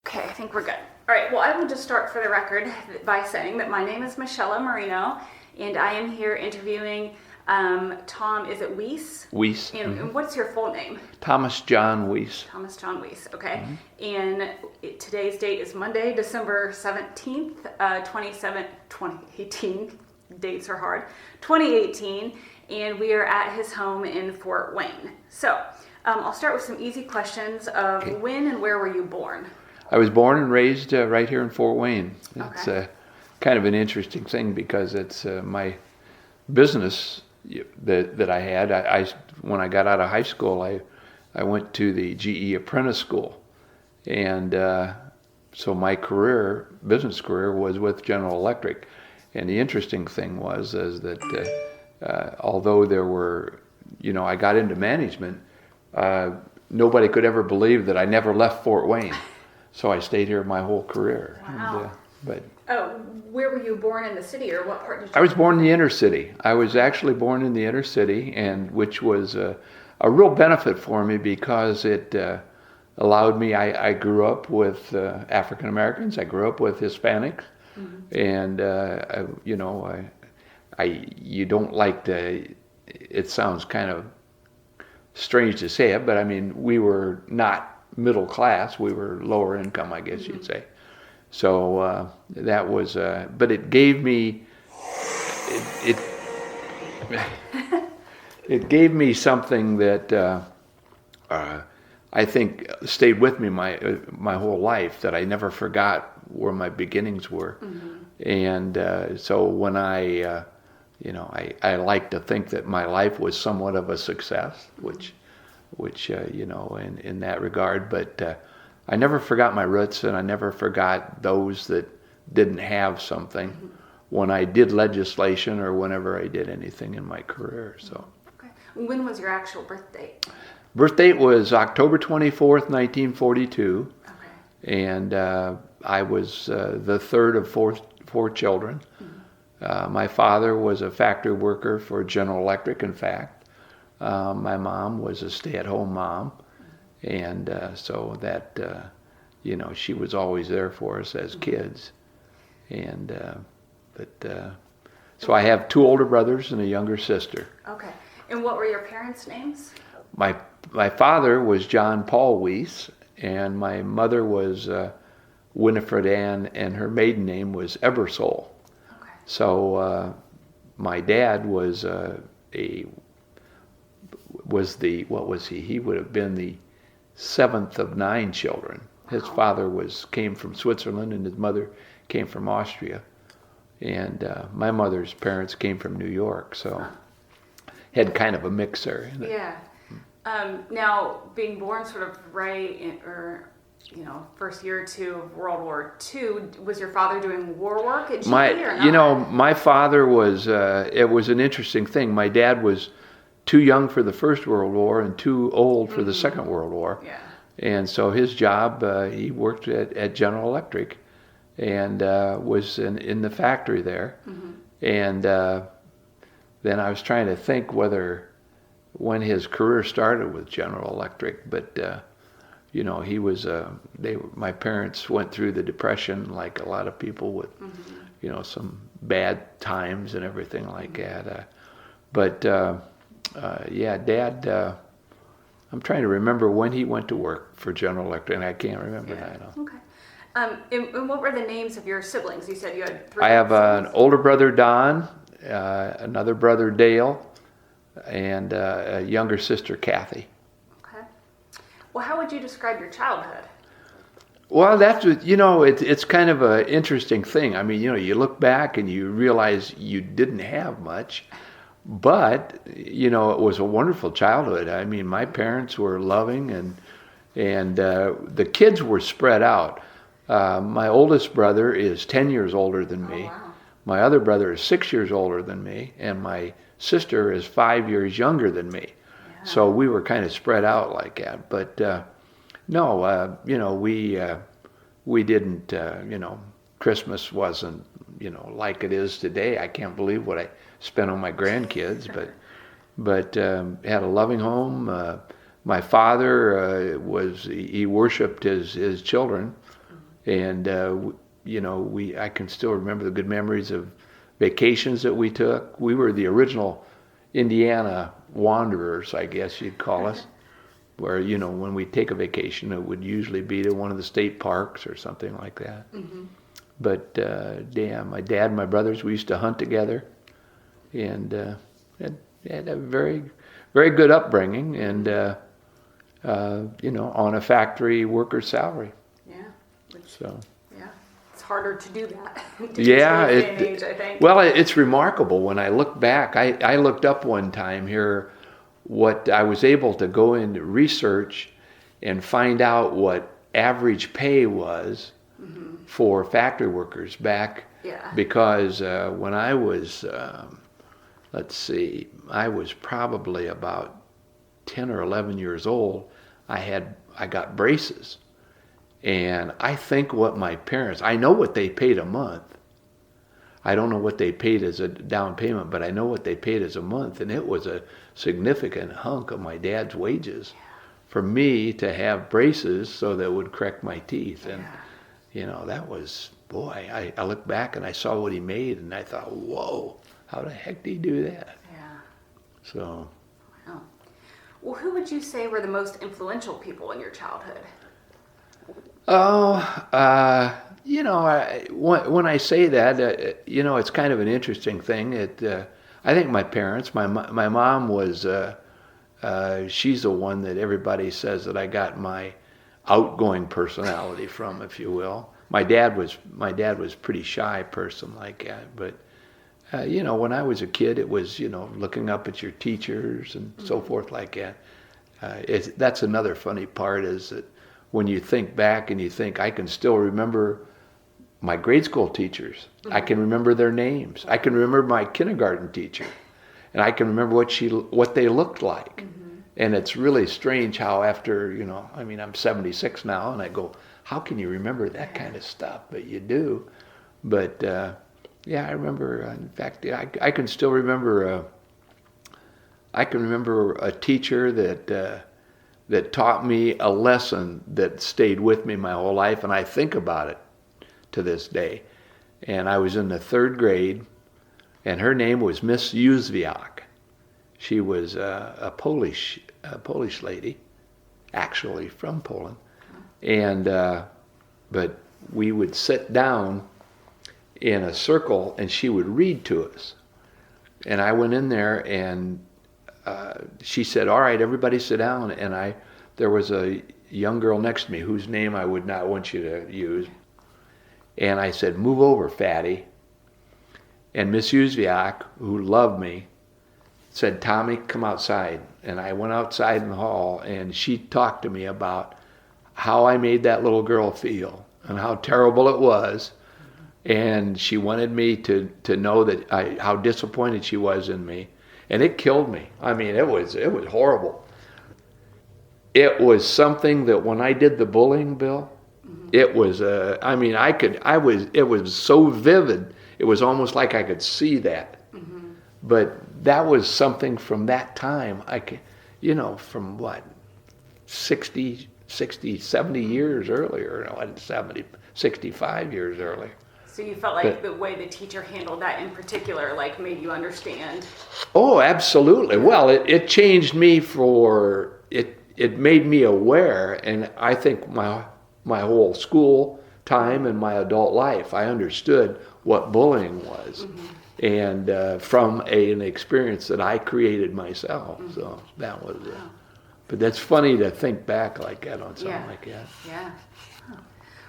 Okay, I think we're good. All right, well, I will just start for the record by saying that my name is Michelle Marino, and I am here interviewing Tom, is it Wyss? Wyss. And what's your full name? Thomas John Wyss. Thomas John Wyss, okay. And today's date is Monday, December 17th, 2018. Dates are hard. 2018, and we are at his home in Fort Wayne. So I'll start with some easy questions of when and where were you born? I was born and raised right here in Fort Wayne. It's Okay. kind of an interesting thing because it's my business that I had. When I got out of high school, I went to the GE apprentice school, and so my business career, was with General Electric. And the interesting thing is that although there were, I got into management, nobody could ever believe that I never left Fort Wayne. So I stayed here my whole career. Wow. Where were you born in the city, or what part did you? I was born in the inner city. I was actually born in the inner city, and which was a real benefit for me because it allowed me. I grew up with African Americans. I grew up with Hispanics, and you don't like to. It sounds kind of strange to say it, but I mean, we were not middle class. We were lower income, I guess you'd say. So that was, but it gave me, it gave me something that I think stayed with me my whole life, that I never forgot where my beginnings were. And so when I like to think that my life was somewhat of a success, which in that regard, but I never forgot my roots, and I never forgot those that didn't have something when I did legislation or whenever I did anything in my career. So, Okay. When was your actual birth date? Birth date was October 24th, 1942, Okay. and I was the third of four children. My father was a factory worker for General Electric, in fact. My mom was a stay-at-home mom, and so that, she was always there for us as kids. And, so I have two older brothers and a younger sister. Okay. And what were your parents' names? My father was John Paul Wyss, and my mother was Winifred Ann, and her maiden name was Ebersole. Okay. So my dad was what was he? He would have been the seventh of 9 children. His father came from Switzerland, and his mother came from Austria. And my mother's parents came from New York, so had kind of a mix there. Yeah. Now, being born sort of first year or two of World War II, was your father doing war work at GE or not? My father was, it was an interesting thing. My dad was too young for the First World War and too old for the Second World War. Yeah. And so his job, he worked at General Electric and was in the factory there. And then I was trying to think when his career started with General Electric, but he was, my parents went through the Depression like a lot of people with, some bad times and everything like that. But Dad, I'm trying to remember when he went to work for General Electric, and I can't remember now. Okay. And what were the names of your siblings? You said you had 3 I have an siblings. older brother, Don, another brother, Dale, and a younger sister, Kathy. Okay. Well, how would you describe your childhood? Well, it's kind of an interesting thing. I mean, you look back and you realize you didn't have much. But, it was a wonderful childhood. I mean, my parents were loving, and the kids were spread out. My oldest brother is 10 years older than me. Wow. My other brother is 6 years older than me, and my sister is 5 years younger than me. Yeah. So we were kind of spread out like that. But we didn't, Christmas wasn't, like it is today. I can't believe what I spent on my grandkids, but had a loving home. My father he worshipped his children, And I can still remember the good memories of vacations that we took. We were the original Indiana wanderers, I guess you'd call us. Where, when we take a vacation, it would usually be to one of the state parks or something like that. Mm-hmm. But my dad and my brothers, we used to hunt together, and had a very, very good upbringing, and on a factory worker's salary. Yeah. So. Yeah, it's harder to do that. Yeah, I think. Well, it's remarkable when I look back. I looked up one time here what I was able to go into research and find out what average pay was for factory workers back. Yeah. Because when I was, I was probably about 10 or 11 years old, I got braces. And I think I know what they paid a month. I don't know what they paid as a down payment, but I know what they paid as a month, and it was a significant hunk of my dad's wages for me to have braces so that would correct my teeth. And, that was, boy, I look back and I saw what he made, and I thought, whoa, how the heck did he do that? Yeah. So. Wow. Well, who would you say were the most influential people in your childhood? Oh, when I say that, it's kind of an interesting thing. I think my parents, my mom was, she's the one that everybody says that I got my outgoing personality from, if you will. My dad was pretty shy person like that, but when I was a kid, it was looking up at your teachers and so forth like that. That's another funny part is that when you think back and you think I can still remember my grade school teachers. I can remember their names. I can remember my kindergarten teacher, and I can remember what they looked like. And it's really strange how after, I'm 76 now, and I go, how can you remember that kind of stuff? But you do. But I remember. In fact, I can still remember. I can remember a teacher that taught me a lesson that stayed with me my whole life, and I think about it to this day. And I was in the 3rd grade, and her name was Miss Józwiak. She was a Polish lady, actually from Poland. And but we would sit down in a circle, and she would read to us. And I went in there, and she said, "All right, everybody sit down." And there was a young girl next to me whose name I would not want you to use. And I said, "Move over, fatty." And Miss Józwiak, who loved me, said, "Tommy, come outside." And I went outside in the hall, and she talked to me about how I made that little girl feel and how terrible it was. And she wanted me to know that how disappointed she was in me. And it killed me. I mean, it was horrible. It was something that when I did the bullying, Bill, it was, it was so vivid, it was almost like I could see that. But that was something from that time, from what, 60, 70 years earlier, 65 years earlier. So you felt like the way the teacher handled that in particular, made you understand? Oh, absolutely. Well, it changed me it made me aware, and I think my whole school time and my adult life, I understood what bullying was, and from an experience that I created myself. So that was it. Wow. But that's funny to think back like that on something like that. Yeah. Huh.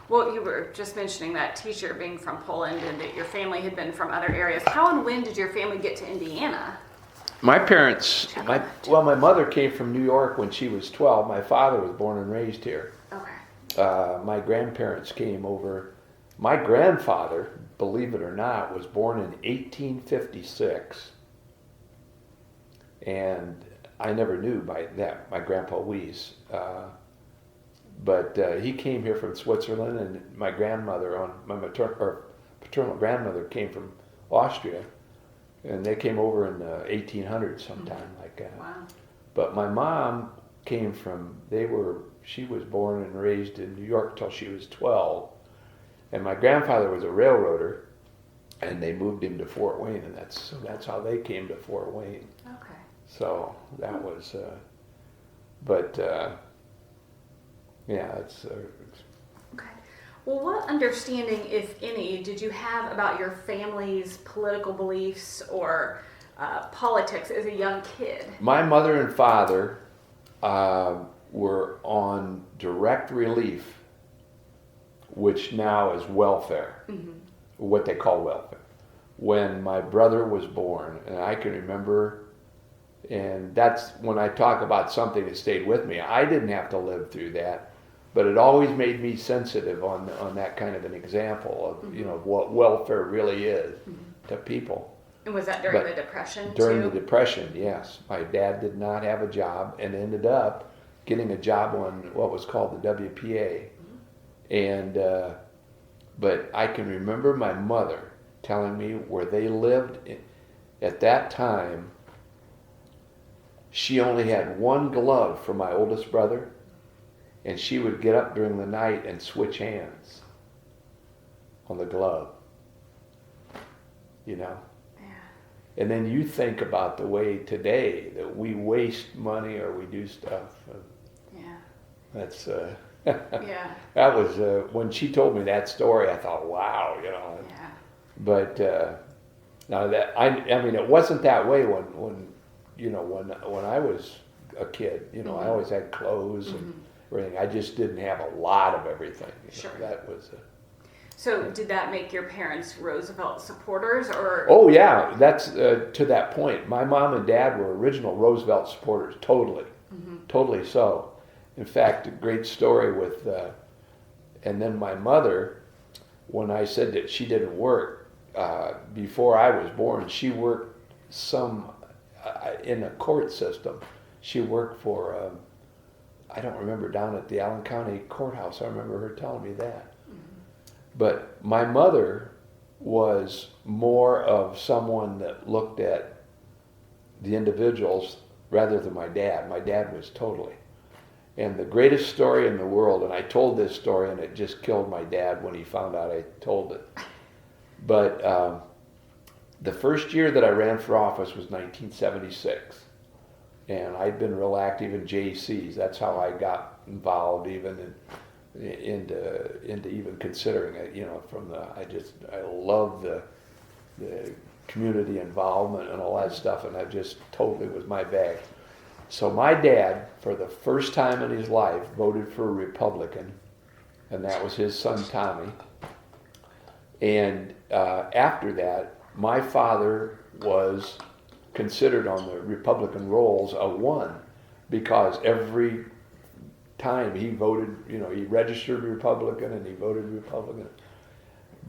Well, you were just mentioning that teacher being from Poland and that your family had been from other areas. How and when did your family get to Indiana? My parents, my mother came from New York when she was 12. My father was born and raised here. Okay. My grandparents came over. My grandfather, believe it or not, was born in 1856. And I never knew by that, my grandpa Wyss. But he came here from Switzerland, and my grandmother, my paternal grandmother, came from Austria. And they came over in the 1800s sometime like that. Wow. But my mom came from, she was born and raised in New York till she was 12. And my grandfather was a railroader, and they moved him to Fort Wayne, and that's how they came to Fort Wayne. Okay. So that was, yeah, it's. Okay. Well, what understanding, if any, did you have about your family's political beliefs or politics as a young kid? My mother and father were on direct relief, which now is welfare, what they call welfare. When my brother was born, and I can remember, and that's when I talk about something that stayed with me. I didn't have to live through that, but it always made me sensitive on that kind of an example of of what welfare really is to people. And was that during the Depression During too? the Depression, yes. My dad did not have a job and ended up getting a job on what was called the WPA. And but I can remember my mother telling me where they lived at that time. She only had one glove for my oldest brother, and she would get up during the night and switch hands on the glove. Yeah. And then you think about the way today that we waste money or we do stuff. Yeah. That's Yeah. that was when she told me that story. I thought, wow, Yeah. But now that I mean, it wasn't that way when I was a kid. I always had clothes and everything. I just didn't have a lot of everything. Sure. That was. So did that make your parents Roosevelt supporters, or? Oh yeah, that's to that point. My mom and dad were original Roosevelt supporters, totally, totally so. In fact, a great story with, and then my mother, when I said that she didn't work before I was born, she worked in a court system. She worked for, I don't remember, down at the Allen County Courthouse. I remember her telling me that. But my mother was more of someone that looked at the individuals rather than my dad. My dad was totally. And the greatest story in the world, and I told this story and it just killed my dad when he found out I told it. But the first year that I ran for office was 1976. And I'd been real active in JCs. That's how I got involved even into even considering it, I love the community involvement and all that stuff, and that just totally was my bag. So my dad, for the first time in his life, voted for a Republican, and that was his son Tommy. And after that, my father was considered on the Republican rolls a one, because every time he voted, he registered Republican and he voted Republican.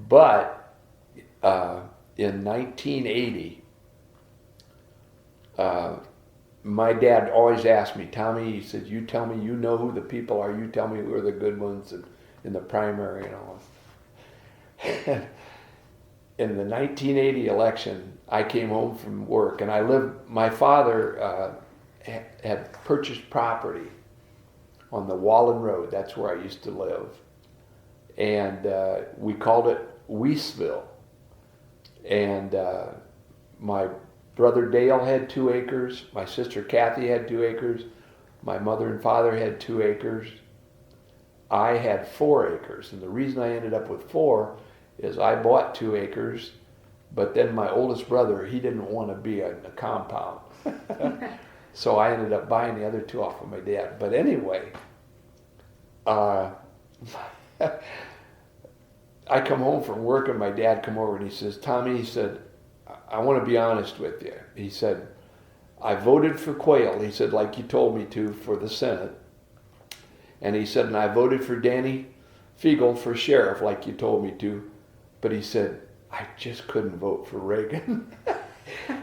But in 1980, my dad always asked me, Tommy, he said, you tell me, you know who the people are, you tell me who are the good ones in the primary and all. In the 1980 election, I came home from work and my father had purchased property on the Wallen Road. That's where I used to live. And we called it Wyssville. And my brother Dale had 2 acres. My sister Kathy had 2 acres. My mother and father had 2 acres. I had 4 acres. And the reason I ended up with 4 is I bought 2 acres, but then my oldest brother, he didn't want to be in a compound. So I ended up buying the other 2 off of my dad. But anyway, I come home from work and my dad come over and he says, Tommy, he said, I want to be honest with you. He said, I voted for Quayle. He said, like you told me to, for the Senate. And he said, and I voted for Danny Fiegel for sheriff, like you told me to. But he said, I just couldn't vote for Reagan.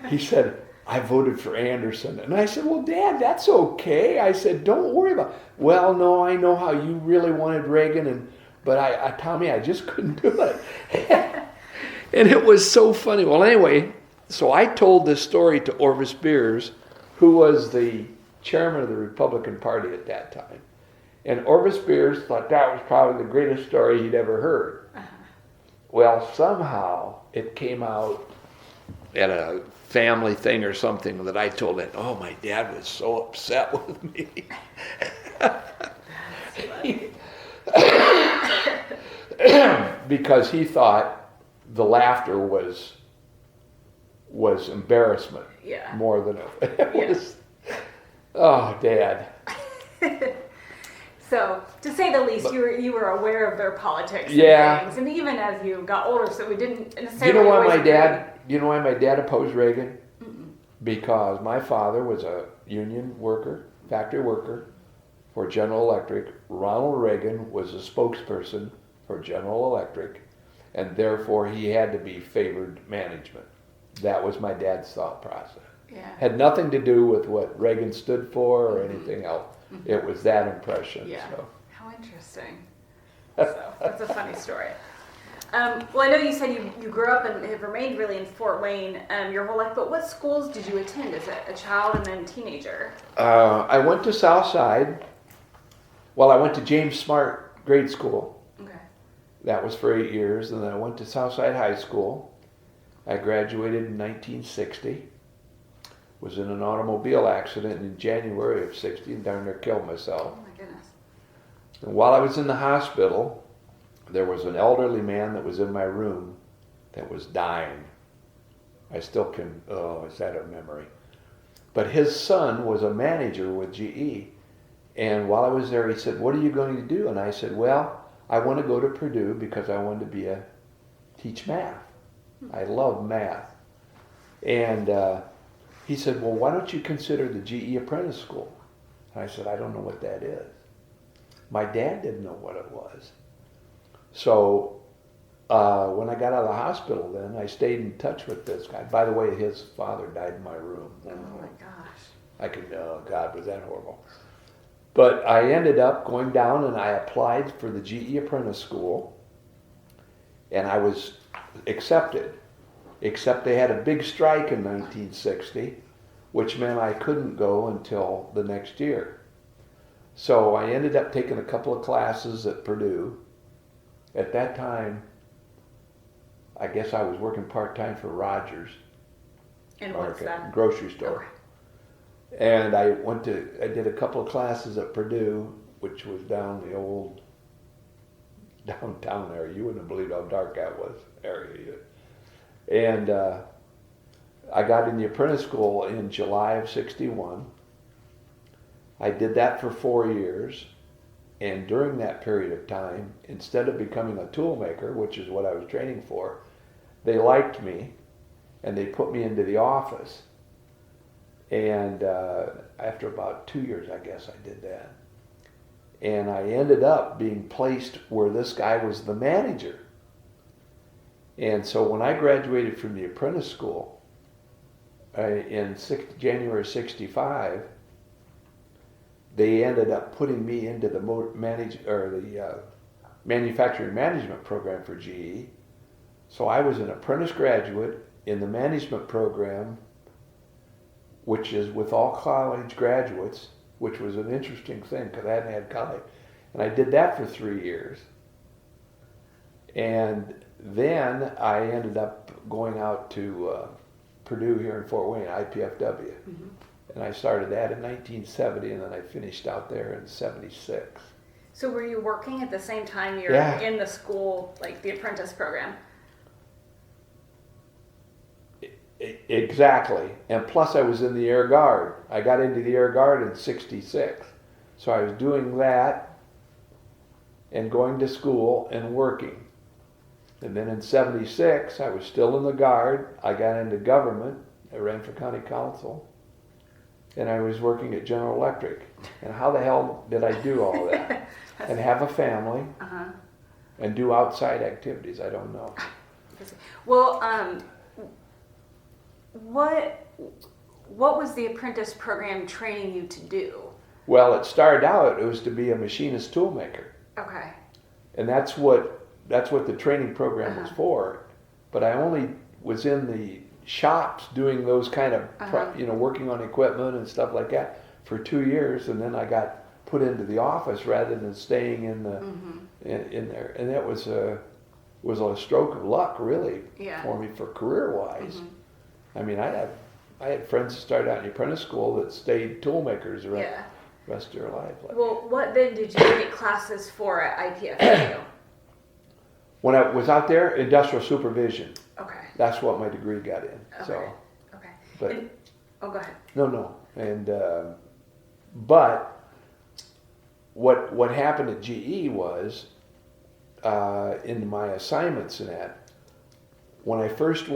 He said, I voted for Anderson. And I said, well, Dad, that's okay. I said, don't worry about it. Well, no, I know how you really wanted Reagan, but Tommy, I just couldn't do it. And it was so funny. Well, anyway, so I told this story to Orvis Beers, who was the chairman of the Republican Party at that time. And Orvis Beers thought that was probably the greatest story he'd ever heard. Well, somehow it came out at a family thing or something that I told it, oh, my dad was so upset with me. Because he thought the laughter was embarrassment more than it was. Oh, Dad. So, to say the least, you were aware of their politics and things, and even as you got older, so we didn't necessarily. You know why always my dad opposed Reagan? Because my father was a union worker, factory worker for General Electric. Ronald Reagan was a spokesperson for General Electric, and therefore he had to be favored management. That was my dad's thought process. Yeah. Had nothing to do with what Reagan stood for or anything else. It was that impression. Yeah. So. How interesting. So that's a funny story. Well, I know you said you grew up and have remained really in Fort Wayne your whole life, but what schools did you attend as a child and then teenager? I went to Southside. Well, I went to James Smart grade school. Okay. That was for 8 years, and then I went to Southside High School. I graduated in 1960. Was in an automobile accident in January of 60 and darn near killed myself. Oh my goodness. And while I was in the hospital, there was an elderly man that was in my room that was dying. I still can, is that a memory? But his son was a manager with GE. And while I was there, he said, what are you going to do? And I said, well, I want to go to Purdue because I wanted to teach math. I love math. And he said, well, why don't you consider the GE apprentice school? And I said, I don't know what that is. My dad didn't know what it was. So when I got out of the hospital then, I stayed in touch with this guy. By the way, his father died in my room. Oh my gosh. Oh God, was that horrible. But I ended up going down and I applied for the GE apprentice school. And I was accepted. Except they had a big strike in 1960, which meant I couldn't go until the next year. So I ended up taking a couple of classes at Purdue. At that time, I guess I was working part-time for Rogers. And what's that? Grocery store. Okay. And I did a couple of classes at Purdue, which was down the old downtown area. You wouldn't believe how dark that was area. And I got in the apprentice school in July of 61. I did that for 4 years. And during that period of time, instead of becoming a tool maker, which is what I was training for, they liked me and they put me into the office. And after about 2 years, I guess I did that. And I ended up being placed where this guy was the manager. And so when I graduated from the apprentice school in January 65, they ended up putting me into the manufacturing management program for GE. So I was an apprentice graduate in the management program, which is with all college graduates, which was an interesting thing because I hadn't had college. And I did that for 3 years. And then I ended up going out to Purdue here in Fort Wayne, IPFW. Mm-hmm. And I started that in 1970, and then I finished out there in 76. So were you working at the same time you're in the school, like the apprentice program? Exactly. And plus I was in the Air Guard. I got into the Air Guard in 66. So I was doing that and going to school and working. And then in 76, I was still in the Guard. I got into government. I ran for county council. And I was working at General Electric. And how the hell did I do all that? And have a family and do outside activities? I don't know. Well, what was the apprentice program training you to do? Well, it started out, it was to be a machinist toolmaker. Okay. And that's what the training program was for. But I only was in the shops doing those kind of, working on equipment and stuff like that for 2 years, and then I got put into the office rather than staying in the in there. And that was was a stroke of luck, really, Yeah. for me for career-wise. Mm-hmm. I mean, I had friends that started out in the apprentice school that stayed toolmakers the Yeah. rest of their life. Well, what then did you take classes for at IPFW? When I was out there, industrial supervision. Okay. That's what my degree got in. Okay. So, Okay. but go ahead. no, and but what happened at GE was in my assignments and that when I first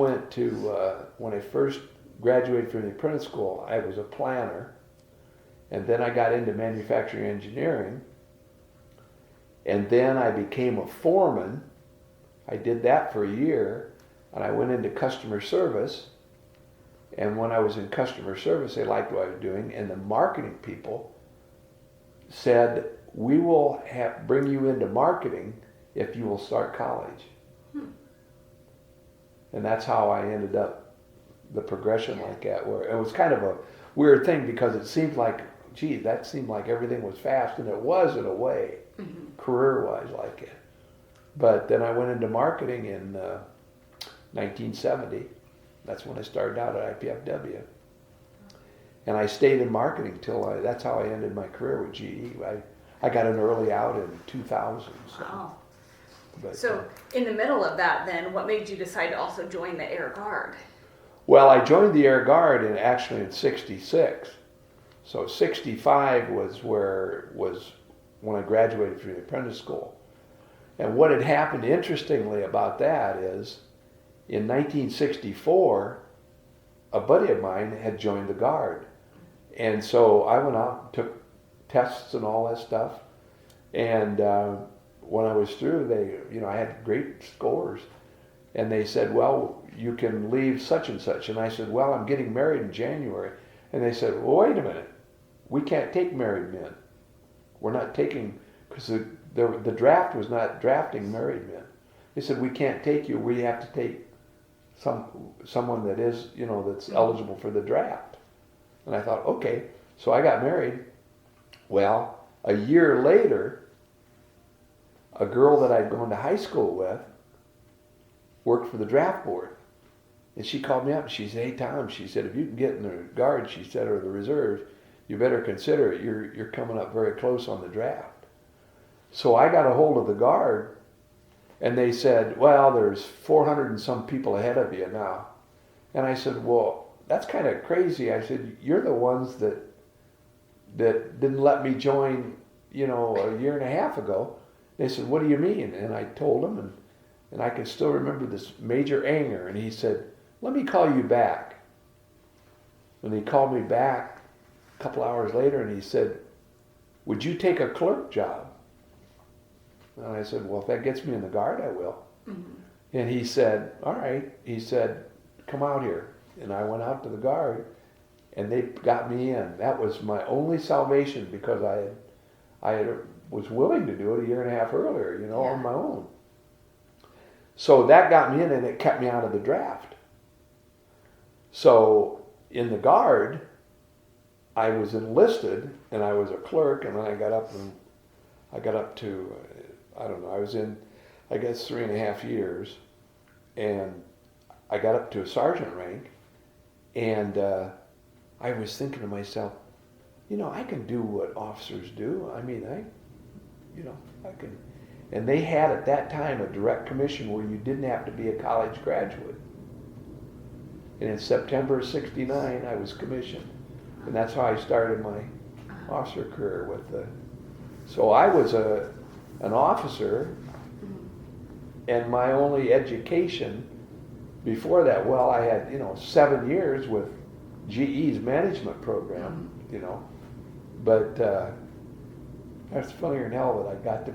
graduated from the apprentice school, I was a planner, and then I got into manufacturing engineering, and then I became a foreman. I did that for a year, and I went into customer service. And when I was in customer service, they liked what I was doing, and the marketing people said, "We will bring you into marketing if you will start college." And that's how I ended up the progression like that. Where it was kind of a weird thing because it seemed like, gee, that seemed like everything was fast, and it was in a way, career-wise like it. But then I went into marketing in 1970. That's when I started out at IPFW. And I stayed in marketing that's how I ended my career with GE. I got an early out in 2000. So. Wow. But, So in the middle of that then, what made you decide to also join the Air Guard? Well, I joined the Air Guard actually in 66. So 65 was when I graduated from the apprentice school. And what had happened interestingly about that is in 1964, a buddy of mine had joined the Guard. And so I went out and took tests and all that stuff. And when I was through, I had great scores. And they said, well, you can leave such and such. And I said, well, I'm getting married in January. And they said, well, wait a minute. We can't take married men. We're not taking, because the draft was not drafting married men. They said, we can't take you. We have to take someone that is, that's eligible for the draft. And I thought, okay. So I got married. Well, a year later, a girl that I'd gone to high school with worked for the draft board. And she called me up and she said, hey, Tom, she said, if you can get in the Guard, she said, or the reserves, you better consider it. You're coming up very close on the draft. So I got a hold of the Guard, and they said, well, there's 400 and some people ahead of you now. And I said, well, that's kind of crazy. I said, you're the ones that didn't let me join, a year and a half ago. They said, what do you mean? And I told them, and I can still remember this Major Anger, and he said, let me call you back. And he called me back a couple hours later, and he said, would you take a clerk job? And I said, well, if that gets me in the Guard, I will. Mm-hmm. And he said, all right. He said, come out here. And I went out to the Guard, and they got me in. That was my only salvation because I was willing to do it a year and a half earlier, on my own. So that got me in, and it kept me out of the draft. So in the Guard, I was enlisted, and I was a clerk, and then I got up to, I don't know, I was in, I guess, 3.5 years, and I got up to a sergeant rank, and I was thinking to myself, I can do what officers do. I mean, I can. And they had at that time a direct commission where you didn't have to be a college graduate. And in September of '69, I was commissioned. And that's how I started my officer career so I was an officer, and my only education before that, I had, 7 years with GE's management program, but that's funnier than hell that I got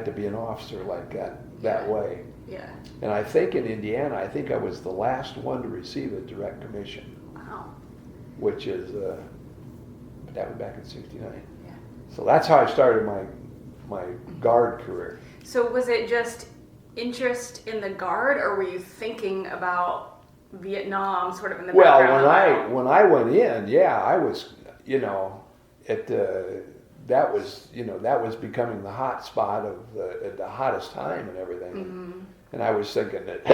to be an officer like that way. Yeah. And I think in Indiana, I was the last one to receive a direct commission. Wow. Which is, that was back in '69. Yeah. So that's how I started my Guard career. So was it just interest in the Guard, or were you thinking about Vietnam sort of in the background? Well, when I went in, I was, that was, that was becoming the hot spot of the hottest time and everything. Mm-hmm. And I was thinking that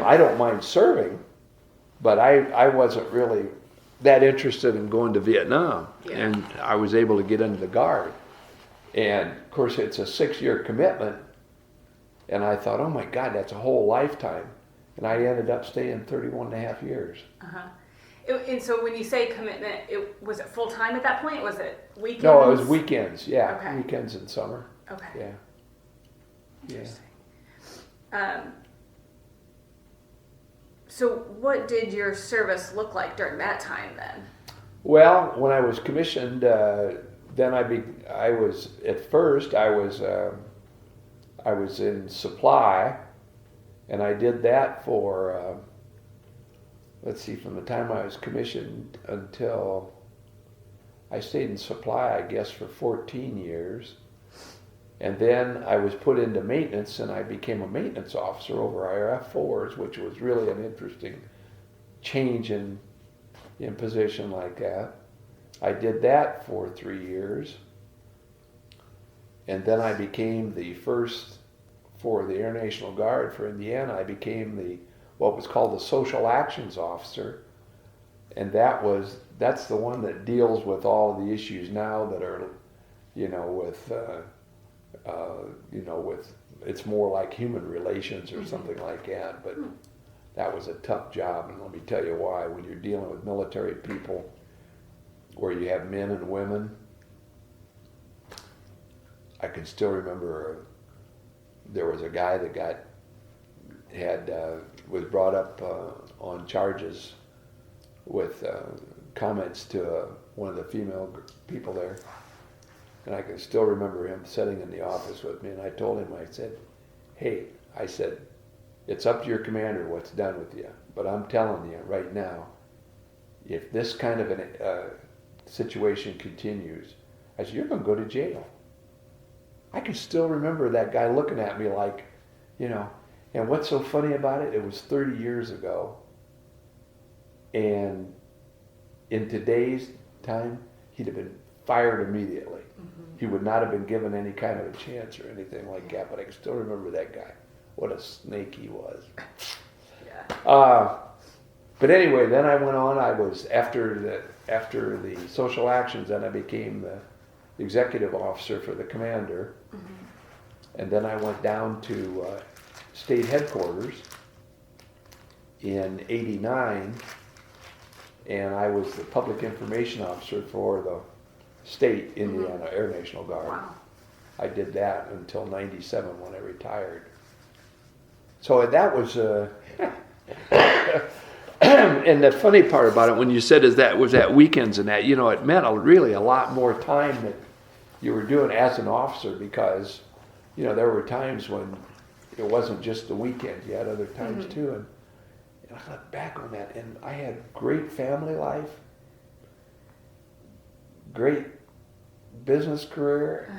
I don't mind serving, but I wasn't really that interested in going to Vietnam. Yeah. And I was able to get into the Guard. And of course, it's a 6-year commitment. And I thought, oh my God, that's a whole lifetime. And I ended up staying 31 and a half years. Uh-huh. And so when you say commitment, was it full time at that point? Was it weekends? No, it was weekends. Yeah, Okay. weekends in summer. Okay. Yeah. Interesting. So what did your service look like during that time then? Well, when I was commissioned, then I was in supply, and I did that for from the time I was commissioned until I stayed in supply, I guess, for 14 years. And then I was put into maintenance, and I became a maintenance officer over our F4s, which was really an interesting change in position like that. I did that for 3 years. And then I became the first, for the Air National Guard for Indiana, I became what was called the Social Actions Officer. And that's the one that deals with all of the issues now that are, with it's more like human relations or something like that. But that was a tough job, and let me tell you why. When you're dealing with military people, where you have men and women, I can still remember there was a guy that was brought up on charges with comments to one of the female people there. And I can still remember him sitting in the office with me, and I told him, I said, hey, it's up to your commander what's done with you, but I'm telling you right now, if this kind of a situation continues, I said, you're going to go to jail. I can still remember that guy looking at me like, and what's so funny about it, it was 30 years ago, and in today's time, he'd have been fired immediately. Mm-hmm. He would not have been given any kind of a chance or anything like that, but I can still remember that guy. What a snake he was. Yeah. But anyway, then I went on. I was after the social actions, then I became the executive officer for the commander. Mm-hmm. And then I went down to state headquarters in '89, and I was the public information officer for the state Indiana Air National Guard. Wow. I did that until '97 when I retired. So that was, and the funny part about it, when you said was that weekends and that, it meant really a lot more time that you were doing as an officer, because, there were times when it wasn't just the weekend, you had other times too. And I look back on that, and I had great family life, great business career,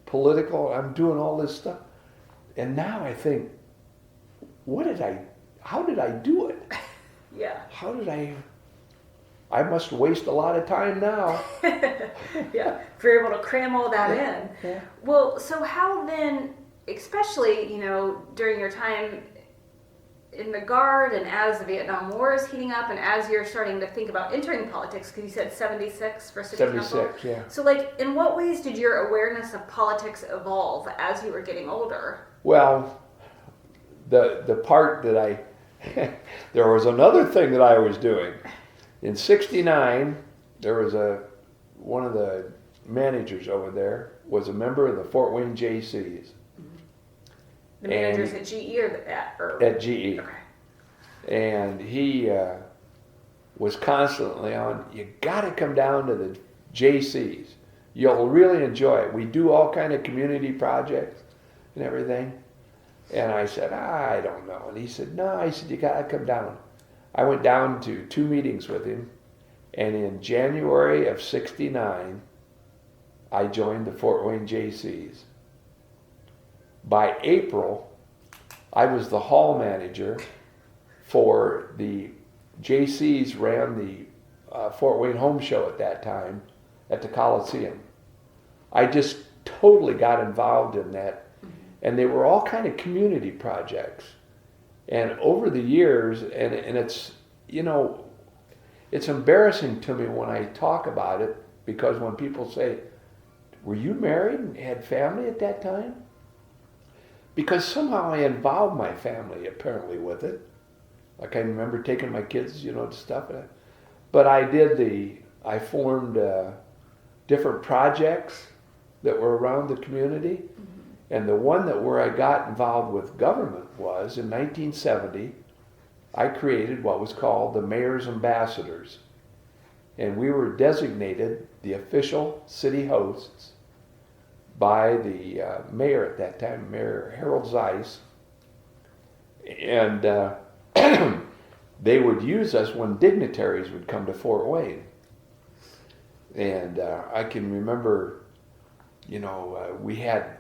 political, I'm doing all this stuff. And now I think, how did I do it? Yeah. I must waste a lot of time now. Yeah, if you're able to cram all that in. Yeah. Well, so how then, especially, during your time in the Guard and as the Vietnam War is heating up and as you're starting to think about entering politics, because you said 76 for city council. 76, yeah. So, in what ways did your awareness of politics evolve as you were getting older? Well, the part that there was another thing that I was doing. In '69, there was one of the managers over there was a member of the Fort Wayne JCs. The managers at GE or at GE. Okay. And he was constantly on, you got to come down to the JCs. You'll really enjoy it. We do all kind of community projects and everything. And I said, I don't know. And he said, no. I said, you got to come down. I went down to 2 meetings with him. And in January of '69, I joined the Fort Wayne JCs. By April, I was the hall manager for the JCs ran the Fort Wayne Home Show at that time at the Coliseum. I just totally got involved in that. And they were all kind of community projects. And over the years, and it's, you know, it's embarrassing to me when I talk about it, because when people say, were you married and had family at that time? Because somehow I involved my family apparently with it. Like I remember taking my kids, you know, to stuff. But I formed different projects that were around the community. And the one where I got involved with government was in 1970, I created what was called the Mayor's Ambassadors. And we were designated the official city hosts by the mayor at that time, Mayor Harold Zeiss. And they would use us when dignitaries would come to Fort Wayne. And I can remember, you know, we had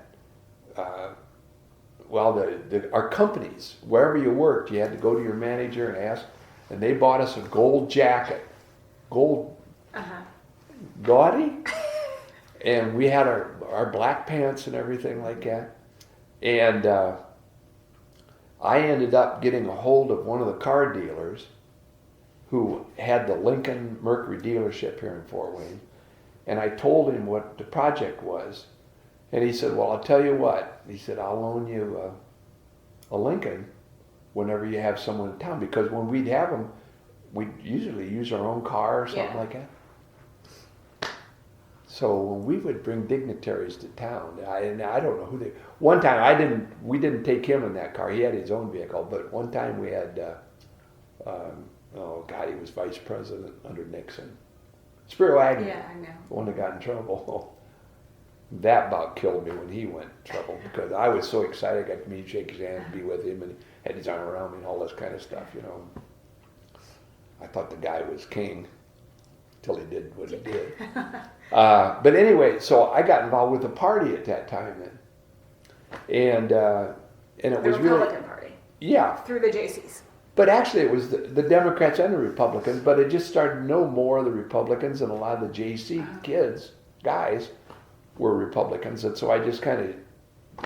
our companies, wherever you worked, you had to go to your manager and ask, and they bought us a gold jacket, gaudy, and we had our black pants and everything like that. And I ended up getting a hold of one of the car dealers who had the Lincoln Mercury dealership here in Fort Wayne, and I told him what the project was. And he said, well, I'll tell you what. He said, I'll loan you a Lincoln whenever you have someone in town. Because when we'd have them, we'd usually use our own car or something like that. So when we would bring dignitaries to town, and I don't know who they... One time, we didn't take him in that car. He had his own vehicle. But one time we had, he was vice president under Nixon. Spiro Agnew. Yeah, I know. The one that got in trouble. That about killed me when he went in trouble, because I was so excited. I got to meet him, shake his hand, be with him, and had his arm around me and all this kind of stuff, you know. I thought the guy was king till he did what he did. But anyway, so I got involved with the party at that time, and it was really... The Republican Party. Yeah. Through the JCs. But actually it was the Democrats and the Republicans, but it just started to know more of the Republicans, and a lot of the JC guys, were Republicans, and so I just kind of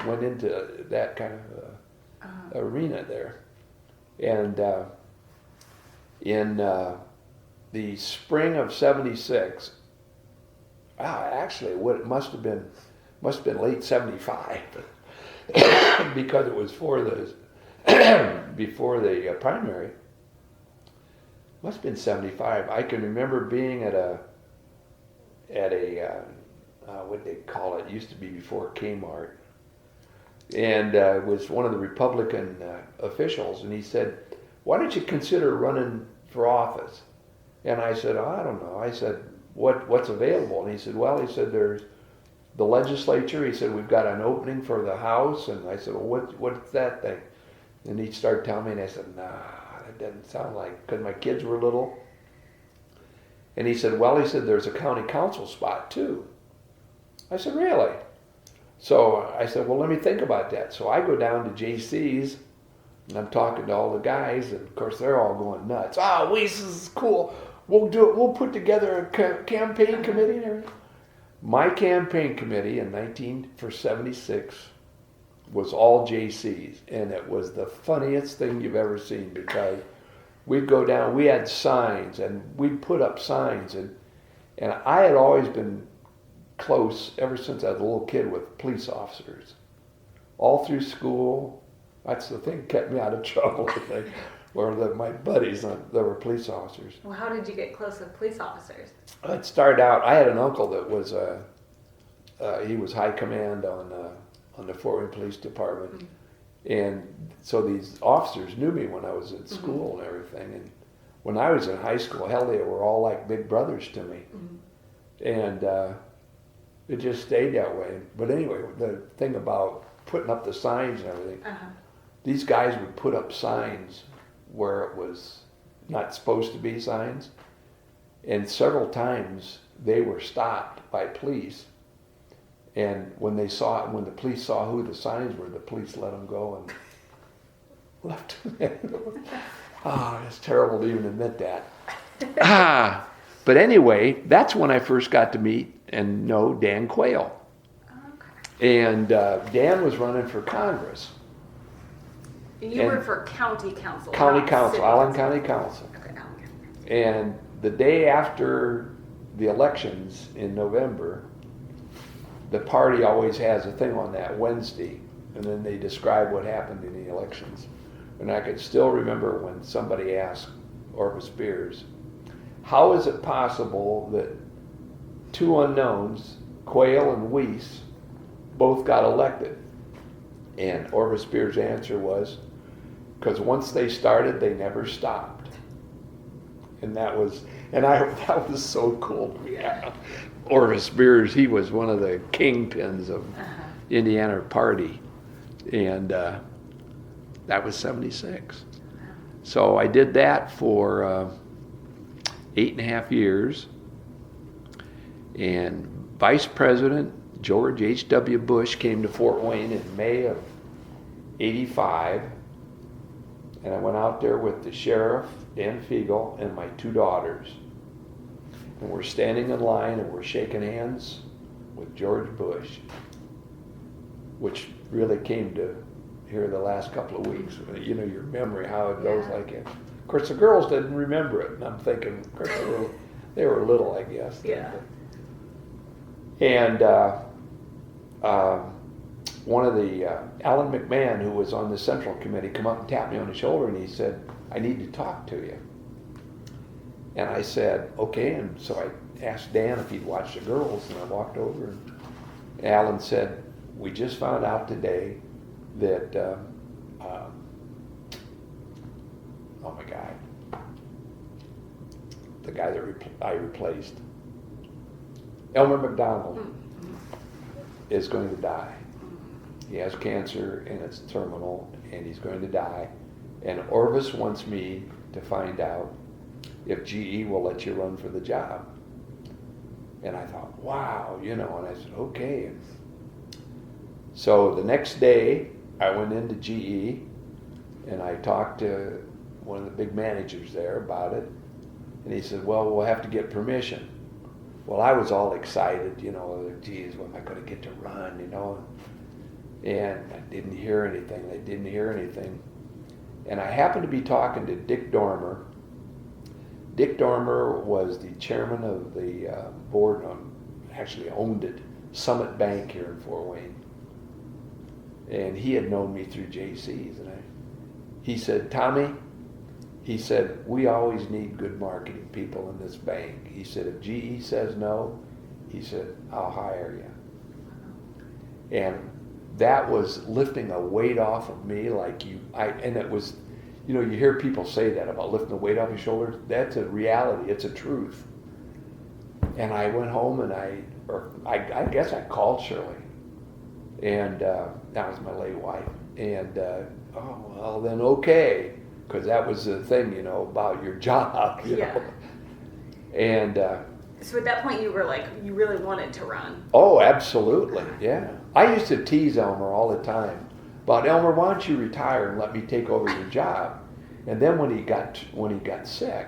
went into that kind of arena there. And in the spring of '76, actually, what it must have been late '75, because it was before the primary. Must have been '75. I can remember being at a what they call it, used to be before Kmart, and was one of the Republican officials, and he said, why don't you consider running for office? And I said, I don't know. I said, what's available? And he said, there's the legislature. He said, we've got an opening for the House. And I said, well, what's that thing? And he started telling me, and I said, nah, that doesn't sound like, because my kids were little. And he said, there's a county council spot too. I said, really? So I said, well, let me think about that. So I go down to JC's, and I'm talking to all the guys, and of course they're all going nuts. Wyss is cool. We'll do it. We'll put together a campaign committee and everything. My campaign committee for '76 was all JC's, and it was the funniest thing you've ever seen, because we'd go down, we had signs, and we'd put up signs, and I had always been close ever since I was a little kid with police officers. All through school, that's the thing that kept me out of trouble, I think, my buddies that were police officers. Well, how did you get close with police officers? It started out, I had an uncle that was, he was high command on the Fort Wayne Police Department. Mm-hmm. And so these officers knew me when I was in school and everything. And when I was in high school, hell, they were all like big brothers to me. Mm-hmm. And it just stayed that way. But anyway, the thing about putting up the signs and everything, these guys would put up signs where it was not supposed to be signs. And several times they were stopped by police. And when the police saw who the signs were, the police let them go and left them. It's terrible to even admit that. But anyway, that's when I first got to meet and know Dan Quayle. And Dan was running for Congress. You were for county council. County not council, city Allen council. County Council. Okay, Allen County. And the day after the elections in November, the party always has a thing on that Wednesday, and then they describe what happened in the elections. And I could still remember when somebody asked Orvis Spears, how is it possible that two unknowns, Quayle and Wyss, both got elected? And Orvis Spears' answer was, because once they started, they never stopped. And that was so cool. Yeah. Orvis Spears, he was one of the kingpins of Indiana Party. And that was 76. So I did that for 8.5 years. And Vice President George H.W. Bush came to Fort Wayne in May of 85. And I went out there with the sheriff, Dan Fiegel, and my 2 daughters. And we're standing in line and we're shaking hands with George Bush, which really came to here the last couple of weeks. You know, your memory, how it goes like it. Of course, the girls didn't remember it. And I'm thinking, of course, they were little, I guess. Yeah. And one of the, Alan McMahon, who was on the Central Committee, come up and tapped me on the shoulder and he said, I need to talk to you. And I said, okay. And so I asked Dan if he'd watch the girls, and I walked over and Alan said, we just found out today that, oh my God, the guy that I replaced, Elmer McDonald, is going to die. He has cancer and it's terminal and he's going to die. And Orvis wants me to find out if GE will let you run for the job. And I thought, wow, you know, and I said, okay. So the next day I went into GE and I talked to one of the big managers there about it. And he said, well, we'll have to get permission. Well, I was all excited, you know, geez, when am I going to get to run, you know? And I didn't hear anything. And I happened to be talking to Dick Dormer. Dick Dormer was the chairman of the board, actually owned it, Summit Bank here in Fort Wayne. And he had known me through JC's. And he said, Tommy, he said, we always need good marketing people in this bank. He said, if GE says no, he said, I'll hire you. And that was lifting a weight off of me, and it was, you know, you hear people say that about lifting the weight off your shoulders. That's a reality. It's a truth. And I went home and I guess I called Shirley, and that was my late wife. And oh well, then okay, because that was the thing, you know, about your job, you know. And so at that point, you were like, you really wanted to run. Oh, absolutely, yeah. I used to tease Elmer all the time about, Elmer, why don't you retire and let me take over your job? And then when he got sick,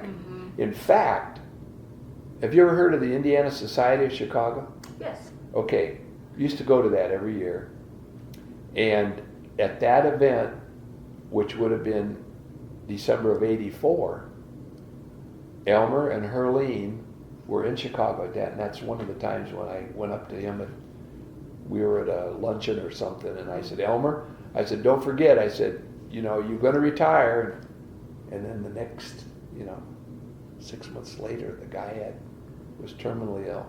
in fact, have you ever heard of the Indiana Society of Chicago? Yes. Okay, used to go to that every year. And at that event, which would have been December of 84, Elmer and Herlene were in Chicago at that, and that's one of the times when I went up to him and we were at a luncheon or something, and I said, Elmer, I said, don't forget, I said, you know, you're going to retire. And then the next, you know, 6 months later, the guy was terminally ill.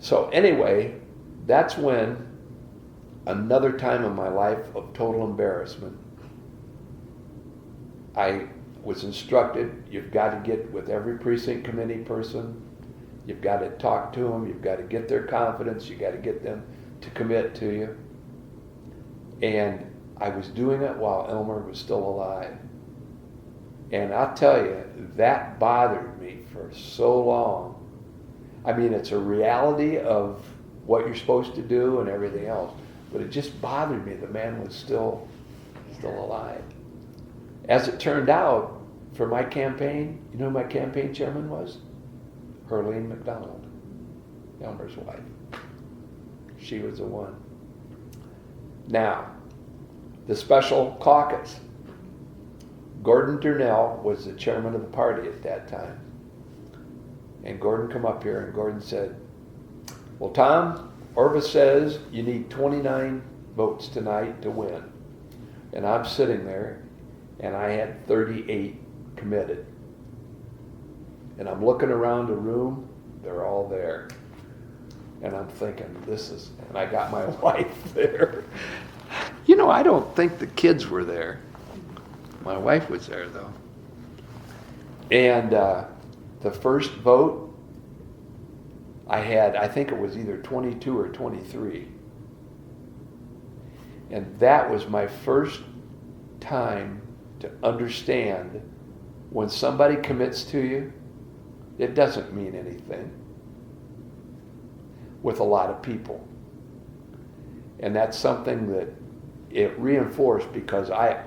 So anyway, that's when another time in my life of total embarrassment, I was instructed, you've got to get with every precinct committee person, you've got to talk to them, you've got to get their confidence, you've got to get them to commit to you. And I was doing it while Elmer was still alive. And I'll tell you, that bothered me for so long. I mean, it's a reality of what you're supposed to do and everything else, but it just bothered me. The man was still alive. As it turned out, for my campaign, you know who my campaign chairman was? Herlene McDonald, Elmer's wife. She was the one. Now, the special caucus. Gordon Durnell was the chairman of the party at that time. And Gordon come up here and Gordon said, well, Tom, Orvis says you need 29 votes tonight to win. And I'm sitting there and I had 38 committed. And I'm looking around the room, they're all there. And I'm thinking, and I got my wife there. You know, I don't think the kids were there. My wife was there though. And the first vote, I think it was either 22 or 23. And that was my first time to understand when somebody commits to you, it doesn't mean anything with a lot of people. And that's something that it reinforced because it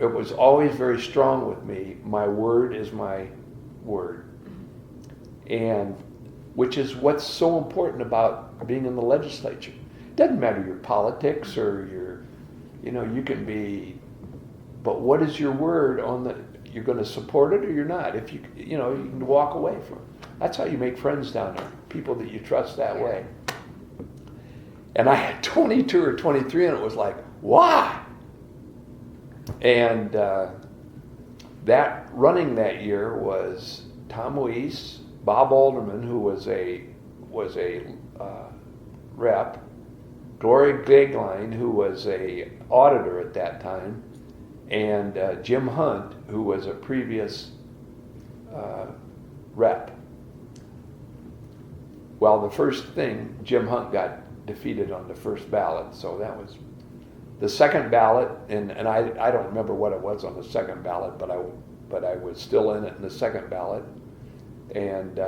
was always very strong with me. My word is my word. And which is what's so important about being in the legislature. It doesn't matter your politics or you can be, but what is your word on you're going to support it or you're not. If you can walk away from it. That's how you make friends down there, people that you trust that way. And I had 22 or 23 and it was like, why? And that running that year was Tom Wyss, Bob Alderman, who was a rep, Gloria Gagline, who was a auditor at that time, and Jim Hunt, who was a previous rep. Well, the first thing, Jim Hunt got defeated on the first ballot, so that was the second ballot, and I don't remember what it was on the second ballot, but I was still in it in the second ballot, and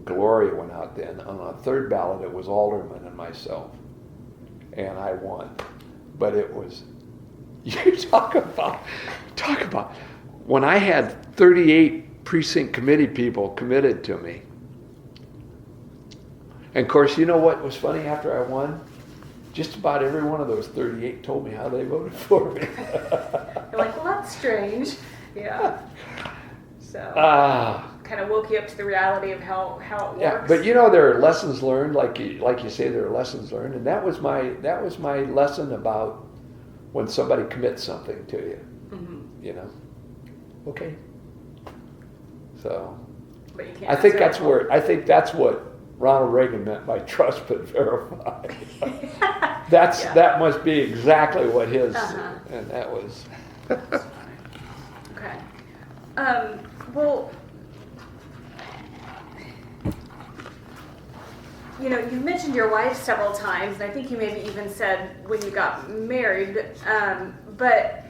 Gloria went out then. On the third ballot, it was Alderman and myself, and I won. But it was, you talk about, when I had 38 precinct committee people committed to me. And of course, you know what was funny after I won? Just about every one of those 38 told me how they voted for me. You're like, well, that's strange. Yeah. So kind of woke you up to the reality of how it works. Yeah, but there are lessons learned, like you say, there are lessons learned, and that was my lesson about when somebody commits something to you. Mm-hmm. Okay. So but you can't I think that's what Ronald Reagan meant by trust but verify. That must be exactly what his, and that was. Okay. Well, you've mentioned your wife several times, and I think you maybe even said when you got married, but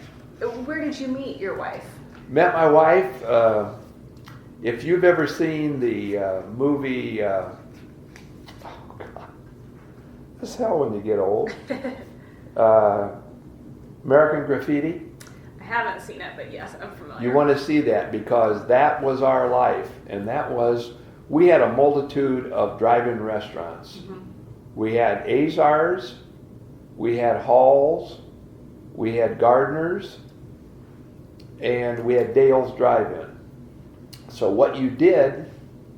where did you meet your wife? Met my wife, if you've ever seen the movie, this hell when you get old, American Graffiti. I haven't seen it, but yes, I'm familiar. You want to see that because that was our life, and we had a multitude of drive-in restaurants. Mm-hmm. We had Azar's, we had Hall's, we had Gardner's, and we had Dale's Drive-In. So what you did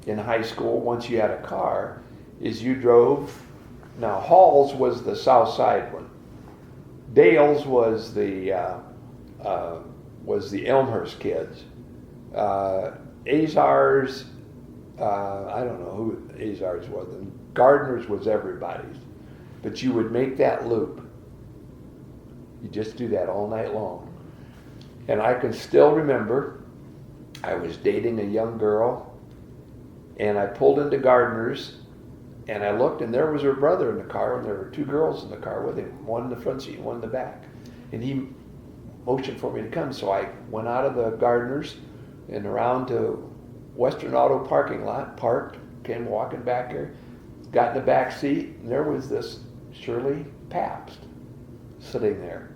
in high school once you had a car is you drove. Now Hall's was the south side one. Dale's was the Elmhurst kids. Azar's, I don't know who Azar's was. And Gardner's was everybody's. But you would make that loop. You just do that all night long. And I can still remember I was dating a young girl and I pulled into Gardner's and I looked and there was her brother in the car and there were two girls in the car with him, one in the front seat and one in the back. And he motioned for me to come. So I went out of the Gardner's and around to Western Auto parking lot, parked, came walking back here, got in the back seat, and there was this Shirley Pabst sitting there.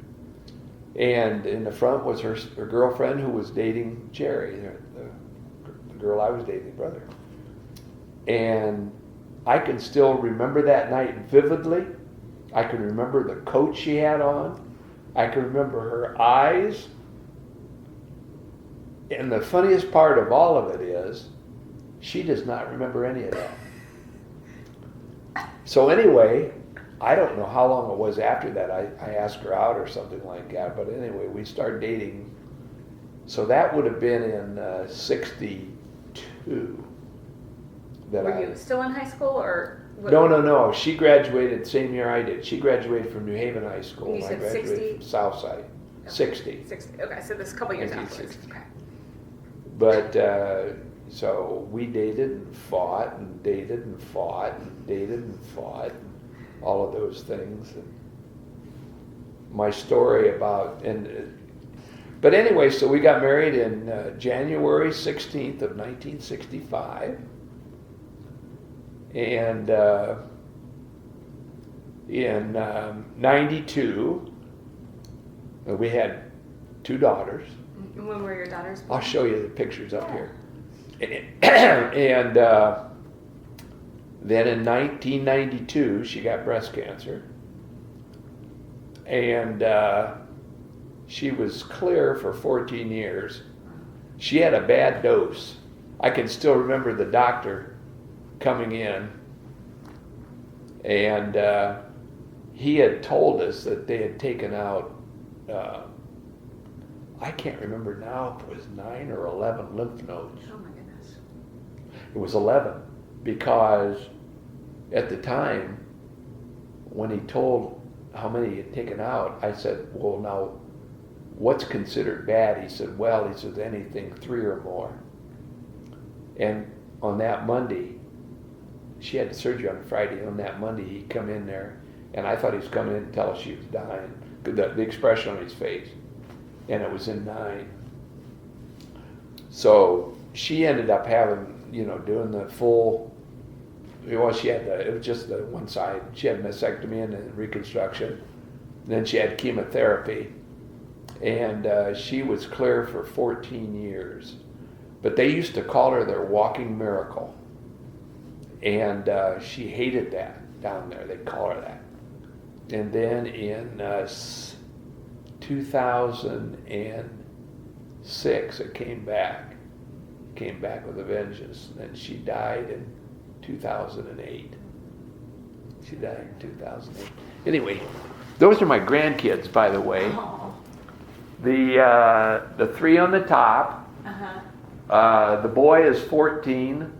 And in the front was her girlfriend who was dating Jerry, the girl I was dating, brother. And I can still remember that night vividly. I can remember the coat she had on. I can remember her eyes. And the funniest part of all of it is, she does not remember any of that. So anyway, I don't know how long it was after that. I asked her out or something like that. But anyway, we started dating. So that would have been in 62. Were you still in high school or? No. She graduated the same year I did. She graduated from New Haven High School. You said I graduated 60? from Southside. Okay. 60. 60. Okay, so this couple years afterwards. Okay. But so we dated and fought and dated and fought and dated and fought, and all of those things. And my story about but anyway, so we got married in January 16th of 1965. And in 92, we had 2 daughters. When were your daughters born? I'll show you the pictures up here. And then in 1992, she got breast cancer. And she was clear for 14 years. She had a bad dose. I can still remember the doctor coming in, and he had told us that they had taken out, I can't remember now if it was 9 or 11 lymph nodes. Oh my goodness. It was 11, because at the time, when he told how many he had taken out, I said, well, now, what's considered bad? He said, well, anything 3 or more. And on that Monday, she had surgery on Friday. On that Monday, he come in there, and I thought he was coming in to tell us she was dying. The expression on his face, and it was in 9. So she ended up having, doing the full. Well, it was just the one side. She had mastectomy and then reconstruction. And then she had chemotherapy, and she was clear for 14 years. But they used to call her their walking miracle. And she hated that down there. They'd call her that. And then in 2006, it came back with a vengeance. And she died in 2008. She died in 2008. Anyway, those are my grandkids, by the way. Oh. The 3 on the top. Uh-huh. The boy is 14.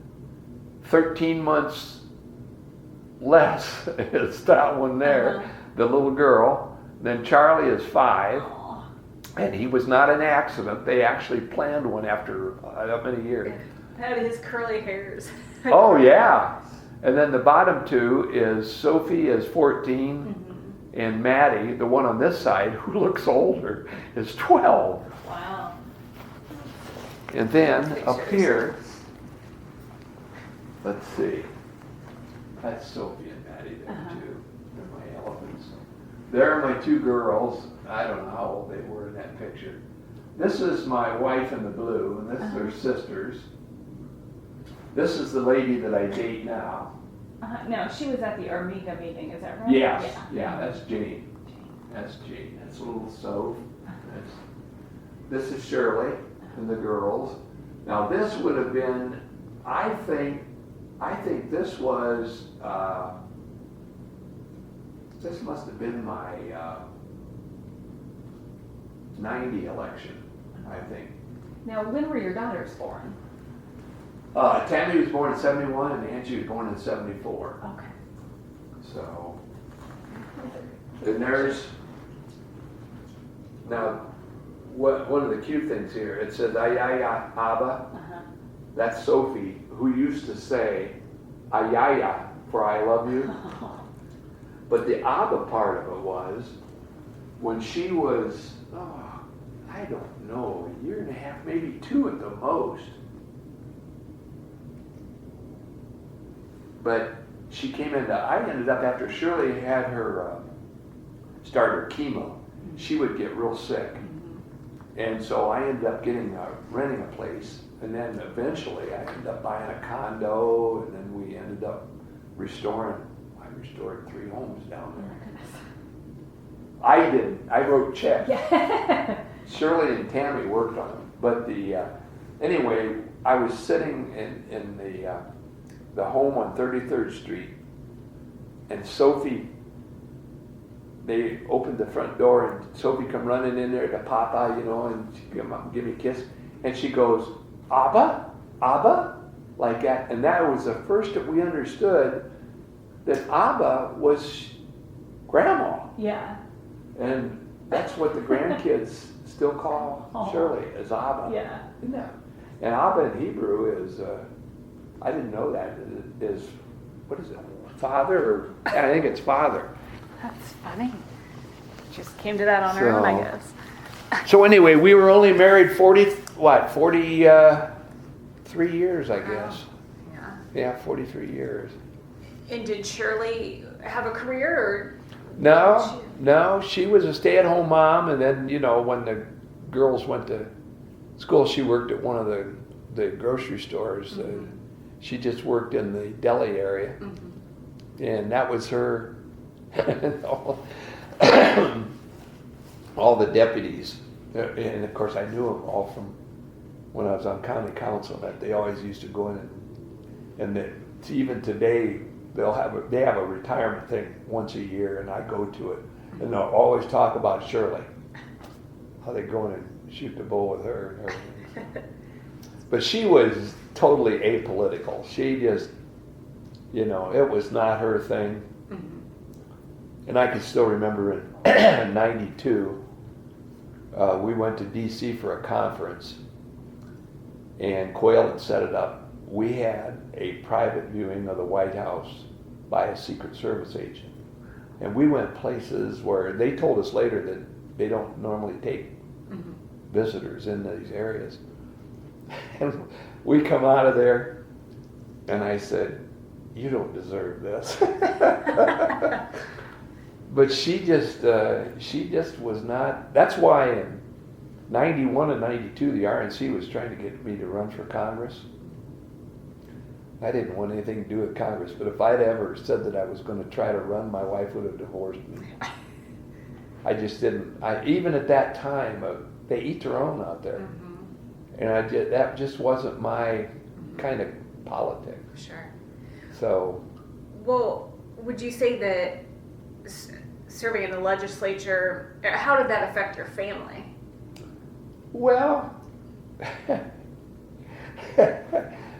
13 months less is that one there, the little girl. Then Charlie is 5, and he was not an accident. They actually planned one after that many years. Had his curly hairs. Oh yeah. And then the bottom 2 is Sophie is 14, and Maddie, the one on this side who looks older, is 12. Wow. And then up here, let's see. That's Sophie and Maddie there too. They're my elephants. There are my 2 girls. I don't know how old they were in that picture. This is my wife in the blue, and this is their sisters. This is the lady that I date now. No, she was at the Omega meeting, is that right? Yes. Yeah, that's Jane. That's Jane. That's little Soph. This is Shirley and the girls. Now this would have been, I think this was, this must have been my 90 election, I think. Now, when were your daughters born? Tammy was born in 71 and Angie was born in 74. Okay. So, and there's, now, one of the cute things here, it says, Ayaya Abba. That's Sophie, who used to say, Ayaya, for I love you. But the Abba part of it was, when she was, I don't know, a year and a half, maybe 2 at the most. But she came into, I ended up, after Shirley had her, start her chemo, she would get real sick. And so I ended up renting a place. And then eventually I ended up buying a condo, and then we ended up I restored 3 homes down there. I didn't. I wrote checks. Yeah. Shirley and Tammy worked on them. But anyway, I was sitting in the home on 33rd Street, and Sophie, they opened the front door, and Sophie come running in there to Papa, and she come up and give me a kiss, and she goes, Abba, Abba, like that. And that was the first that we understood that Abba was Grandma. Yeah. And that's what the grandkids still call Shirley, as Abba. Yeah. Isn't that? And Abba in Hebrew is, I didn't know that, is, what is it, father? Or I think it's father. That's funny. Just came to that on her own, I guess. So anyway, we were only married 43 years, I guess. Yeah. Yeah, 43 years. And did Shirley have a career, or? No, she was a stay-at-home mom, and then, when the girls went to school, she worked at one of the grocery stores. Mm-hmm. She just worked in the deli area, and that was her. All the deputies, and of course I knew them all from when I was on county council, that they always used to go in and that even today they have a retirement thing once a year, and I go to it, and they'll always talk about Shirley, how they go in and shoot the bull with her and everything. But she was totally apolitical. She just, it was not her thing. And I can still remember in 92, we went to D.C. for a conference, and Quayle had set it up. We had a private viewing of the White House by a Secret Service agent. And we went places where they told us later that they don't normally take visitors in these areas. And we come out of there, and I said, you don't deserve this. But she just was not. That's why in 91 and 92, the RNC was trying to get me to run for Congress. I didn't want anything to do with Congress, but if I'd ever said that I was going to try to run, my wife would have divorced me. I just didn't. Even at that time, they eat their own out there, and that just wasn't my kind of politics. Sure. So. Well, would you say that serving in the legislature, how did that affect your family? Well,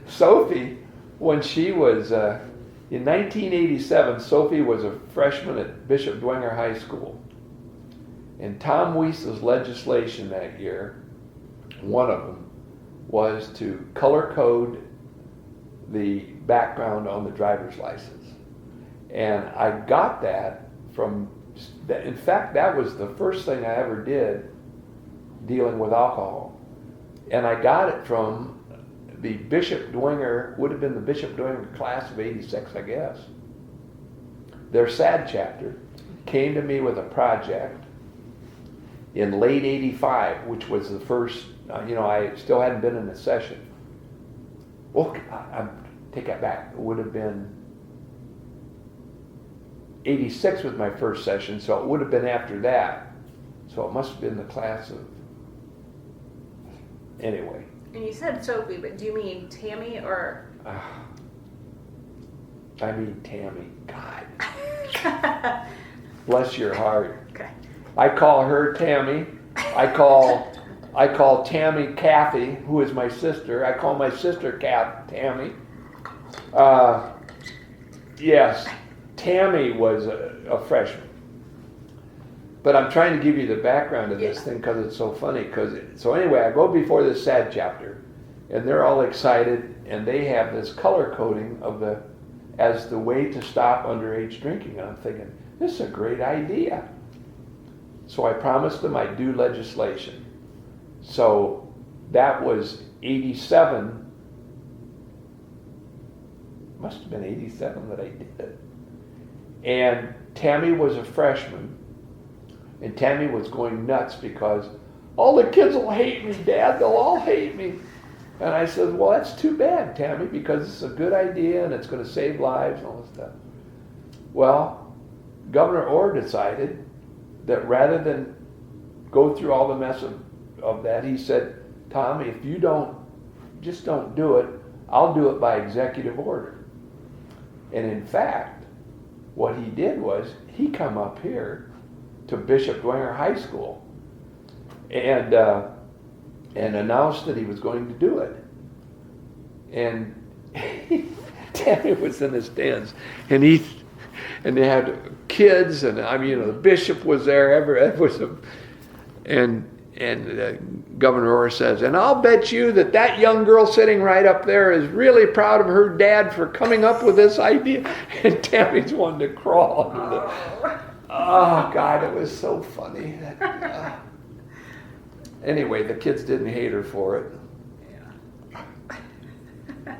Sophie, when she was, in 1987, Sophie was a freshman at Bishop Dwenger High School. And Tom Wyss's legislation that year, one of them, was to color code the background on the driver's license. And I got that from, in fact, that was the first thing I ever did dealing with alcohol. And I got it from the Bishop Dwenger, would have been the Bishop Dwenger class of 86, I guess. Their SAD chapter came to me with a project in late 85, which was the first, I still hadn't been in a session. Well, I take that back. It would have been 86 was my first session, so it would have been after that. So it must have been the class of, anyway. And you said Sophie, but do you mean Tammy or? I mean Tammy. God. Bless your heart. Okay. I call her Tammy. I call Tammy Kathy, who is my sister. I call my sister Tammy. Yes, Tammy was a freshman. But I'm trying to give you the background of this thing because it's so funny. So anyway, I go before this SAD chapter, and they're all excited, and they have this color coding of as the way to stop underage drinking. And I'm thinking, this is a great idea. So I promised them I'd do legislation. So that was 87. Must have been 87 that I did it. And Tammy was a freshman. And Tammy was going nuts because all the kids will hate me, Dad. They'll all hate me. And I said, well, that's too bad, Tammy, because it's a good idea and it's going to save lives and all this stuff. Well, Governor Orr decided that rather than go through all the mess of that, he said, Tom, if you just don't do it, I'll do it by executive order. And in fact, what he did was he come up here to Bishop Dwenger High School and announced that he was going to do it. And Tammy was in the stands, and they had kids, and the bishop was there. And Governor Orr says, and I'll bet you that young girl sitting right up there is really proud of her dad for coming up with this idea. And Tammy's wanting to crawl. Oh God, it was so funny. Anyway, the kids didn't hate her for it. Yeah.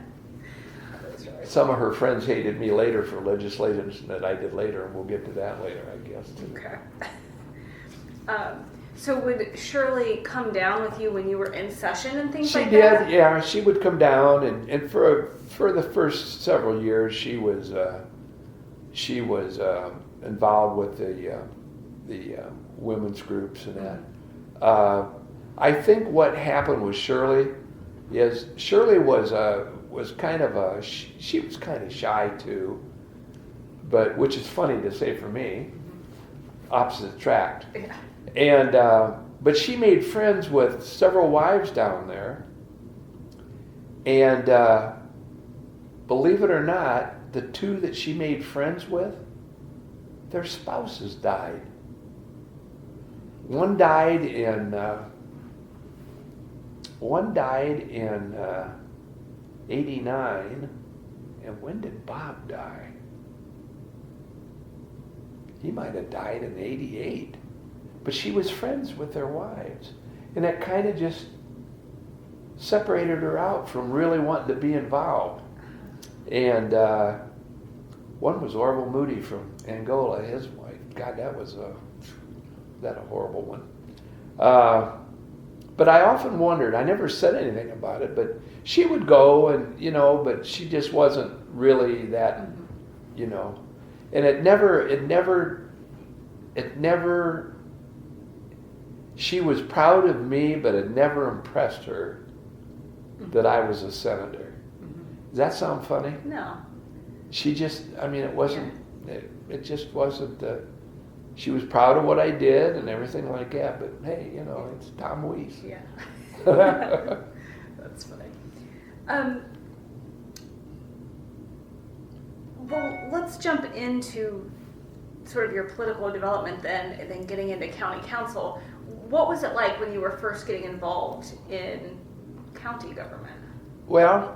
Some of her friends hated me later for legislation that I did later, and we'll get to that later, I guess. Okay. So would Shirley come down with you when you were in session and things like that? She did, yeah. She would come down, and for the first several years, she was involved with the women's groups and that. I think what happened with Shirley is Shirley was kind of she was kind of shy too, but which is funny to say for me. Opposite attract. Yeah. And but she made friends with several wives down there, and believe it or not, the two that she made friends with, their spouses died. One died in 89, and when did Bob die? He might have died in 88. But she was friends with their wives. And that kind of just separated her out from really wanting to be involved. And one was Orville Moody from Angola, his wife. God, that was a horrible one. But I often wondered, I never said anything about it, but she would go and, but she just wasn't really that, and it never, she was proud of me, but it never impressed her that I was a senator. Does that sound funny? No. She just, it wasn't, it just wasn't, she was proud of what I did and everything like that, but hey, it's Tom Wyss. Yeah. That's funny. Well, let's jump into sort of your political development then, and then getting into county council. What was it like when you were first getting involved in county government? Well,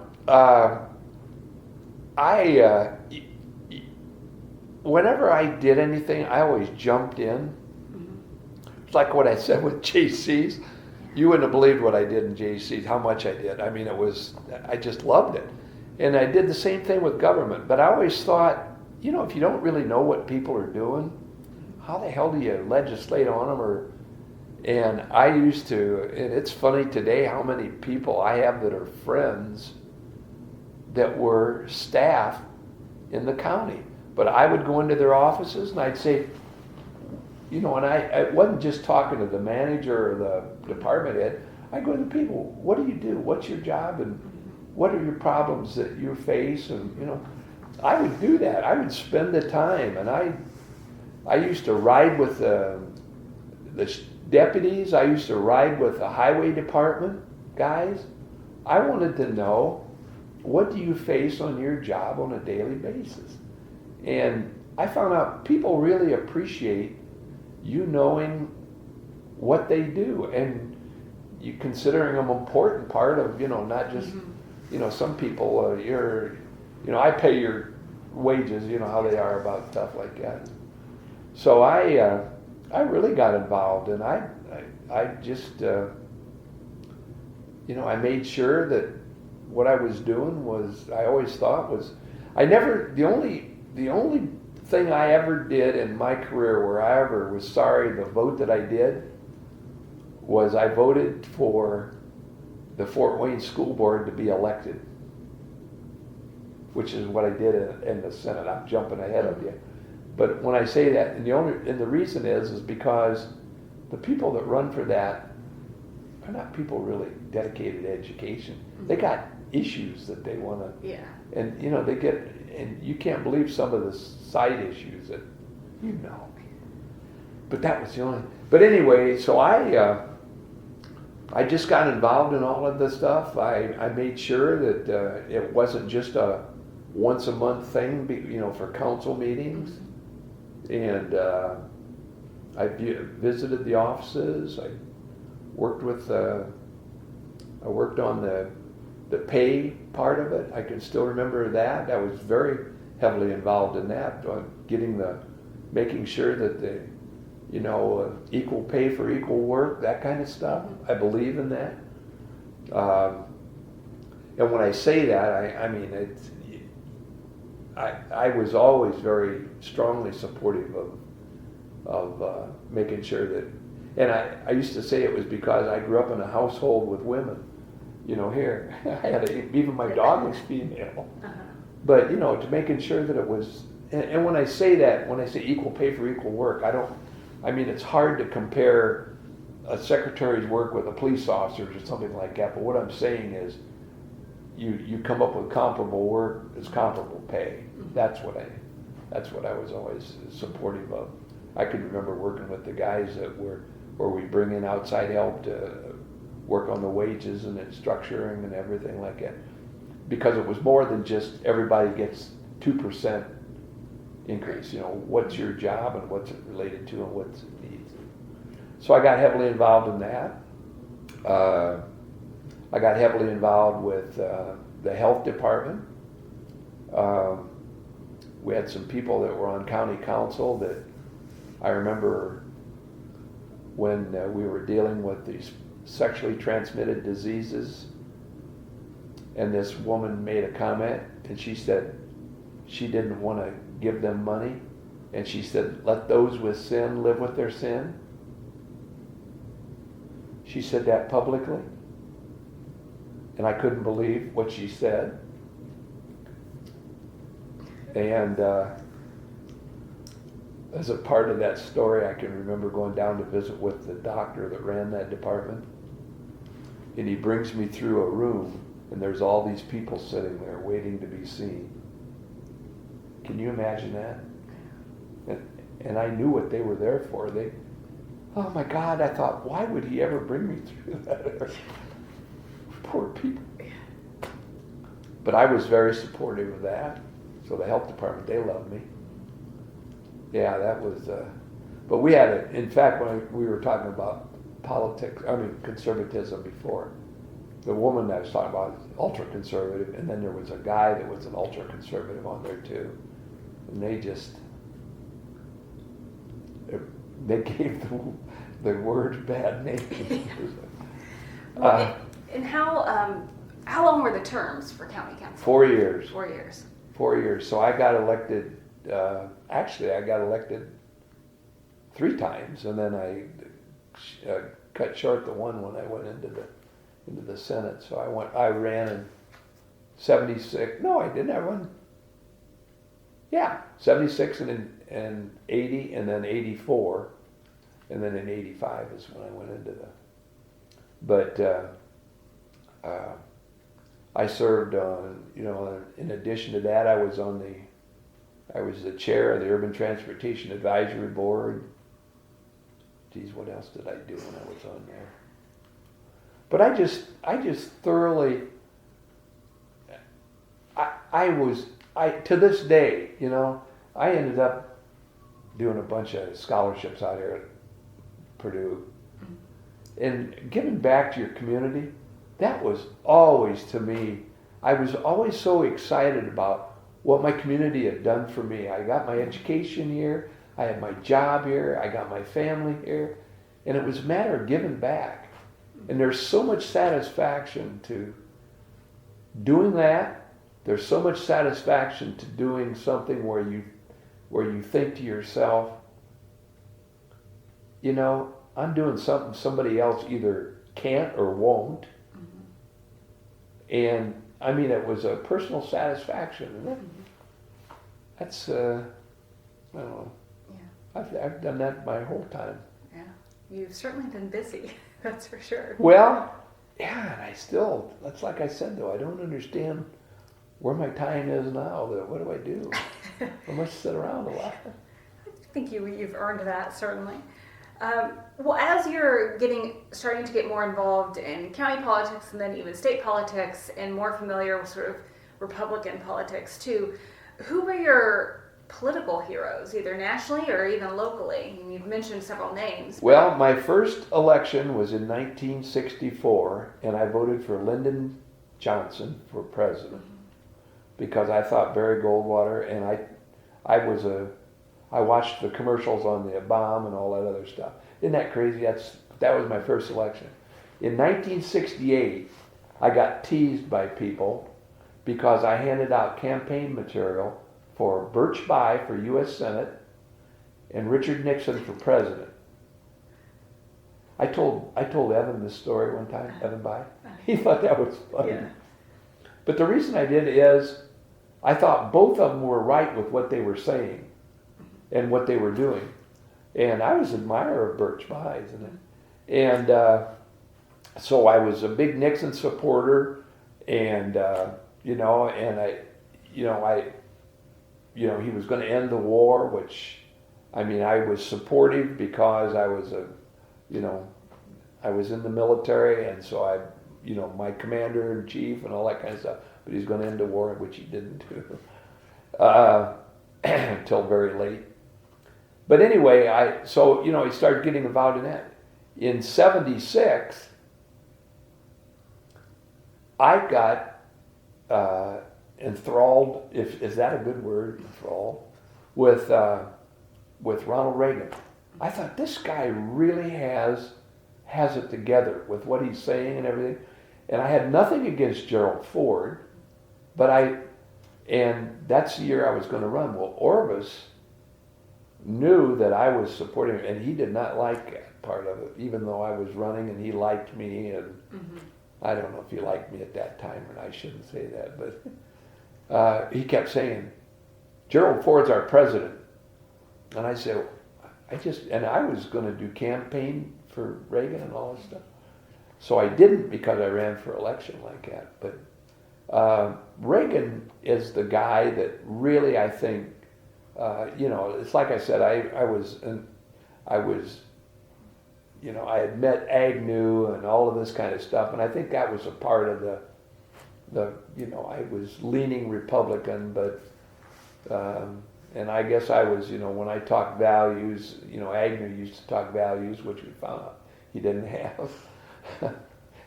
whenever I did anything, I always jumped in. Mm-hmm. It's like what I said with JC's. You wouldn't have believed what I did in JC's, how much I did. I just loved it. And I did the same thing with government. But I always thought, if you don't really know what people are doing, how the hell do you legislate on them? And I used to, and it's funny today how many people I have that are friends that were staff in the county. But I would go into their offices and I'd say, and I wasn't just talking to the manager or the department head. I go to the people, what do you do? What's your job? And what are your problems that you face? And, I would do that. I would spend the time. And I used to ride with the deputies. I used to ride with the highway department guys. I wanted to know, what do you face on your job on a daily basis? And I found out people really appreciate you knowing what they do and you considering them an important part of, not just, some people, I pay your wages, how they are about stuff like that. So I really got involved, and I just, I made sure that what I was doing was, I always thought was, the only thing I ever did in my career where I ever was sorry the vote that I did was I voted for the Fort Wayne School Board to be elected, which is what I did in the Senate. I'm jumping ahead of you. But when I say that, and the reason is because the people that run for that are not people really dedicated to education. They got issues that they want to, Yeah. and they get, and you can't believe some of the side issues that, But that was the only, but anyway, so I just got involved in all of this stuff. I made sure that it wasn't just a once a month thing, for council meetings. And I visited the offices. I worked on the pay part of it. I can still remember that. I was very heavily involved in that, making sure that the equal pay for equal work, that kind of stuff. I believe in that. And when I say that, I mean, I was always very strongly supportive of making sure that, and I used to say it was because I grew up in a household with women. Here, I had even my dog was female. But, to making sure that it was, and when I say that, when I say equal pay for equal work, it's hard to compare a secretary's work with a police officer's or something like that, but what I'm saying is you come up with comparable work as comparable pay. That's what I was always supportive of. I can remember working with the guys where we bring in outside help to work on the wages and the structuring and everything like that, because it was more than just everybody gets 2% increase. What's your job and what's it related to and what's it needs. So I got heavily involved in that. I got heavily involved with the health department. We had some people that were on county council that I remember when we were dealing with these sexually transmitted diseases, and this woman made a comment, and she said she didn't want to give them money, and she said, let those with sin live with their sin. She said that publicly, and I couldn't believe what she said. And as a part of that story, I can remember going down to visit with the doctor that ran that department, and he brings me through a room, and there's all these people sitting there waiting to be seen. Can you imagine that? And I knew what they were there for. Oh my God, I thought, why would he ever bring me through that? Poor people. But I was very supportive of that. So the health department, they loved me. Yeah, that was, but we had in fact, when we were talking about conservatism before, the woman that I was talking about is ultra-conservative, and then there was a guy that was an ultra-conservative on there too. And they gave the word bad names. And how long were the terms for county council? 4 years. 4 years. 4 years. So I got elected, I got elected 3 times, and then I cut short the one when I went into the Senate. So I ran in 76. No, I didn't. I run. Yeah, 76 and 80, and then 84, and then in 85 is when I went into the. But I served on, in addition to that, I was the chair of the Urban Transportation Advisory Board. Geez, what else did I do when I was on there? But I just thoroughly, to this day, I ended up doing a bunch of scholarships out here at Purdue. And giving back to your community, that was always, to me, I was always so excited about what my community had done for me. I got my education here, I had my job here, I got my family here, and it was a matter of giving back. And there's so much satisfaction to doing that. There's so much satisfaction to doing something where you think to yourself, I'm doing something somebody else either can't or won't. And I mean, it was a personal satisfaction. And that's, I don't know. Yeah. I've done that my whole time. Yeah. You've certainly been busy. That's for sure. Well, yeah, and I still, that's like I said though, I don't understand where my time is now. What do I do? I must sit around a lot. I think you've earned that, certainly. Well, as you're starting to get more involved in county politics and then even state politics and more familiar with sort of Republican politics too, who were your political heroes, either nationally or even locally? And you've mentioned several names. Well, my first election was in 1964, and I voted for Lyndon Johnson for president because I thought Barry Goldwater, and I watched the commercials on the bomb and all that other stuff. Isn't that crazy? That was my first election. In 1968, I got teased by people because I handed out campaign material for Birch Bayh for U.S. Senate and Richard Nixon for president. I told Evan this story one time, Evan Bayh. He thought that was funny. Yeah. But the reason I did is I thought both of them were right with what they were saying and what they were doing. And I was an admirer of Birch Bayh, and so I was a big Nixon supporter, and he was going to end the war, which, I mean, I was supportive because I was I was in the military, and so my commander in chief and all that kind of stuff. But he's going to end the war, which he didn't do until very late. But anyway, I started getting involved in that. In '76, I got enthralled, is that a good word, enthralled, with Ronald Reagan. I thought, this guy really has it together with what he's saying and everything. And I had nothing against Gerald Ford, and that's the year I was going to run. Well, Orvis knew that I was supporting him, and he did not like that part of it, even though I was running and he liked me, and I don't know if he liked me at that time, and I shouldn't say that, but he kept saying, Gerald Ford's our president. And I said, I was going to do campaign for Reagan and all that stuff. So I didn't, because I ran for election like that. But Reagan is the guy that really, I think, it's like I said, I had met Agnew and all of this kind of stuff, and I think that was a part of I was leaning Republican, but, and I guess I was, when I talked values, Agnew used to talk values, which we found out he didn't have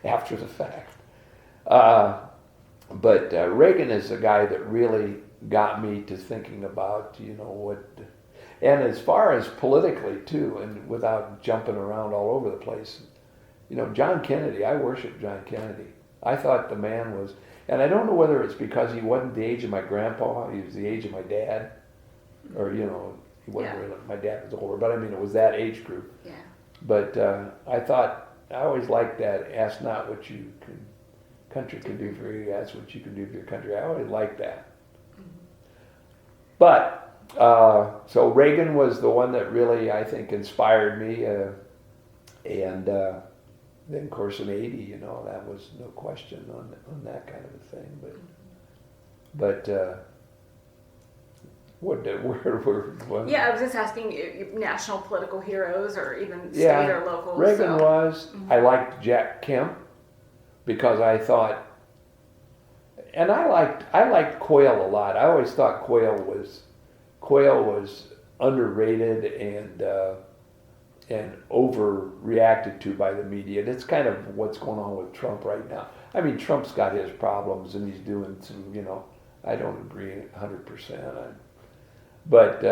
after the fact. But Reagan is the guy that really got me to thinking about, and as far as politically too, and without jumping around all over the place, John Kennedy, I worship John Kennedy. I thought the man was, and I don't know whether it's because he wasn't the age of my grandpa, he was the age of my dad, or, he wasn't really, my dad was older, but I mean, it was that age group. Yeah. But I always liked that, ask not what country can do for you, ask what you can do for your country. I always liked that. But, so Reagan was the one that really, I think, inspired me, and then of course in '80, that was no question on that kind of a thing. But what? Yeah, I was just asking national political heroes or even state or local. Reagan was. I liked Jack Kemp because I thought, and I liked Quayle a lot. I always thought Quayle was underrated and overreacted to by the media. That's kind of what's going on with Trump right now. I mean, Trump's got his problems and he's doing some, I don't agree 100%. But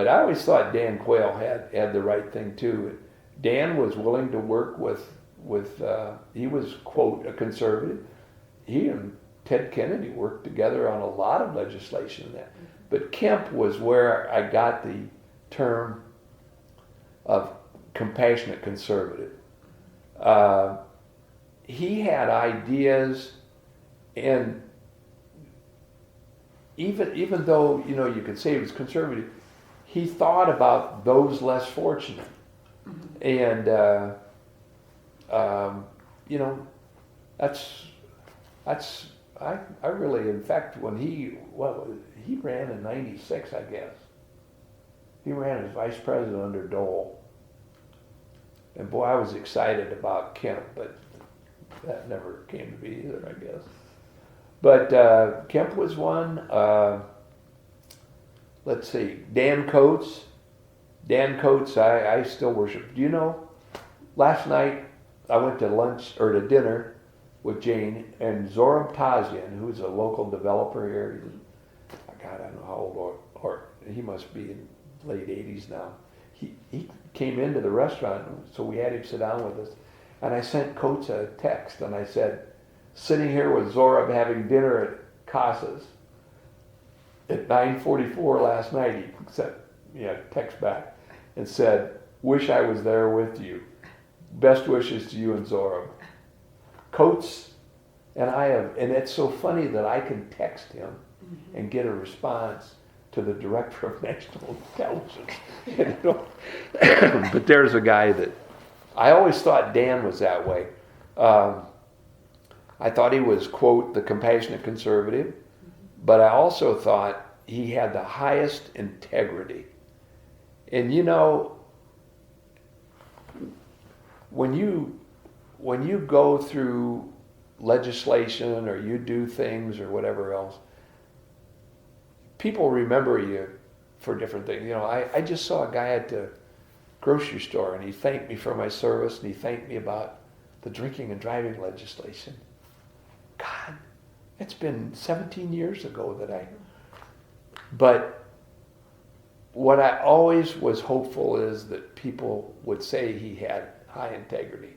I always thought Dan Quayle had the right thing too. Dan was willing to work with he was, quote, a conservative. He and Ted Kennedy worked together on a lot of legislation there. But Kemp was where I got the term of compassionate conservative. He had ideas And even though, you know, you could say he was conservative, he thought about those less fortunate. And, you know, I really, in fact, when he ran in 96, I guess. He ran as vice president under Dole. And boy, I was excited about Kemp, but that never came to be either, I guess. But Kemp was one. Let's see, Dan Coates. Dan Coates, I still worship. Do you know, last night I went to lunch or to dinner with Jane and Zorab Tazian, who's a local developer here. God, I don't know how old, or he must be in late 80s now. He came into the restaurant, so we had him sit down with us. And I sent Coates a text, and I said, sitting here with Zorab having dinner at Casas at 9:44 last night, he sent me a text back and said, wish I was there with you. Best wishes to you and Zorab. Coates and I have, and it's so funny that I can text him and get a response to the director of national intelligence. You know? But there's a guy that, I always thought Dan was that way. I thought he was, quote, the compassionate conservative, but I also thought he had the highest integrity. And you know, when you go through legislation or you do things or whatever else, people remember you for different things. You know, I just saw a guy at the grocery store and he thanked me for my service and he thanked me about the drinking and driving legislation. God, it's been 17 years ago but what I always was hopeful is that people would say he had high integrity.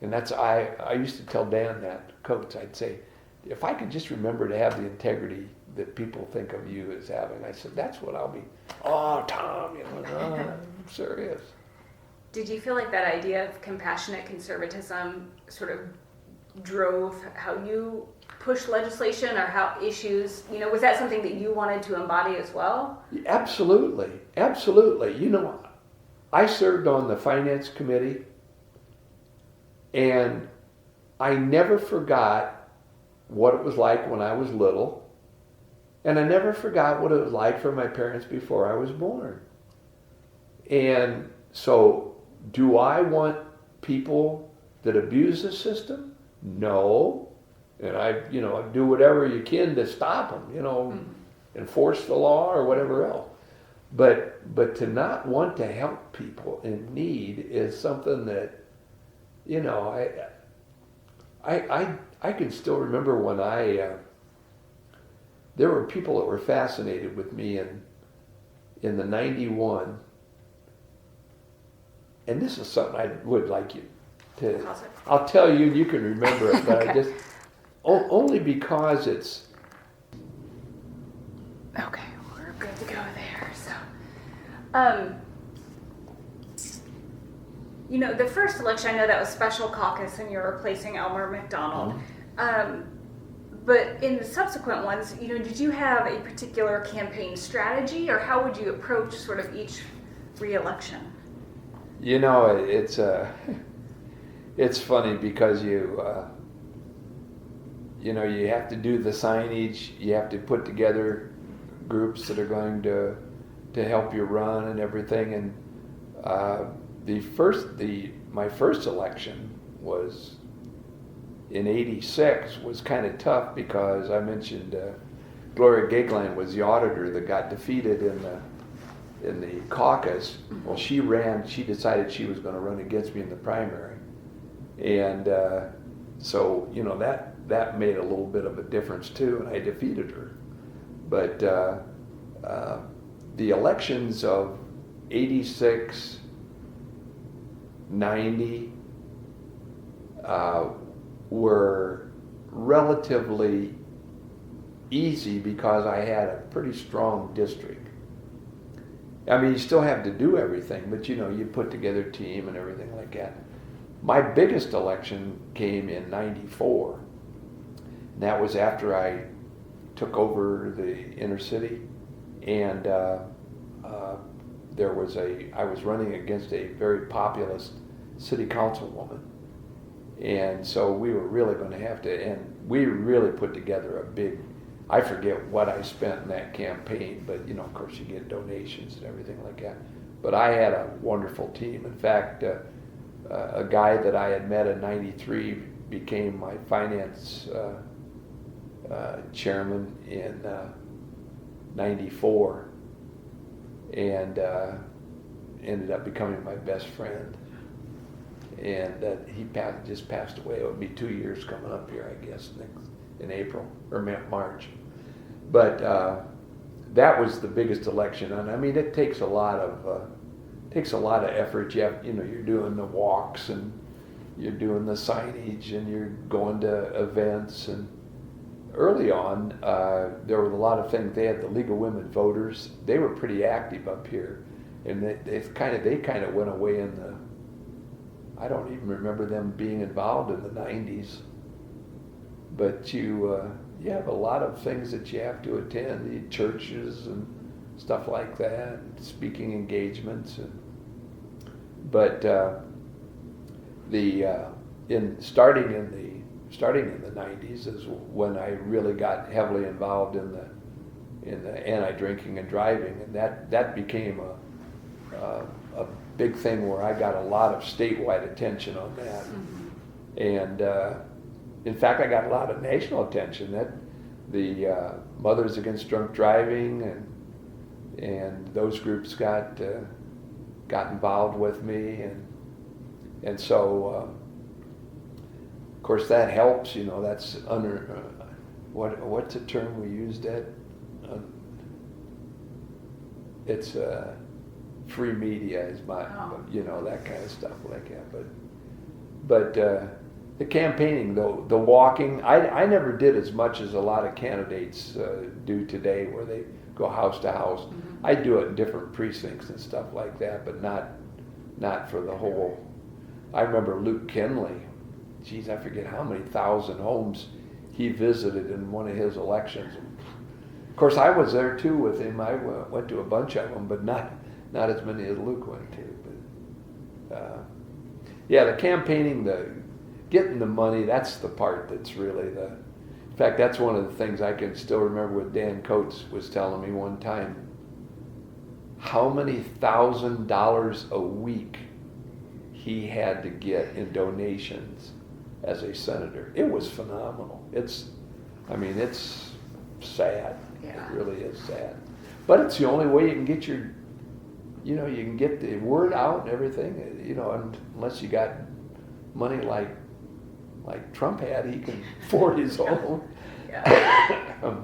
And that's, I used to tell Dan that, Coates, I'd say, if I could just remember to have the integrity that people think of you as having, I said, that's what I'll be. Oh, Tom, you know, I'm serious. Did you feel like that idea of compassionate conservatism sort of drove how you push legislation or how issues, you know, was that something that you wanted to embody as well? Absolutely, absolutely. You know, I served on the finance committee and I never forgot what it was like when I was little, and I never forgot what it was like for my parents before I was born. And so, do I want people that abuse the system? No. And I do whatever you can to stop them, enforce the law or whatever else. But to not want to help people in need is something that, you know, I can still remember when there were people that were fascinated with me in the 91, and this is something I would like you to, I'll tell you, you can remember it, but okay. Only because it's... Okay, we're good to go there, so... You know, the first election, I know that was special caucus and you're replacing Elmer McDonald. But in the subsequent ones, you know, did you have a particular campaign strategy or how would you approach sort of each re-election? You know, it's funny because you have to do the signage, you have to put together groups that are going to help you run and everything. And my first election was in '86 was kind of tough because I mentioned Gloria Gageline was the auditor that got defeated in the caucus. Well, she decided she was going to run against me in the primary, and so you know that made a little bit of a difference too, and I defeated her. But the elections of '86, '90 were relatively easy because I had a pretty strong district. I mean, you still have to do everything, but you know, you put together a team and everything like that. My biggest election came in '94, that was after I took over the inner city, and I was running against a very populist city councilwoman, and so we were really going to have to, and we really put together a big, I forget what I spent in that campaign, but you know, of course you get donations and everything like that. But I had a wonderful team. In fact, a guy that I had met in '93 became my finance chairman in '94, and ended up becoming my best friend. And he just passed away. It would be 2 years coming up here, I guess, in April or March. But that was the biggest election, and I mean, it takes a lot of effort. You're doing the walks, and you're doing the signage, and you're going to events. And early on, there were a lot of things. They had the League of Women Voters. They were pretty active up here, and they kind of went away in the. I don't even remember them being involved in the '90s. But you have a lot of things that you have to attend, the churches and stuff like that, speaking engagements, but starting in the '90s is when I really got heavily involved in the anti-drinking and driving, and that became a big thing where I got a lot of statewide attention on that, and in fact I got a lot of national attention. That the Mothers Against Drunk Driving and those groups got involved with me, and so of course that helps. You know, that's under what's the term we used at? It's free media is my, that kind of stuff like that. But the campaigning, though, the walking, I never did as much as a lot of candidates do today, where they go house to house. Mm-hmm. I do it in different precincts and stuff like that, but not for the whole. I remember Luke Kinley. Geez, I forget how many thousand homes he visited in one of his elections. Of course, I was there too with him. I went to a bunch of them, but not as many as Luke went to. But the campaigning, getting the money, that's the part that's really in fact, that's one of the things I can still remember what Dan Coates was telling me one time, how many $1,000s a week he had to get in donations as a senator. It was phenomenal. It's sad. Yeah. It really is sad. But it's the only way you can get you can get the word out and everything, unless you got money like Trump had, he can afford his own. Yeah.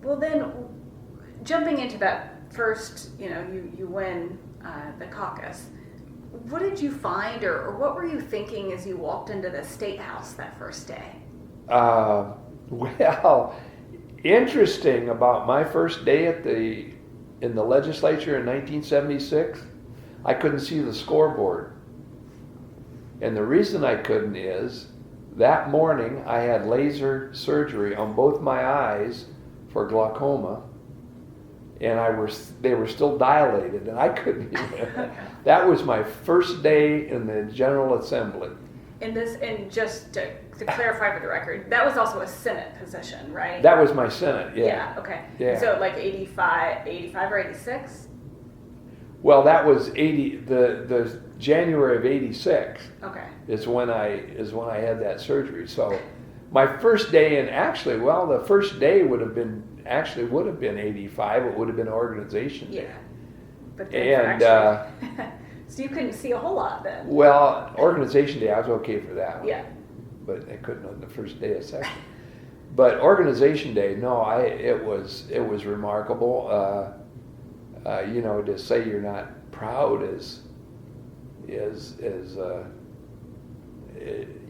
Well, then, jumping into that first, you win the caucus. What did you find, or what were you thinking as you walked into the State House that first day? Well, interesting about my first day in the legislature in 1976, I couldn't see the scoreboard. And the reason I couldn't is, that morning I had laser surgery on both my eyes for glaucoma, and they were still dilated, and I couldn't even. That was my first day in the General Assembly. And just to clarify for the record, that was also a Senate position, right? That was my Senate, yeah. Yeah, okay. Yeah. So like 85 or 86? Well, that was the January of '86. Okay. Is when I had that surgery. So my first day, and actually, the first day would have been '85. It would have been organization day. Yeah. But then so you couldn't see a whole lot then. Well, organization day, I was okay for that one. Yeah. But I couldn't on the first day of second. But organization day, no, it was remarkable. To say you're not proud is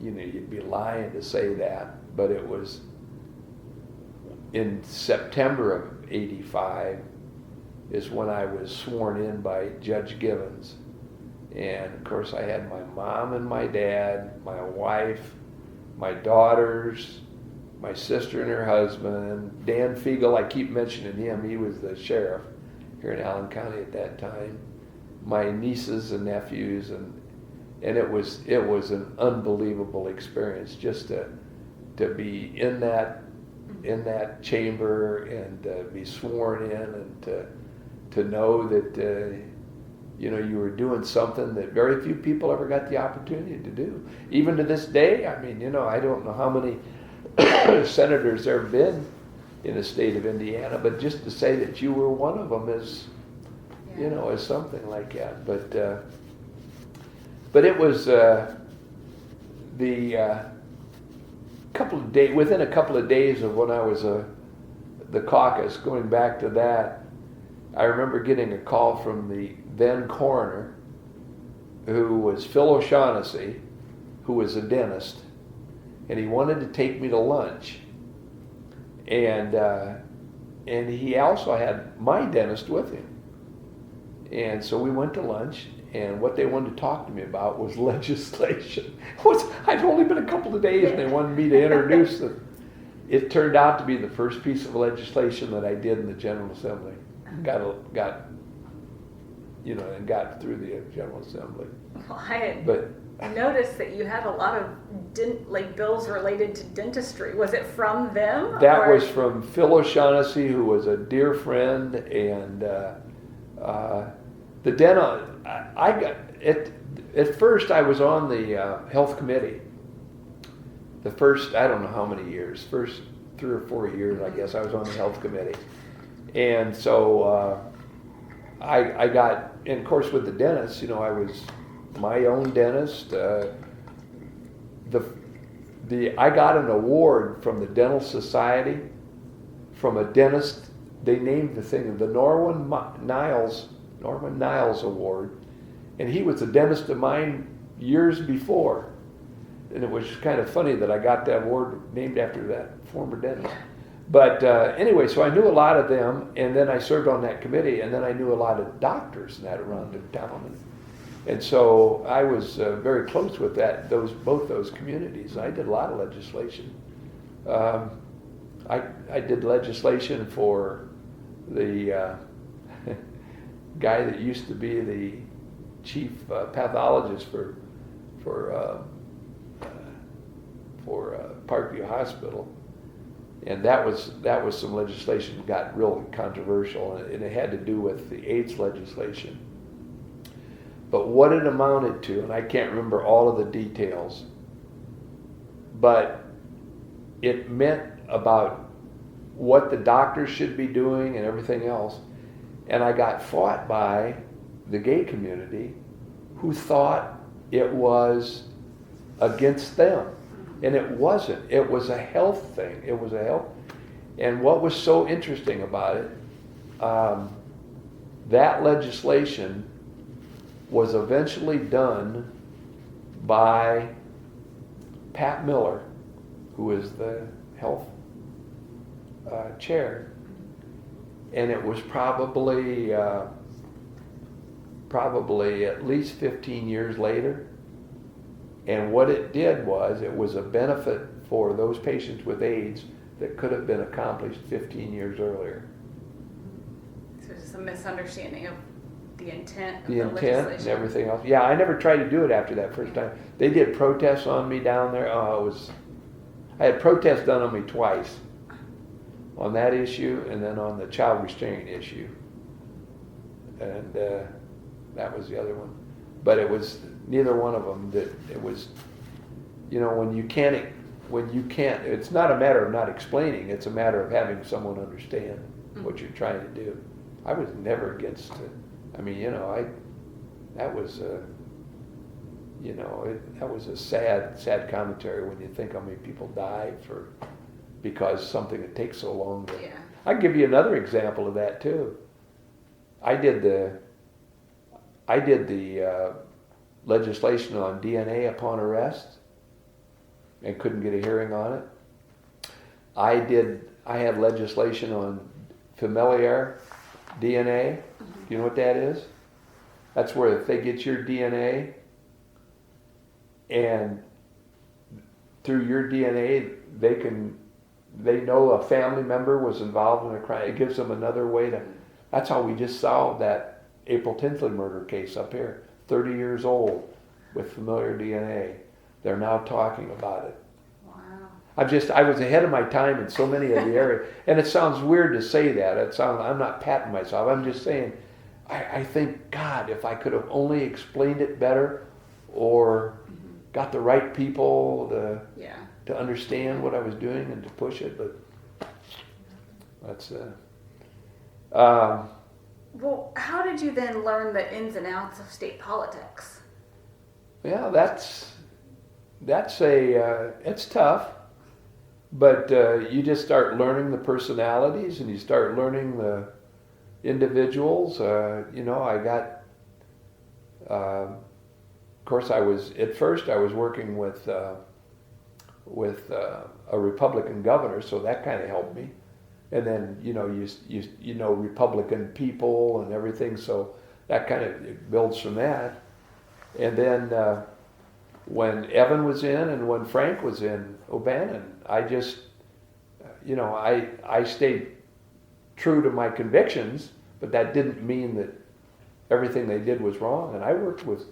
you'd be lying to say that. But it was in September of '85 is when I was sworn in by Judge Givens. And of course I had my mom and my dad, my wife, my daughters, my sister and her husband, Dan Fiegel, I keep mentioning him, he was the sheriff here in Allen County at that time, my nieces and nephews, and it was an unbelievable experience just to be in that chamber and be sworn in, and to know that you were doing something that very few people ever got the opportunity to do. Even to this day, I mean, I don't know how many senators there have been in the state of Indiana, but just to say that you were one of them is, is something like that. But it was within a couple of days of when I was the caucus, going back to that, I remember getting a call from the then coroner, who was Phil O'Shaughnessy, who was a dentist, and he wanted to take me to lunch. And he also had my dentist with him. And so we went to lunch, and what they wanted to talk to me about was legislation. I'd only been a couple of days, and they wanted me to introduce it. It turned out to be the first piece of legislation that I did in the General Assembly. And got through the General Assembly. Well, I noticed that you had a lot of bills related to dentistry. Was it from them? That was from Phil O'Shaughnessy, who was a dear friend, and the dental. I got it. At first, I was on the health committee. The first, I don't know how many years, first 3 or 4 years, I guess, I was on the health committee, and so I got. And of course, with the dentist, I was my own dentist. I got an award from the Dental Society from a dentist. They named the thing the Norman Niles Award, and he was a dentist of mine years before. And it was kind of funny that I got that award named after that former dentist. But anyway, so I knew a lot of them, and then I served on that committee, and then I knew a lot of doctors and that around the town, and so I was very close with both those communities. I did a lot of legislation. I did legislation for the guy that used to be the chief pathologist for Parkview Hospital. And that was some legislation that got real controversial, and it had to do with the AIDS legislation. But what it amounted to, and I can't remember all of the details, but it meant about what the doctors should be doing and everything else. And I got fought by the gay community, who thought it was against them. And it wasn't. It was a health thing. It was a health. And what was so interesting about it, that legislation was eventually done by Pat Miller, who is the health chair. And it was probably at least 15 years later. And what it did was, it was a benefit for those patients with AIDS that could have been accomplished 15 years earlier. So just a misunderstanding of the intent of the intent legislation. And everything else. Yeah, I never tried to do it after that first time. They did protests on me down there. I had protests done on me twice. On that issue, and then on the child restraint issue. And that was the other one. But it was neither one of them that it was, when you can't, it's not a matter of not explaining, it's a matter of having someone understand what you're trying to do. I was never against it. I mean, that was a sad commentary when you think how many people died because something that takes so long. Yeah. I'll give you another example of that too. I did the legislation on DNA upon arrest and couldn't get a hearing on it. I had legislation on familiar DNA. Do you know what that is? That's where if they get your DNA and through your DNA, they know a family member was involved in a crime. It gives them another way to. That's how we just solved that April Tinsley murder case up here. 30 years old with familiar DNA. They're now talking about it. Wow. I was ahead of my time in so many of the areas. And it sounds weird to say that. I'm not patting myself. I'm just saying, I think, God, if I could have only explained it better or got the right people to understand what I was doing and to push it, but that's well, how did you then learn the ins and outs of state politics? yeah, it's tough, but you just start learning the personalities and you start learning the individuals. I got, of course, I was working with a Republican governor, so that kind of helped me. And then you know Republican people and everything, so that kind of builds from that. And then when Evan was in and when Frank was in O'Bannon, I just I stayed true to my convictions, but that didn't mean that everything they did was wrong. And I worked with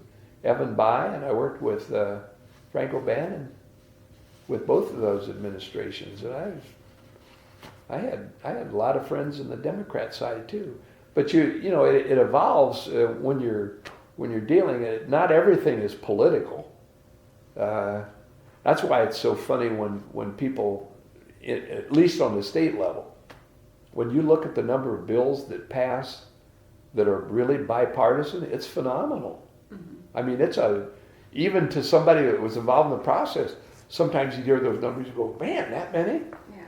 Evan Bayh and I worked with Frank O'Bannon with both of those administrations, and I had a lot of friends in the Democrat side too. But it evolves when you're dealing it. Not everything is political. That's why it's so funny when people, at least on the state level, when you look at the number of bills that pass that are really bipartisan, it's phenomenal. Mm-hmm. I mean, even to somebody that was involved in the process, sometimes you hear those numbers, you go, man, that many? Yeah.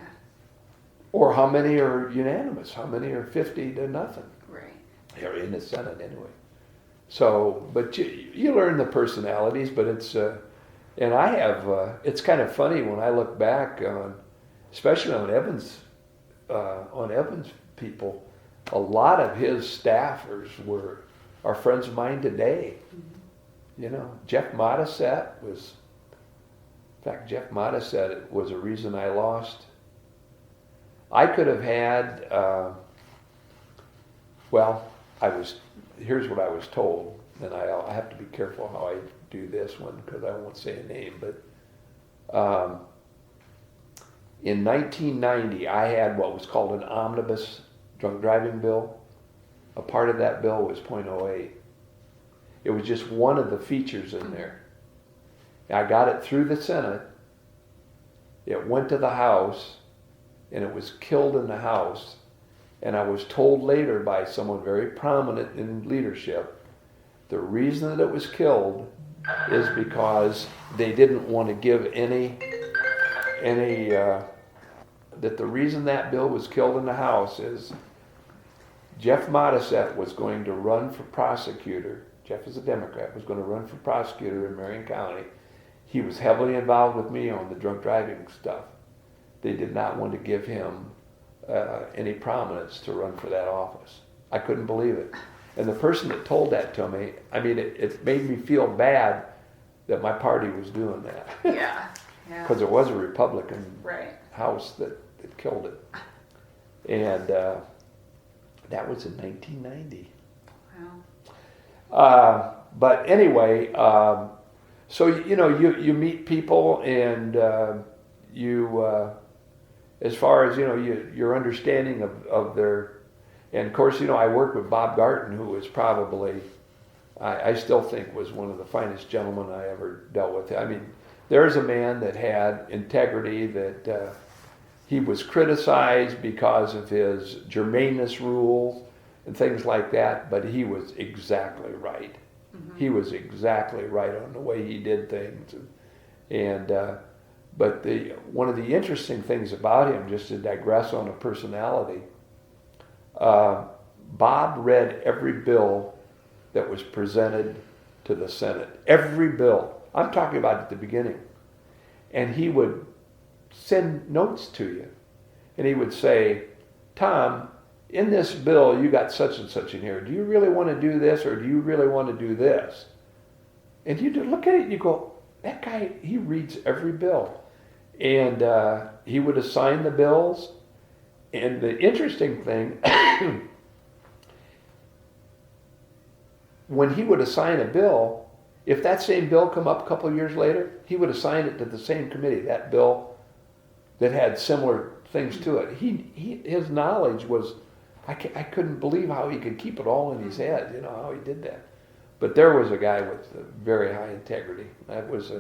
Or how many are unanimous? How many are 50 to nothing? Right. They're in the Senate anyway. So, but you learn the personalities, but it's, and I have, it's kind of funny when I look back on, especially on Evan's people, a lot of his staffers are friends of mine today. Mm-hmm. Jeff Modisette was a reason I lost. I could have had, here's what I was told, and I have to be careful how I do this one because I won't say a name, but in 1990, I had what was called an omnibus drunk driving bill. A part of that bill was .08. It was just one of the features in there. I got it through the Senate. It went to the House, and it was killed in the House. And I was told later by someone very prominent in leadership, the reason that it was killed is because they didn't want to give that the reason that bill was killed in the House is Jeff Modisette was going to run for prosecutor. Jeff is a Democrat, was going to run for prosecutor in Marion County. He was heavily involved with me on the drunk driving stuff. They did not want to give him any prominence to run for that office. I couldn't believe it. And the person that told that to me, I mean, it made me feel bad that my party was doing that. Yeah. Because it was a Republican House that killed it. And that was in 1990. Wow. But anyway, so you meet people and as far as your understanding of their, and of course I worked with Bob Garton, who was probably I still think was one of the finest gentlemen I ever dealt with. I mean, there's a man that had integrity, that he was criticized because of his germaneness rules and things like that, but he was exactly right. Mm-hmm. He was exactly right on the way he did things. But one of the interesting things about him, just to digress on a personality, Bob read every bill that was presented to the Senate. Every bill. I'm talking about at the beginning. And he would send notes to you. And he would say, Tom, in this bill you got such and such in here. Do you really want to do this or do you really want to do this? And you look at it and you go, that guy, he reads every bill. And he would assign the bills. And the interesting thing, when he would assign a bill, if that same bill come up a couple of years later, he would assign it to the same committee, that bill that had similar things to it. His knowledge was, I couldn't believe how he could keep it all in his head, how he did that. But there was a guy with very high integrity. That was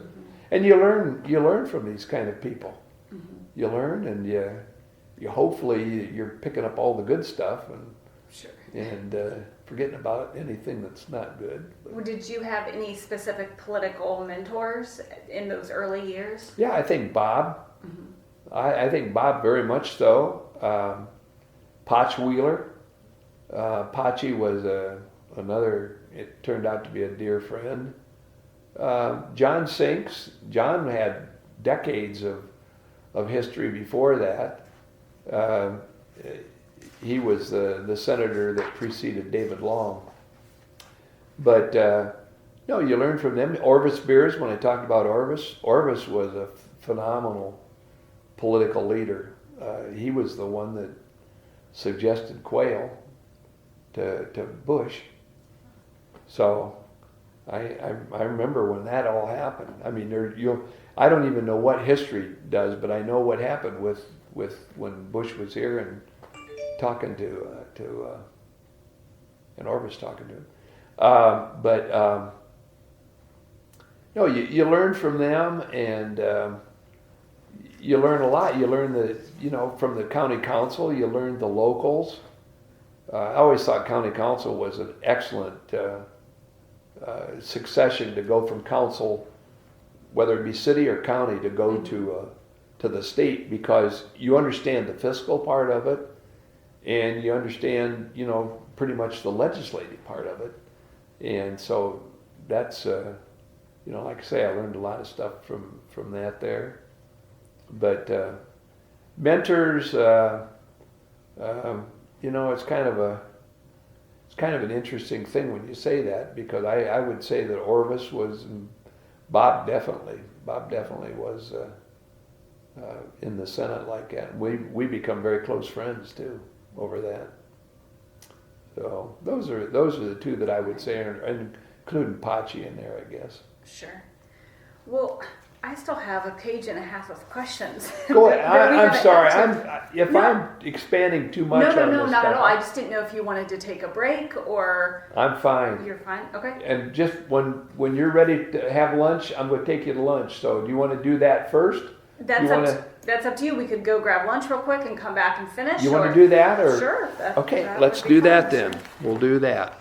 and you learn from these kind of people. Mm-hmm. You learn, and you hopefully you're picking up all the good stuff and forgetting about anything that's not good. But, did you have any specific political mentors in those early years? Yeah, I think Bob. Mm-hmm. I think Bob very much so. Potch Wheeler. Potchy was another. It turned out to be a dear friend. John Sinks. John had decades of history before that. He was the senator that preceded David Long. But no, you learn from them. Orvis Beers, when I talked about Orvis was a phenomenal political leader. He was the one that suggested quail to Bush. So I remember when that all happened. I mean, I don't even know what history does, but I know what happened with when Bush was here and talking to and Orvis talking to him. No, you learn from them, and you learn a lot. You learn from the county council. You learn the locals. I always thought county council was an excellent succession to go from council, whether it be city or county, to go to the state, because you understand the fiscal part of it, and you understand pretty much the legislative part of it, and so that's like I say, I learned a lot of stuff from that there. But mentors, it's kind of an interesting thing when you say that, because I would say that Orvis was, and Bob definitely was in the Senate like that. We become very close friends too over that. So those are the two that I would say, and including Pachi in there, I guess. Sure. Well, I still have a page and a half of questions. Go ahead. I'm sorry. I'm expanding too much on this not stuff. at all. I just didn't know if you wanted to take a break or. I'm fine. You're fine. Okay. And just when you're ready to have lunch, I'm going to take you to lunch. So do you want to do that first? That's up to you. We could go grab lunch real quick and come back and finish. You want to do that, or sure? Okay, let's do that then. We'll do that.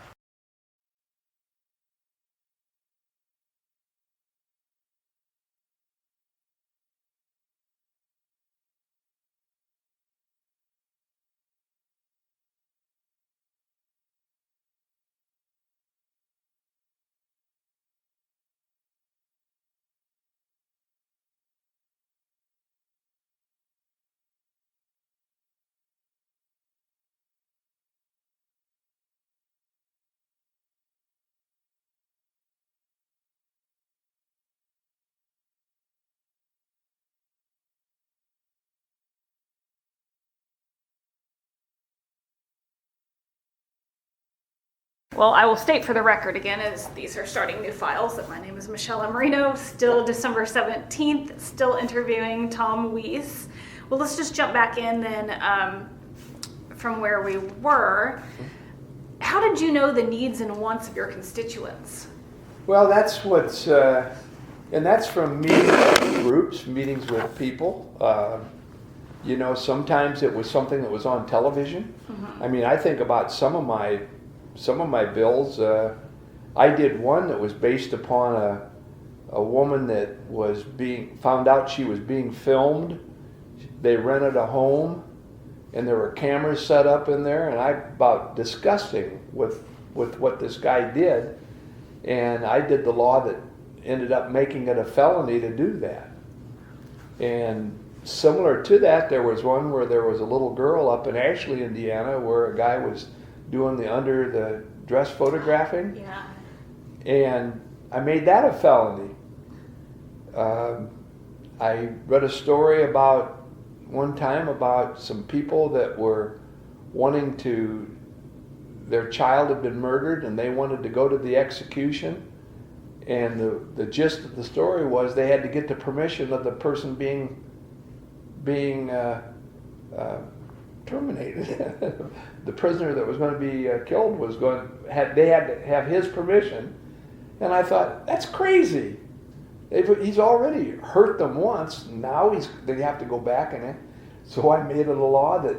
Well, I will state for the record again, as these are starting new files, that my name is Michelle Amarino, still December 17th, still interviewing Tom Wyss. Well, let's just jump back in then from where we were. How did you know the needs and wants of your constituents? Well, that's what's, and that's from meetings with groups, meetings with people. Sometimes it was something that was on television. Mm-hmm. I mean, I think about some of my bills. I did one that was based upon a woman that was found out she was being filmed. They rented a home, and there were cameras set up in there, and about disgusting with what this guy did. And I did the law that ended up making it a felony to do that. And similar to that, there was one where there was a little girl up in Ashley, Indiana, where a guy was doing the under the dress photographing. Yeah. And I made that a felony. I read a story about one time about some people that were wanting to, their child had been murdered and they wanted to go to the execution. And the gist of the story was they had to get the permission of the person being terminated. The prisoner that was going to be killed they had to have his permission. And I thought, that's crazy. He's already hurt them once. Now they have to go back so I made it a law that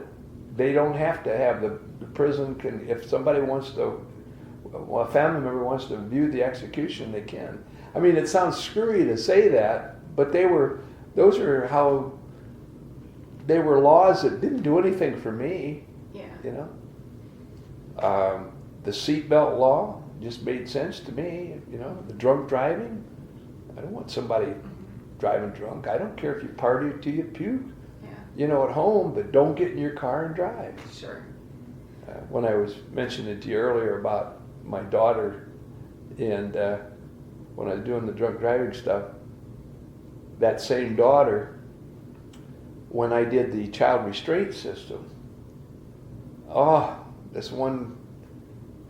they don't have to have the prison can, if somebody wants to, well, a family member wants to view the execution, they can. I mean, it sounds screwy to say that, but they were laws that didn't do anything for me. Yeah. You know, the seatbelt law just made sense to me. You know, the drunk driving. I don't want somebody driving drunk. I don't care if you party till you puke. Yeah. You know, at home, but don't get in your car and drive. Sure. When I was mentioning to you earlier about my daughter, and when I was doing the drunk driving stuff, that same daughter, when I did the child restraint system, this one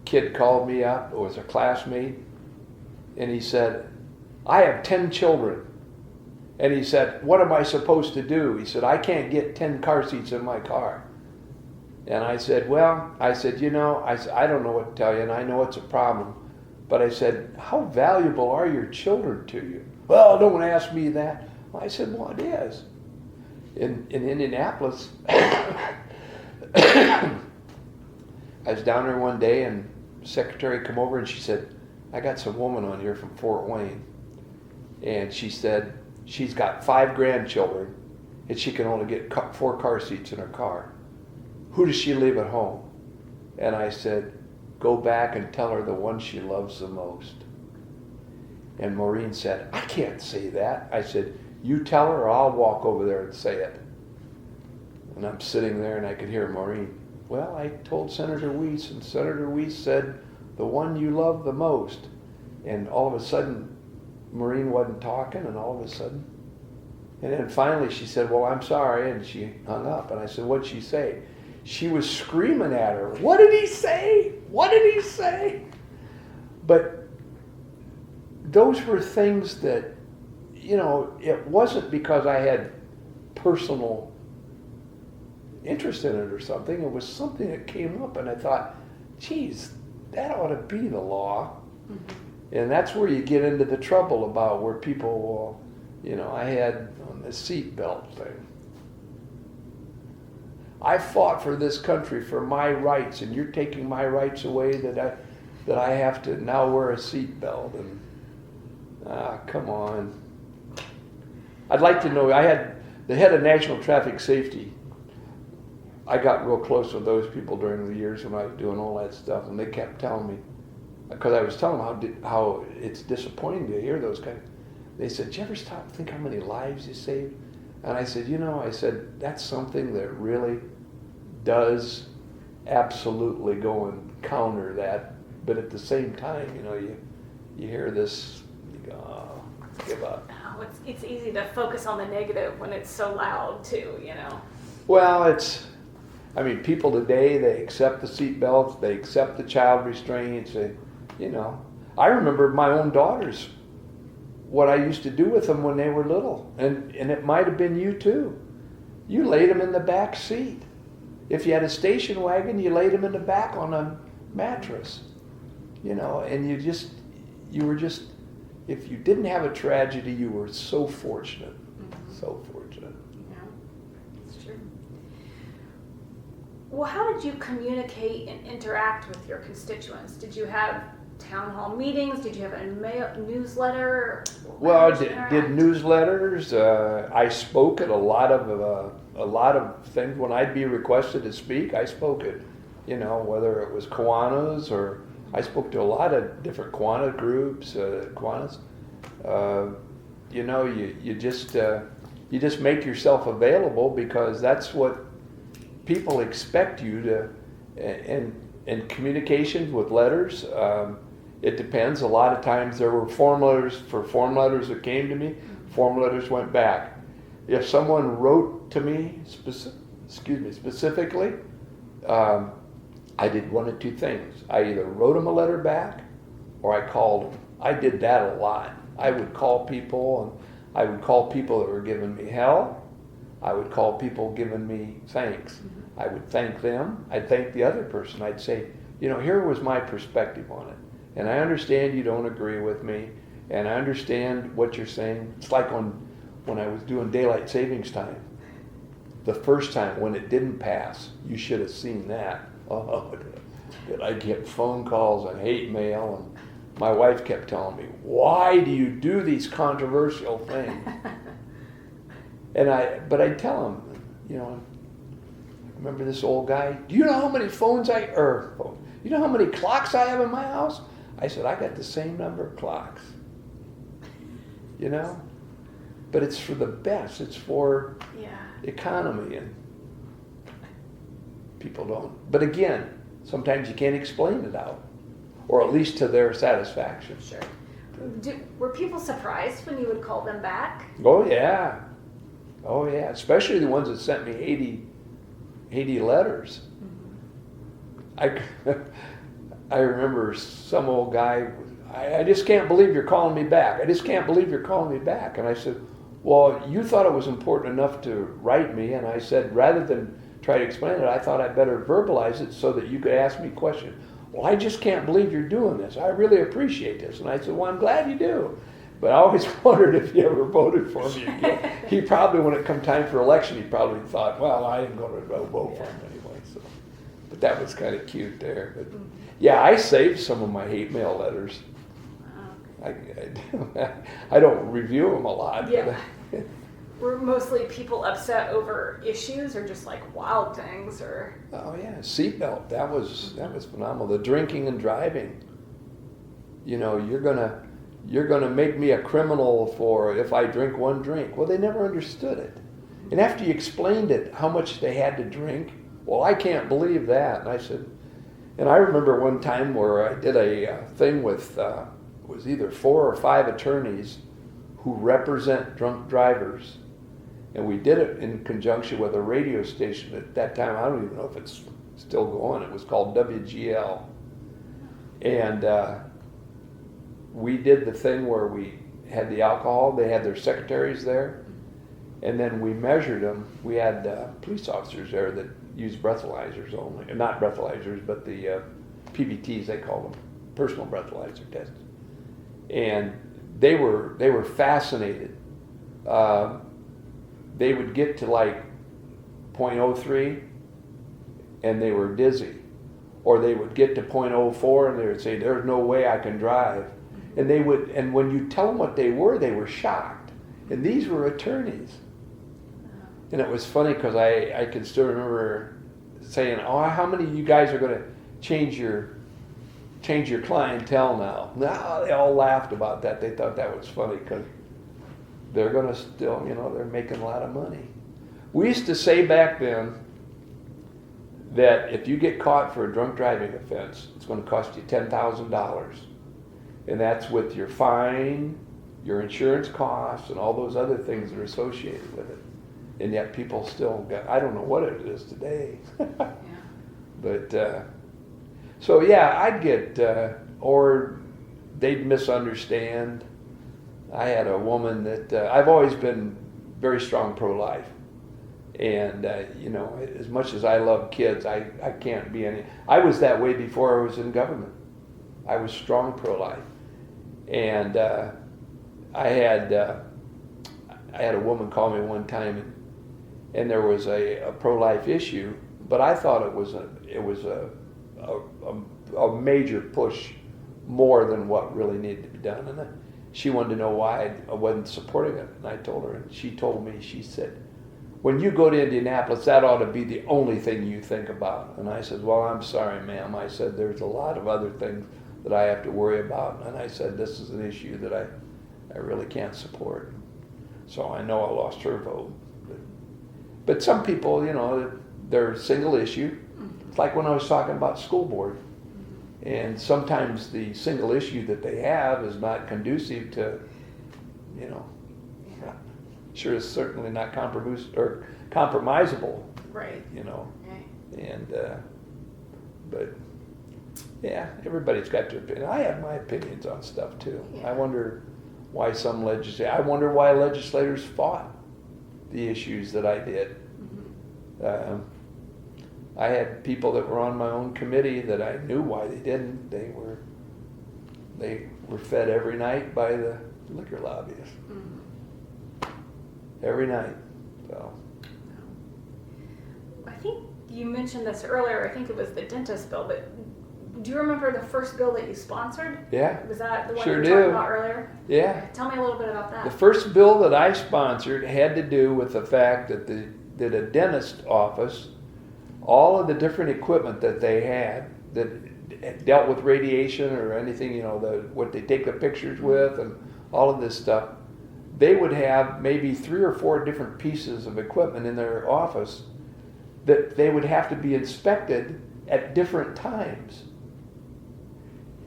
kid called me up, it was a classmate, and he said, I have 10 children. And he said, what am I supposed to do? He said, I can't get 10 car seats in my car. And I said, you know, I don't know what to tell you, and I know it's a problem. But I said, how valuable are your children to you? Well, don't ask me that. I said, well, it is. In Indianapolis, I was down there one day, and the secretary come over and she said, I got some woman on here from Fort Wayne. And she said, she's got 5 grandchildren, and she can only get 4 car seats in her car. Who does she leave at home? And I said, go back and tell her the one she loves the most. And Maureen said, I can't say that. I said, you tell her or I'll walk over there and say it. And I'm sitting there and I could hear Maureen, well, I told Senator Wyss, and Senator Wyss said, the one you love the most. And all of a sudden, Maureen wasn't talking, and all of a sudden, and then finally she said, well, I'm sorry, and she hung up. And I said, what'd she say? She was screaming at her, what did he say? What did he say? But those were things that, you know, it wasn't because I had personal interest in it or something. It was something that came up, and I thought, geez, that ought to be the law. Mm-hmm. And that's where you get into the trouble about where people will, you know, I had on the seatbelt thing. I fought for this country for my rights, and you're taking my rights away that I have to now wear a seatbelt. And come on. I'd like to know. I had the head of National Traffic Safety. I got real close with those people during the years when I was doing all that stuff, and they kept telling me, because I was telling them how it's disappointing to hear those kind of. They said, "Did you ever stop and think how many lives you saved?" And I said, that's something that really does absolutely go and counter that. But at the same time, you hear this, you go, oh, give up. Oh, it's easy to focus on the negative when it's so loud too, Well, people today, they accept the seatbelts, they accept the child restraints, I remember my own daughters, what I used to do with them when they were little, and it might have been you too. You laid them in the back seat. If you had a station wagon, you laid them in the back on a mattress, and you were just, if you didn't have a tragedy, you were so fortunate, so fortunate. Yeah, it's true. Well, how did you communicate and interact with your constituents? Did you have town hall meetings? Did you have a newsletter? Well, I did newsletters. I spoke at a lot of things. When I'd be requested to speak, I spoke at, whether it was Kiwanis or I spoke to a lot of different Kiwanis groups, Kiwanis. You just make yourself available because that's what people expect you to, and communications with letters. It depends. A lot of times there were form letters that came to me. Form letters went back. if someone wrote to me, specifically, I did one of two things. I either wrote them a letter back, or I called them. I did that a lot. I would call people, and I would call people that were giving me hell. I would call people giving me thanks. I would thank them. I'd thank the other person. I'd say, here was my perspective on it. And I understand you don't agree with me, and I understand what you're saying. It's like when I was doing daylight savings time. The first time when it didn't pass, you should have seen that. Oh, did I get phone calls and hate mail, and my wife kept telling me, why do you do these controversial things? But I'd tell him, I remember this old guy, do you know how many you know how many clocks I have in my house? I said, I got the same number of clocks. But it's for the best. It's for economy, and people don't. But again, sometimes you can't explain it out, or at least to their satisfaction. Sure. Were people surprised when you would call them back? Oh yeah, especially the ones that sent me 80 letters. I remember some old guy, I just can't believe you're calling me back. I just can't believe you're calling me back. And I said, well, you thought it was important enough to write me, and I said, rather than try to explain it, I thought I'd better verbalize it so that you could ask me questions. Well, I just can't believe you're doing this. I really appreciate this. And I said, well, I'm glad you do. But I always wondered if he ever voted for me again. He probably, when it come time for election, he probably thought, well, I ain't going to vote for him anyway. So, but that was kind of cute there. But yeah, I saved some of my hate mail letters. I don't review them a lot. Yeah. Were mostly people upset over issues or just like wild things, or? Oh yeah, seatbelt. That was phenomenal. The drinking and driving. You're gonna make me a criminal for if I drink one drink. Well, they never understood it. And after you explained it, how much they had to drink, well, I can't believe that. And I said, and I remember one time where I did a thing with was either 4 or 5 attorneys who represent drunk drivers. And we did it in conjunction with a radio station at that time. I don't even know if it's still going. It was called WGL. And we did the thing where we had the alcohol. They had their secretaries there. And then we measured them. We had police officers there that used breathalyzers only. Not breathalyzers, but the PBTs, they call them. Personal breathalyzer tests. And they were fascinated. They would get to like 0.03 and they were dizzy. Or they would get to 0.04 and they would say, there's no way I can drive. And when you tell them what they were shocked. And these were attorneys. And it was funny because I can still remember saying, oh, how many of you guys are going to change your clientele now? No, they all laughed about that. They thought that was funny because they're going to still, they're making a lot of money. We used to say back then that if you get caught for a drunk driving offense, it's going to cost you $10,000. And that's with your fine, your insurance costs, and all those other things that are associated with it. And yet people still I don't know what it is today. Yeah. But, so yeah, I'd get, or they'd misunderstand. I had a woman that, I've always been very strong pro-life. And, as much as I love kids, I can't be any, I was that way before I was in government. I was strong pro-life. And I had a woman call me one time, and there was a pro-life issue, but I thought it was a major push more than what really needed to be done. And she wanted to know why I wasn't supporting it. And I told her, and she told me, she said, when you go to Indianapolis, that ought to be the only thing you think about. And I said, well, I'm sorry, ma'am. I said, there's a lot of other things that I have to worry about. And I said, this is an issue that I really can't support. So I know I lost her vote. But some people, they're single issue. It's like when I was talking about school board. And sometimes the single issue that they have is not conducive to, sure is certainly not compromisable, Right. you know. Right. And but yeah, everybody's got their opinion. I have my opinions on stuff too. Yeah. I wonder why I wonder why legislators fought the issues that I did. Mm-hmm. I had people that were on my own committee that I knew why they didn't. They were fed every night by the liquor lobbyists. Mm-hmm. Every night. So I think you mentioned this earlier. I think it was the dentist bill, but do you remember the first bill that you sponsored? yeah, Was that the one Sure you were talking do. about earlier? yeah. Tell me a little bit about that. The first bill that I sponsored had to do with the fact that that a dentist office, all of the different equipment that they had that dealt with radiation or anything, you know, what they take the pictures with and all of this stuff, they would have maybe 3 or 4 different pieces of equipment in their office that they would have to be inspected at different times.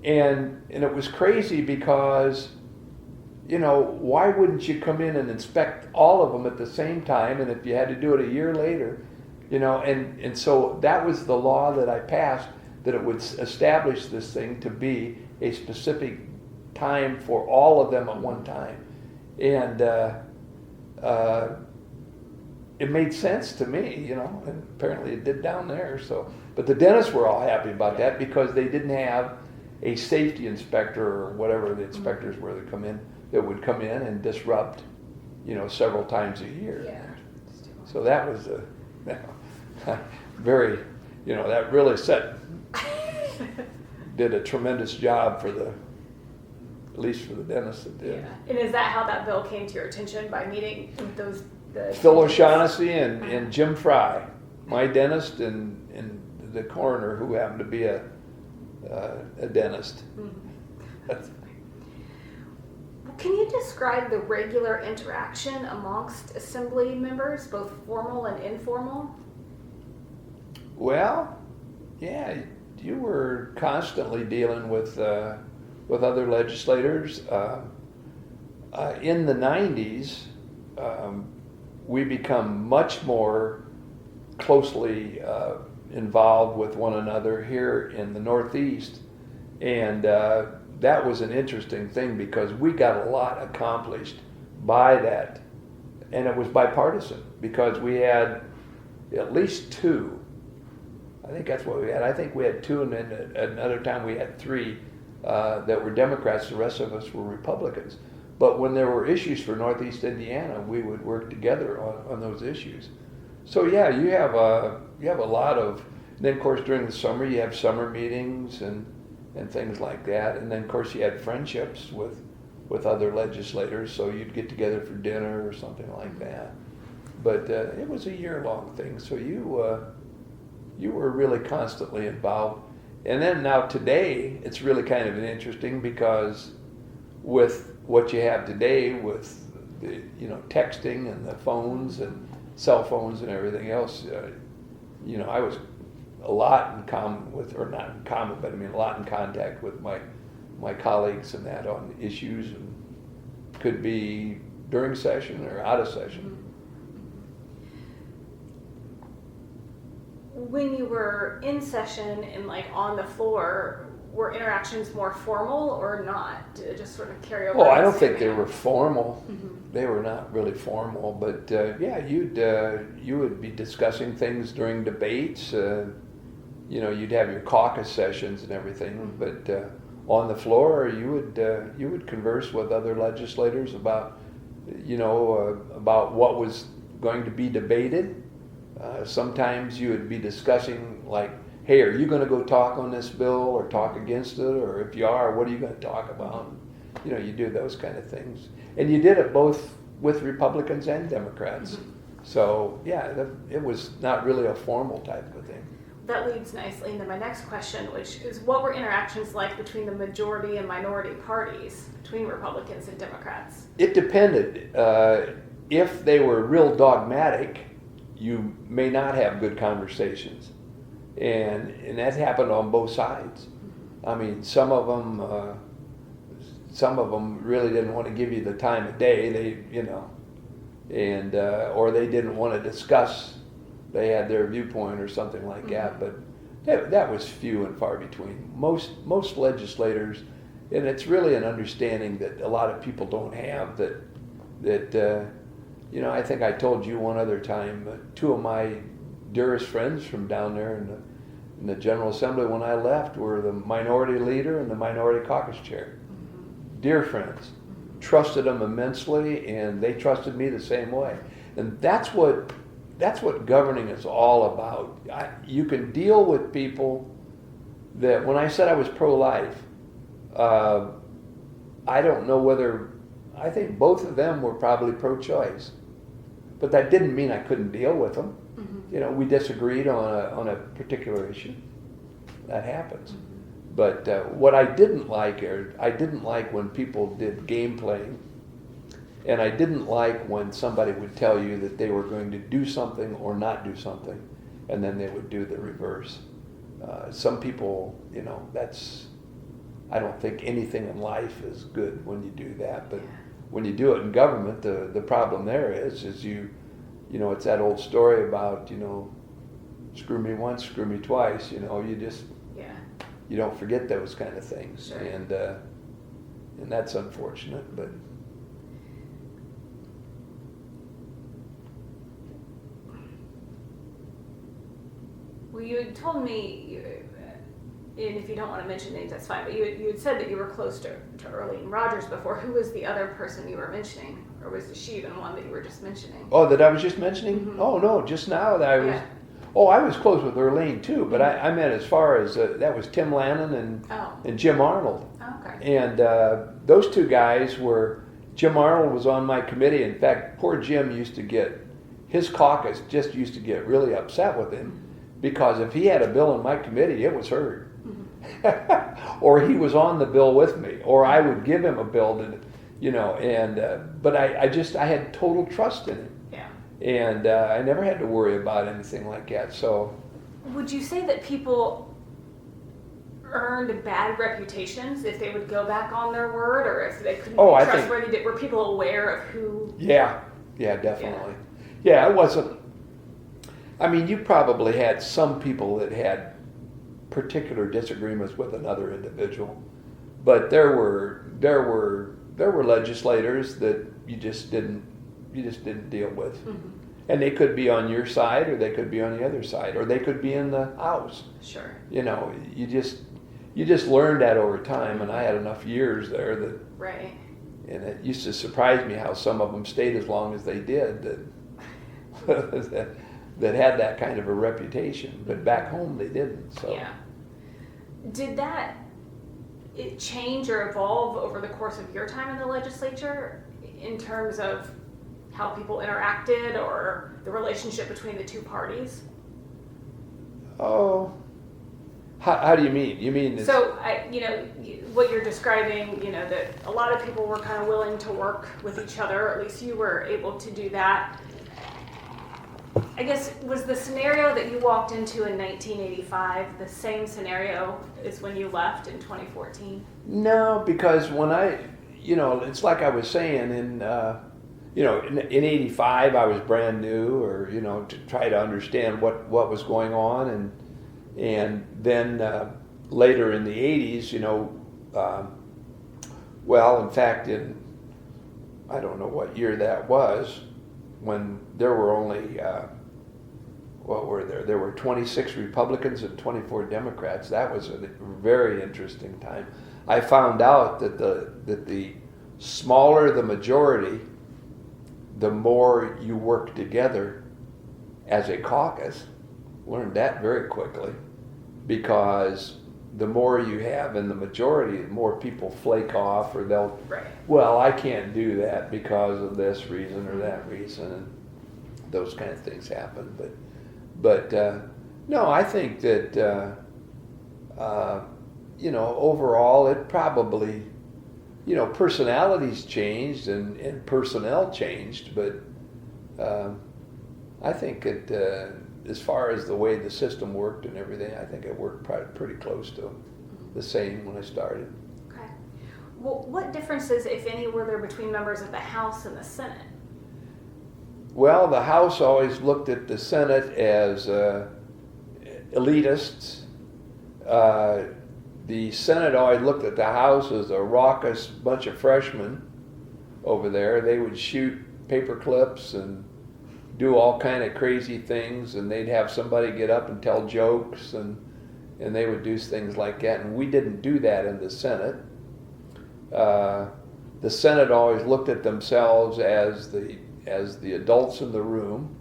And it was crazy because, you know, why wouldn't you come in and inspect all of them at the same time? And if you had to do it a year later, you know, and so that was the law that I passed, that it would establish this thing to be a specific time for all of them at one time. And it made sense to me, you know, and apparently it did down there. So, but the dentists were all happy about that because they didn't have a safety inspector or whatever the inspectors were that would come in and disrupt, you know, several times a year. Yeah. So that was very, you know, that really did a tremendous job for at least for the dentists that did. Yeah. And is that how that bill came to your attention, by meeting those? Phil O'Shaughnessy and Jim Fry, my dentist, and the coroner, who happened to be a dentist. Mm-hmm. Can you describe the regular interaction amongst assembly members, both formal and informal? Well, yeah, you were constantly dealing with other legislators. In the 90s, we become much more closely involved with one another here in the Northeast, and that was an interesting thing because we got a lot accomplished by that, and it was bipartisan because we had at least 2. I think that's what we had. I think we had 2, and then at another time we had 3 that were Democrats. The rest of us were Republicans. But when there were issues for Northeast Indiana, we would work together on those issues. So yeah, you have a lot of. And then of course during the summer you have summer meetings and things like that. And then of course you had friendships with other legislators. So you'd get together for dinner or something like that. But it was a year-long thing. So you were really constantly involved. And then now today it's really kind of interesting because with what you have today with the, you know, texting and the phones and cell phones and everything else, you know, I was a lot in common with, or not in common, but I mean a lot in contact with my colleagues and that on issues, and could be during session or out of session. When you were in session and like on the floor, were interactions more formal or not? Did it just sort of carry over? Oh, I don't think they were formal. Mm-hmm. They were not really formal, but yeah, you would be discussing things during debates. You know, you'd have your caucus sessions and everything, but on the floor, you would converse with other legislators about, you know, about what was going to be debated. Sometimes you would be discussing like, hey, are you going to go talk on this bill or talk against it? Or if you are, what are you going to talk about? You know, you do those kind of things. And you did it both with Republicans and Democrats. Mm-hmm. So, yeah, it was not really a formal type of thing. That leads nicely into my next question, which is what were interactions like between the majority and minority parties, between Republicans and Democrats? It depended. If they were real dogmatic, you may not have good conversations. And that happened on both sides. I mean, some of them really didn't want to give you the time of day. They, you know, and or they didn't want to discuss. They had their viewpoint or something like that, but that was few and far between. Most legislators, and it's really an understanding that a lot of people don't have, that you know, I think I told you one other time, two of my dearest friends from down there in the General Assembly when I left were the minority leader and the minority caucus chair. Dear friends, trusted them immensely, and they trusted me the same way. And that's what governing is all about. You can deal with people that, when I said I was pro-life, I don't know whether, I think both of them were probably pro-choice. But that didn't mean I couldn't deal with them. You know, we disagreed on a particular issue. That happens. But what I didn't like when people did game playing, and I didn't like when somebody would tell you that they were going to do something or not do something, and then they would do the reverse. Some people, you know, I don't think anything in life is good when you do that, but when you do it in government, the problem there is you know, it's that old story about, you know, screw me once, screw me twice, you know, you don't forget those kind of things. Sure. And that's unfortunate, but well, you had told me, and if you don't want to mention names, that's fine, but you had said that you were close to Earlene Rogers before. Who was the other person you were mentioning? Or was she even one that you were just mentioning? Oh, that I was just mentioning? Oh, no, just now that I was... Yeah. Oh, I was close with Earlene too, but I meant as far as, that was Tim Lannon and Jim Arnold. Oh, okay. And those two guys Jim Arnold was on my committee. In fact, poor Jim his caucus just used to get really upset with him, because if he had a bill in my committee, it was heard. Or he was on the bill with me, or I would give him a bill to, you know, and but I had total trust in him. Yeah. And I never had to worry about anything like that. So, would you say that people earned bad reputations if they would go back on their word, or if they couldn't be trustworthy? Were people aware of who? Yeah, definitely. Yeah, it wasn't. I mean, you probably had some people that had particular disagreements with another individual, but there were legislators that you just didn't deal with. And they could be on your side, or they could be on the other side, or they could be in the House. Sure. You know, you just learned that over time, and I had enough years there that. Right. And it used to surprise me how some of them stayed as long as they did, that had that kind of a reputation, but back home they didn't. So. Yeah. Did it change or evolve over the course of your time in the legislature in terms of how people interacted or the relationship between the two parties? Oh, how do you mean? You mean so? You know, what you're describing. You know, that a lot of people were kind of willing to work with each other. Or at least you were able to do that. I guess, was the scenario that you walked into in 1985 the same scenario as when you left in 2014? No, because when it's like I was saying, in 85 I was brand new, or, you know, to try to understand what was going on, and then later in the 80s, you know, well, in fact, I don't know what year that was, when there were only, what were there? There were 26 Republicans and 24 Democrats. That was a very interesting time. I found out that the smaller the majority, the more you work together as a caucus. Learned that very quickly, because the more you have in the majority, the more people flake off, or they'll, well, I can't do that because of this reason or that reason, and those kind of things happen. But no, I think that you know, overall, it probably, you know, personalities changed and personnel changed, but I think it, as far as the way the system worked and everything, I think it worked pretty close to the same when I started. Okay. Well, what differences, if any, were there between members of the House and the Senate? Well, the House always looked at the Senate as elitists. The Senate always looked at the House as a raucous bunch of freshmen over there. They would shoot paper clips and do all kind of crazy things, and they'd have somebody get up and tell jokes, and they would do things like that. And we didn't do that in the Senate. The Senate always looked at themselves as the adults in the room,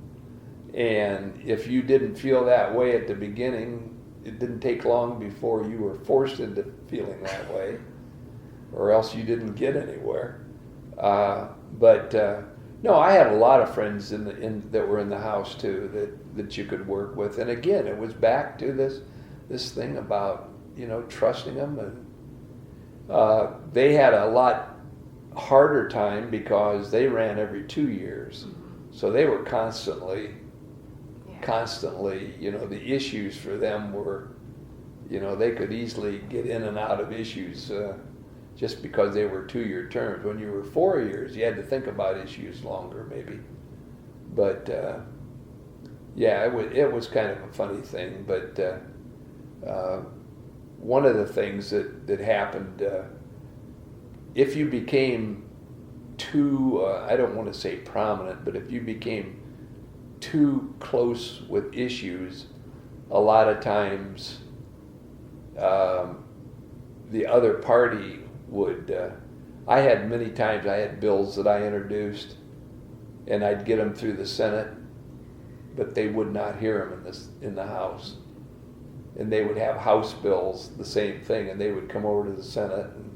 and if you didn't feel that way at the beginning, it didn't take long before you were forced into feeling that way, or else you didn't get anywhere. No, I had a lot of friends that were in the House too that you could work with, and again, it was back to this thing about trusting them, and they had a lot harder time because they ran every 2 years, so they were constantly, the issues for them were, they could easily get in and out of issues just because they were 2-year terms. When you were 4 years, you had to think about issues longer, maybe. But it was kind of a funny thing. But one of the things that happened, if you became too, I don't want to say prominent, but if you became too close with issues, a lot of times the other party would, I had many times, I had bills that I introduced and I'd get them through the Senate, but they would not hear them in the House. And they would have House bills, the same thing, and they would come over to the Senate, and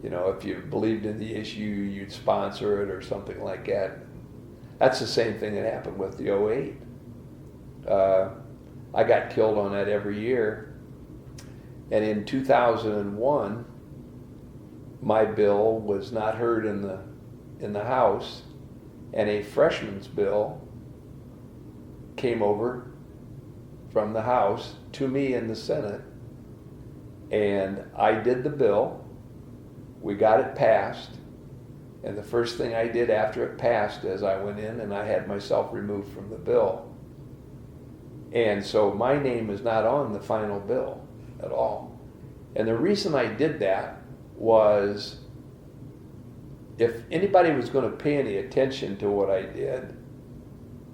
if you believed in the issue, you'd sponsor it or something like that. That's the same thing that happened with the '08. I got killed on that every year. And in 2001, my bill was not heard in the House, and a freshman's bill came over from the House to me in the Senate, and I did the bill. We got it passed, and the first thing I did after it passed is I went in and I had myself removed from the bill. And so my name is not on the final bill at all. And the reason I did that was if anybody was going to pay any attention to what I did,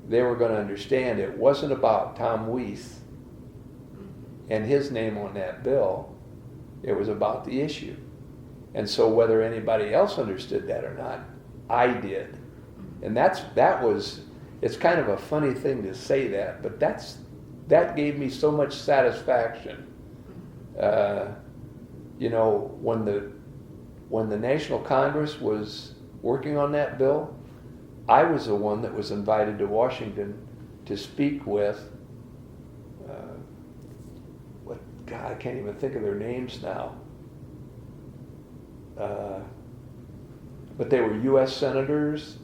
they were going to understand it wasn't about Tom Wyss and his name on that bill. It was about the issue. And so whether anybody else understood that or not, I did. And it's kind of a funny thing to say that, but that gave me so much satisfaction. When the National Congress was working on that bill, I was the one that was invited to Washington to speak with, I can't even think of their names now. But they were U.S. senators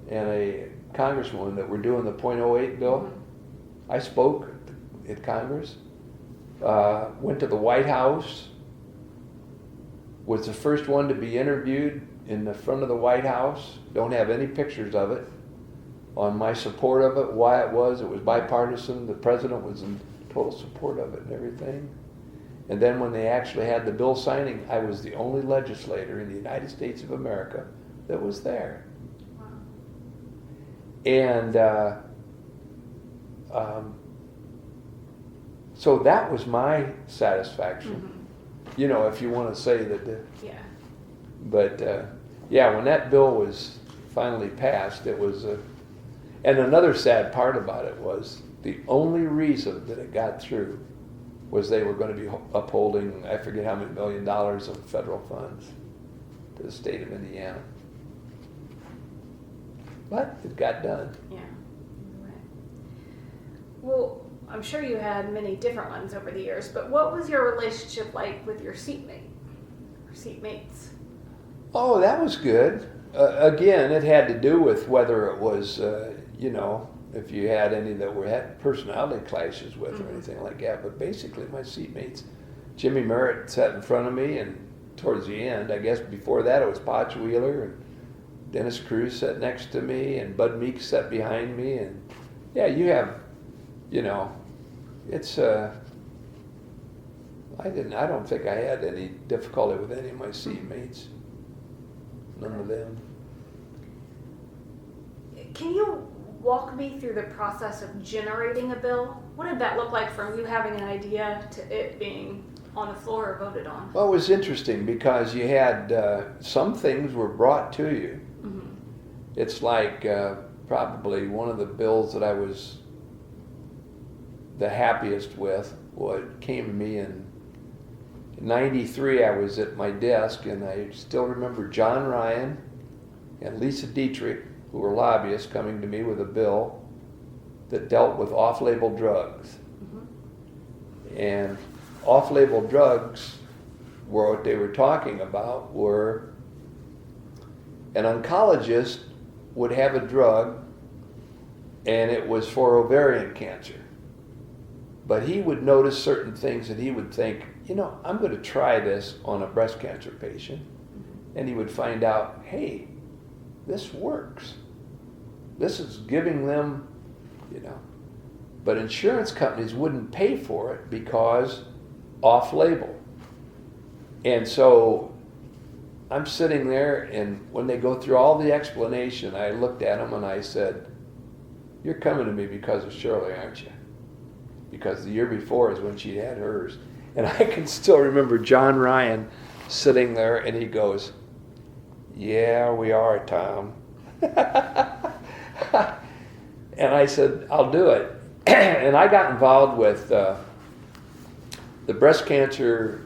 and a congresswoman that were doing the .08 bill. Mm-hmm. I spoke at Congress, went to the White House, was the first one to be interviewed in the front of the White House. Don't have any pictures of it. On my support of it, why it was bipartisan. The president was in total support of it and everything. And then when they actually had the bill signing, I was the only legislator in the United States of America that was there. Wow. And so that was my satisfaction. Mm-hmm. If you want to say that. Yeah. But when that bill was finally passed, it was and another sad part about it was the only reason that it got through was they were going to be upholding, I forget how many $1 million of federal funds to the state of Indiana. But it got done. Yeah. Right. Well, I'm sure you had many different ones over the years, but what was your relationship like with your seatmates? Oh, that was good. Again, it had to do with whether it was, if you had any that had personality clashes with or anything like that. But basically, my seatmates, Jimmy Merritt sat in front of me, and towards the end, I guess before that it was Potch Wheeler and Dennis Cruz sat next to me, and Bud Meeks sat behind me, and yeah, you have, it's I don't think I had any difficulty with any of my seatmates. None of them. Can you walk me through the process of generating a bill? What did that look like from you having an idea to it being on the floor or voted on? Well, it was interesting because you had some things were brought to you. Mm-hmm. It's like probably one of the bills that I was the happiest with, what came to me in '93. I was at my desk, and I still remember John Ryan and Lisa Dietrich, who were lobbyists, coming to me with a bill that dealt with off-label drugs. Mm-hmm. And off-label drugs were what they were talking about were an oncologist would have a drug and it was for ovarian cancer. But he would notice certain things that he would think, I'm going to try this on a breast cancer patient. Mm-hmm. And he would find out, hey, this works. This is giving them, But insurance companies wouldn't pay for it because off-label. And so I'm sitting there, and when they go through all the explanation, I looked at them and I said, you're coming to me because of Shirley, aren't you? Because the year before is when she had hers. And I can still remember John Ryan sitting there, and he goes, yeah, we are, Tom. And I said, I'll do it. And I got involved with the breast cancer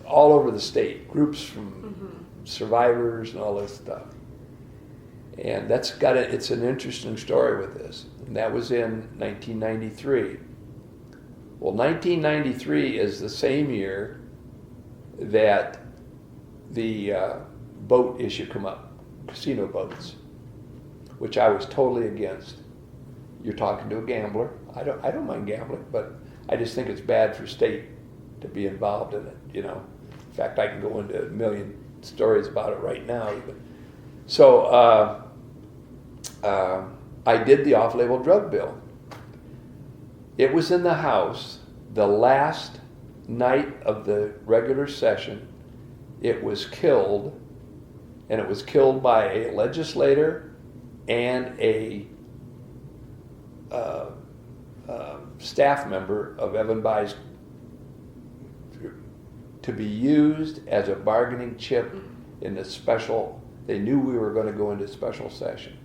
all over the state, groups from Mm-hmm. survivors and all this stuff. And it's an interesting story with this. And that was in 1993. Well, 1993 is the same year that the boat issue come up, casino boats, which I was totally against. You're talking to a gambler. I don't mind gambling, but I just think it's bad for state to be involved in it. In fact, I can go into a million stories about it right now even. So I did the off-label drug bill. It was in the House the last night of the regular session. It was killed, and it was killed by a legislator and a staff member of Evan Bayh's group to be used as a bargaining chip in the special. They knew we were going to go into special session.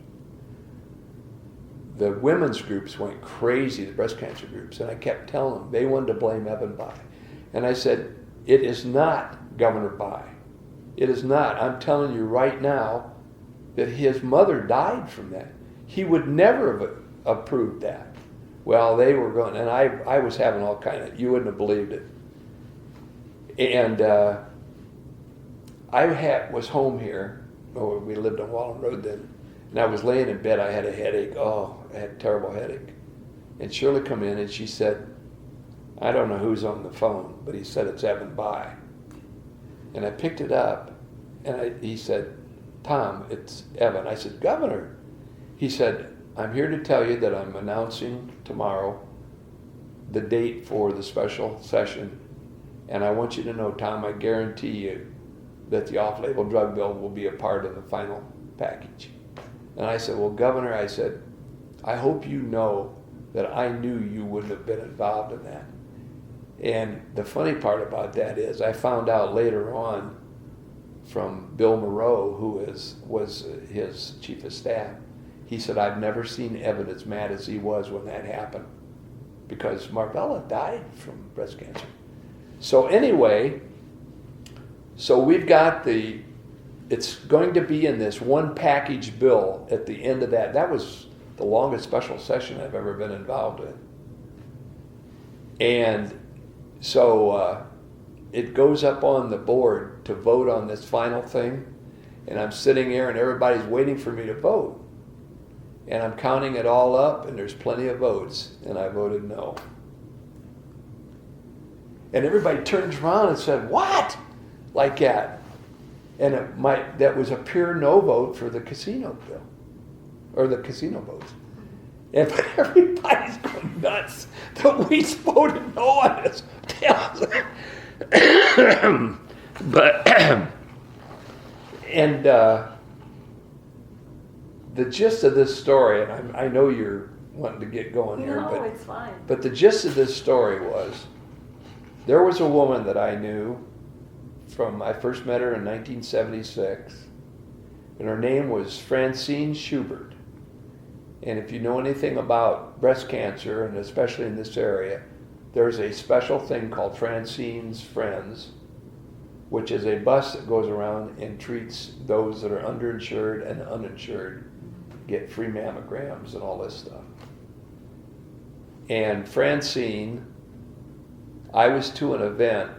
The women's groups went crazy, the breast cancer groups, and I kept telling them they wanted to blame Evan Bayh. And I said, it is not Governor Bayh. It is not. I'm telling you right now that his mother died from that. He would never have approved that. Well, they were going, and I was having all kind of, you wouldn't have believed it. And I was home here. We lived on Wallen Road then. And I was laying in bed. I had a headache. Oh, I had a terrible headache. And Shirley come in and she said, I don't know who's on the phone, but he said it's Evan Bayh. And I picked it up, and he said, Tom, it's Evan. I said, Governor. He said, I'm here to tell you that I'm announcing tomorrow the date for the special session. And I want you to know, Tom, I guarantee you that the off-label drug bill will be a part of the final package. And I said, well, Governor, I said, I hope you know that I knew you wouldn't have been involved in that. And the funny part about that is I found out later on from Bill Moreau, who was his chief of staff. He said, I've never seen Evan as mad as he was when that happened, because Marvella died from breast cancer. So anyway, we've got it's going to be in this one package bill at the end of that. That was the longest special session I've ever been involved in. And so it goes up on the board to vote on this final thing. And I'm sitting here and everybody's waiting for me to vote. And I'm counting it all up and there's plenty of votes. And I voted no. And everybody turns around and said, what? Like that. And that was a pure no vote for the casino bill, or the casino votes. And everybody's going nuts that we voted no on this. But, and the gist of this story, and I know you're wanting to get going here, No, it's fine. but the gist of this story was, there was a woman that I knew I first met her in 1976, and her name was Francine Schubert. And if you know anything about breast cancer, and especially in this area, there's a special thing called Francine's Friends, which is a bus that goes around and treats those that are underinsured and uninsured, get free mammograms and all this stuff. And Francine, I was to an event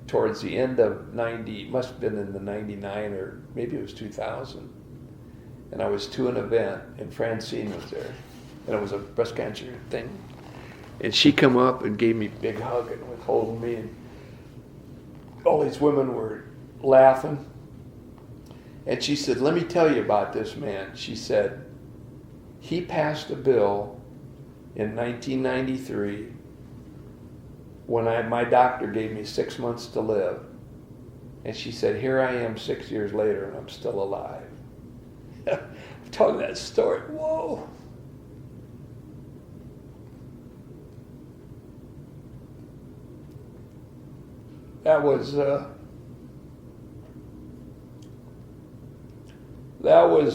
towards the end of 90, must have been in the 99 or maybe it was 2000. And I was to an event and Francine was there. And it was a breast cancer thing. And she come up and gave me a big hug and was holding me. And all these women were laughing. And she said, let me tell you about this man. She said, he passed a bill in 1993 when my doctor gave me 6 months to live. And she said, here I am 6 years later and I'm still alive. I'm telling that story. Whoa. That was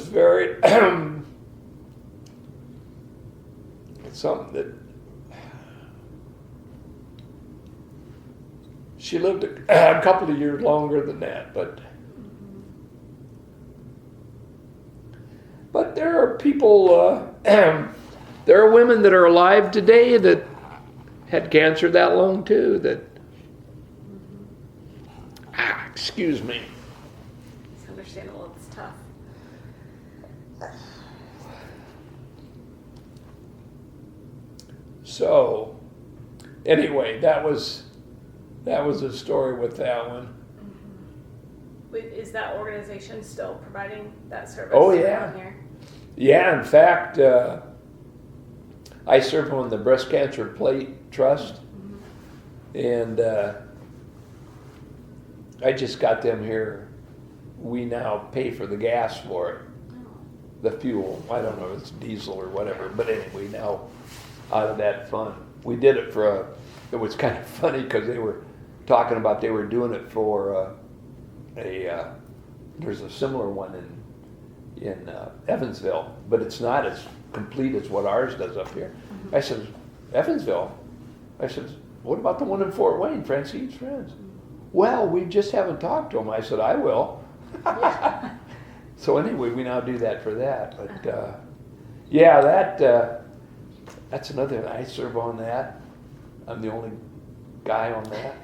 very it's something that she lived a couple of years longer than that, but there are people, there are women that are alive today that had cancer that long too, that, excuse me. It's understandable, it's tough. So, anyway, that was a story with that one. Is that organization still providing that service? Oh, yeah. around here? Yeah, in fact, I serve on the Breast Cancer Plate Trust, and I just got them here. We now pay for the gas for it, the fuel. I don't know if it's diesel or whatever, but anyway, now out of that fund. We did it it was kind of funny because they were talking about they were doing it for there's a similar one in Evansville, but it's not as complete as what ours does up here. I said, Evansville? I said, what about the one in Fort Wayne, Francine's Friends? Well, we just haven't talked to them. I said, I will. So anyway, we now do that for that. But yeah, that's another, I serve on that. I'm the only guy on that.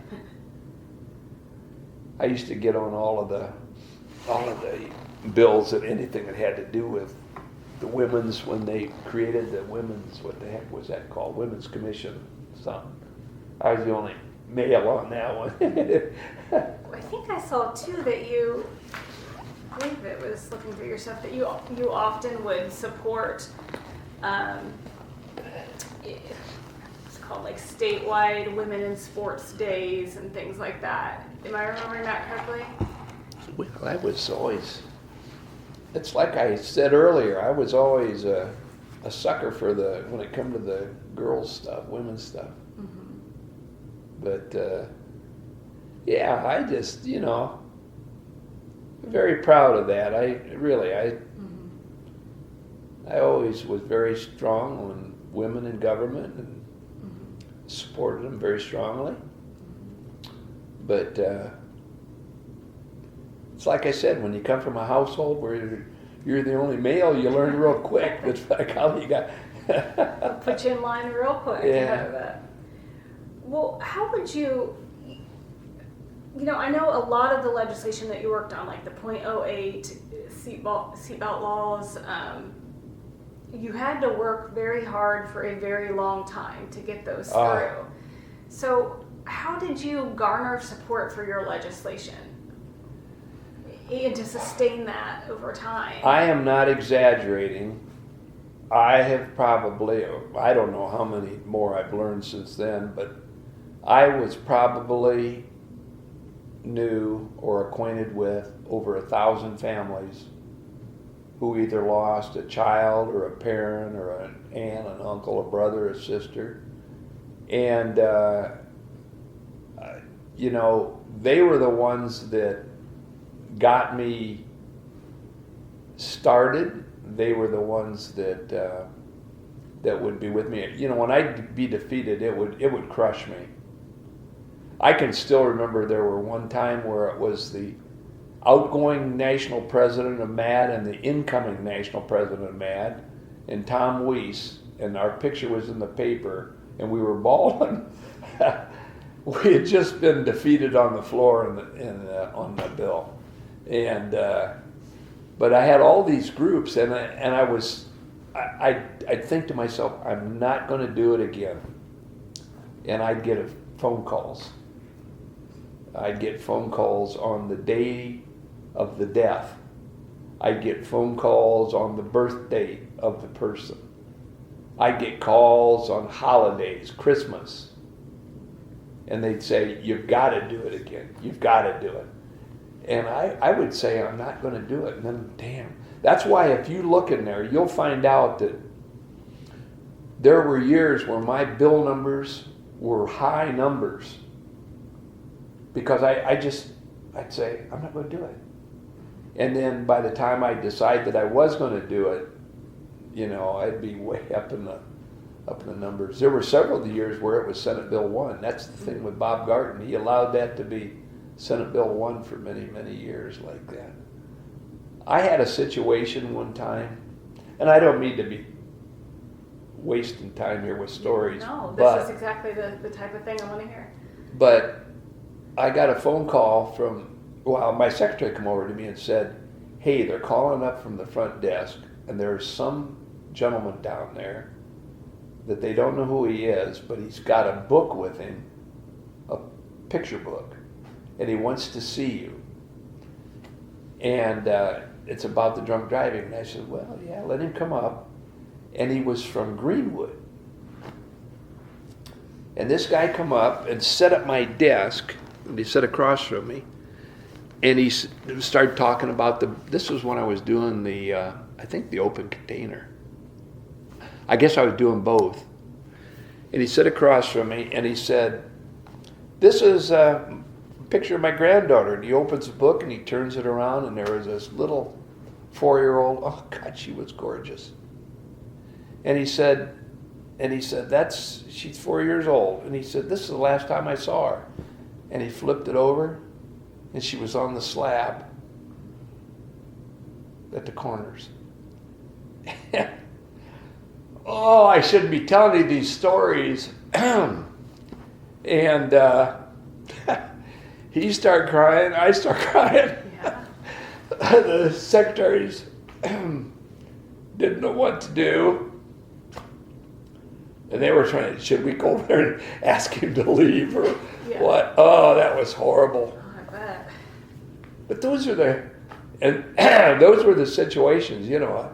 I used to get on all of the bills that anything that had to do with the women's, when they created the women's, what the heck was that called? Women's Commission, something. I was the only male on that one. I think I saw too that you, I believe it was looking through your stuff, that you often would support, it's called like statewide women in sports days and things like that. Am I remembering that correctly? Well, I was always, it's like I said earlier, I was always a sucker for when it come to the girls stuff, women's stuff. But yeah, I just, very proud of that. I always was very strong on women in government and supported them very strongly. But it's like I said, when you come from a household where you're the only male, you learn real quick. It's like how you got. I'll put you in line real quick. Yeah. Well, how would you? I know a lot of the legislation that you worked on, like the .08 seatbelt laws. You had to work very hard for a very long time to get those through. So how did you garner support for your legislation? and to sustain that over time. I am not exaggerating. I have probably, I don't know how many more I've learned since then, but I was probably knew or acquainted with over 1,000 families who either lost a child or a parent or an aunt, an uncle, a brother, a sister. And, you know, they were the ones that got me started. They were the ones that that would be with me. You know, when I'd be defeated, it would crush me. I can still remember there were one time where it was the outgoing national president of MAD and the incoming national president of MAD, and Tom Wyss, and our picture was in the paper, and we were bawling. We had just been defeated on the floor on the bill, and but I had all these groups, and I'd think to myself, I'm not going to do it again, and I'd get phone calls. I'd get phone calls on the day of the death. I'd get phone calls on the birth date of the person. I'd get calls on holidays, Christmas. And they'd say, you've got to do it again. You've got to do it. And I would say, I'm not going to do it. And then, damn. That's why if you look in there, you'll find out that there were years where my bill numbers were high numbers. Because I'd say, I'm not going to do it. And then by the time I decide that I was going to do it, you know, I'd be way up in the numbers. There were several years where it was Senate Bill 1. That's the thing with Bob Garton. He allowed that to be Senate Bill 1 for many, many years like that. I had a situation one time, and I don't mean to be wasting time here with stories. No, this is exactly the type of thing I want to hear. But I got a phone call from, well, my secretary came over to me and said, hey, they're calling up from the front desk, and there's some gentleman down there that they don't know who he is, but he's got a book with him, a picture book, and he wants to see you. And it's about the drunk driving. And I said, well, yeah, let him come up. And he was from Greenwood. And this guy come up and sat at my desk, and he sat across from me, and he started talking about this was when I was doing I think the open container. I guess I was doing both. And he sat across from me, and he said, this is a picture of my granddaughter. And he opens the book, and he turns it around, and there was this little 4-year-old. Oh, God, she was gorgeous. And he said, she's 4 years old. And he said, this is the last time I saw her. And he flipped it over, and she was on the slab at the corners. Oh, I shouldn't be telling you these stories. And he started crying, I started crying. Yeah. The secretaries didn't know what to do. And they were trying, should we go over there and ask him to leave or what? Oh, that was horrible. Oh, I bet. But those were those were the situations, you know.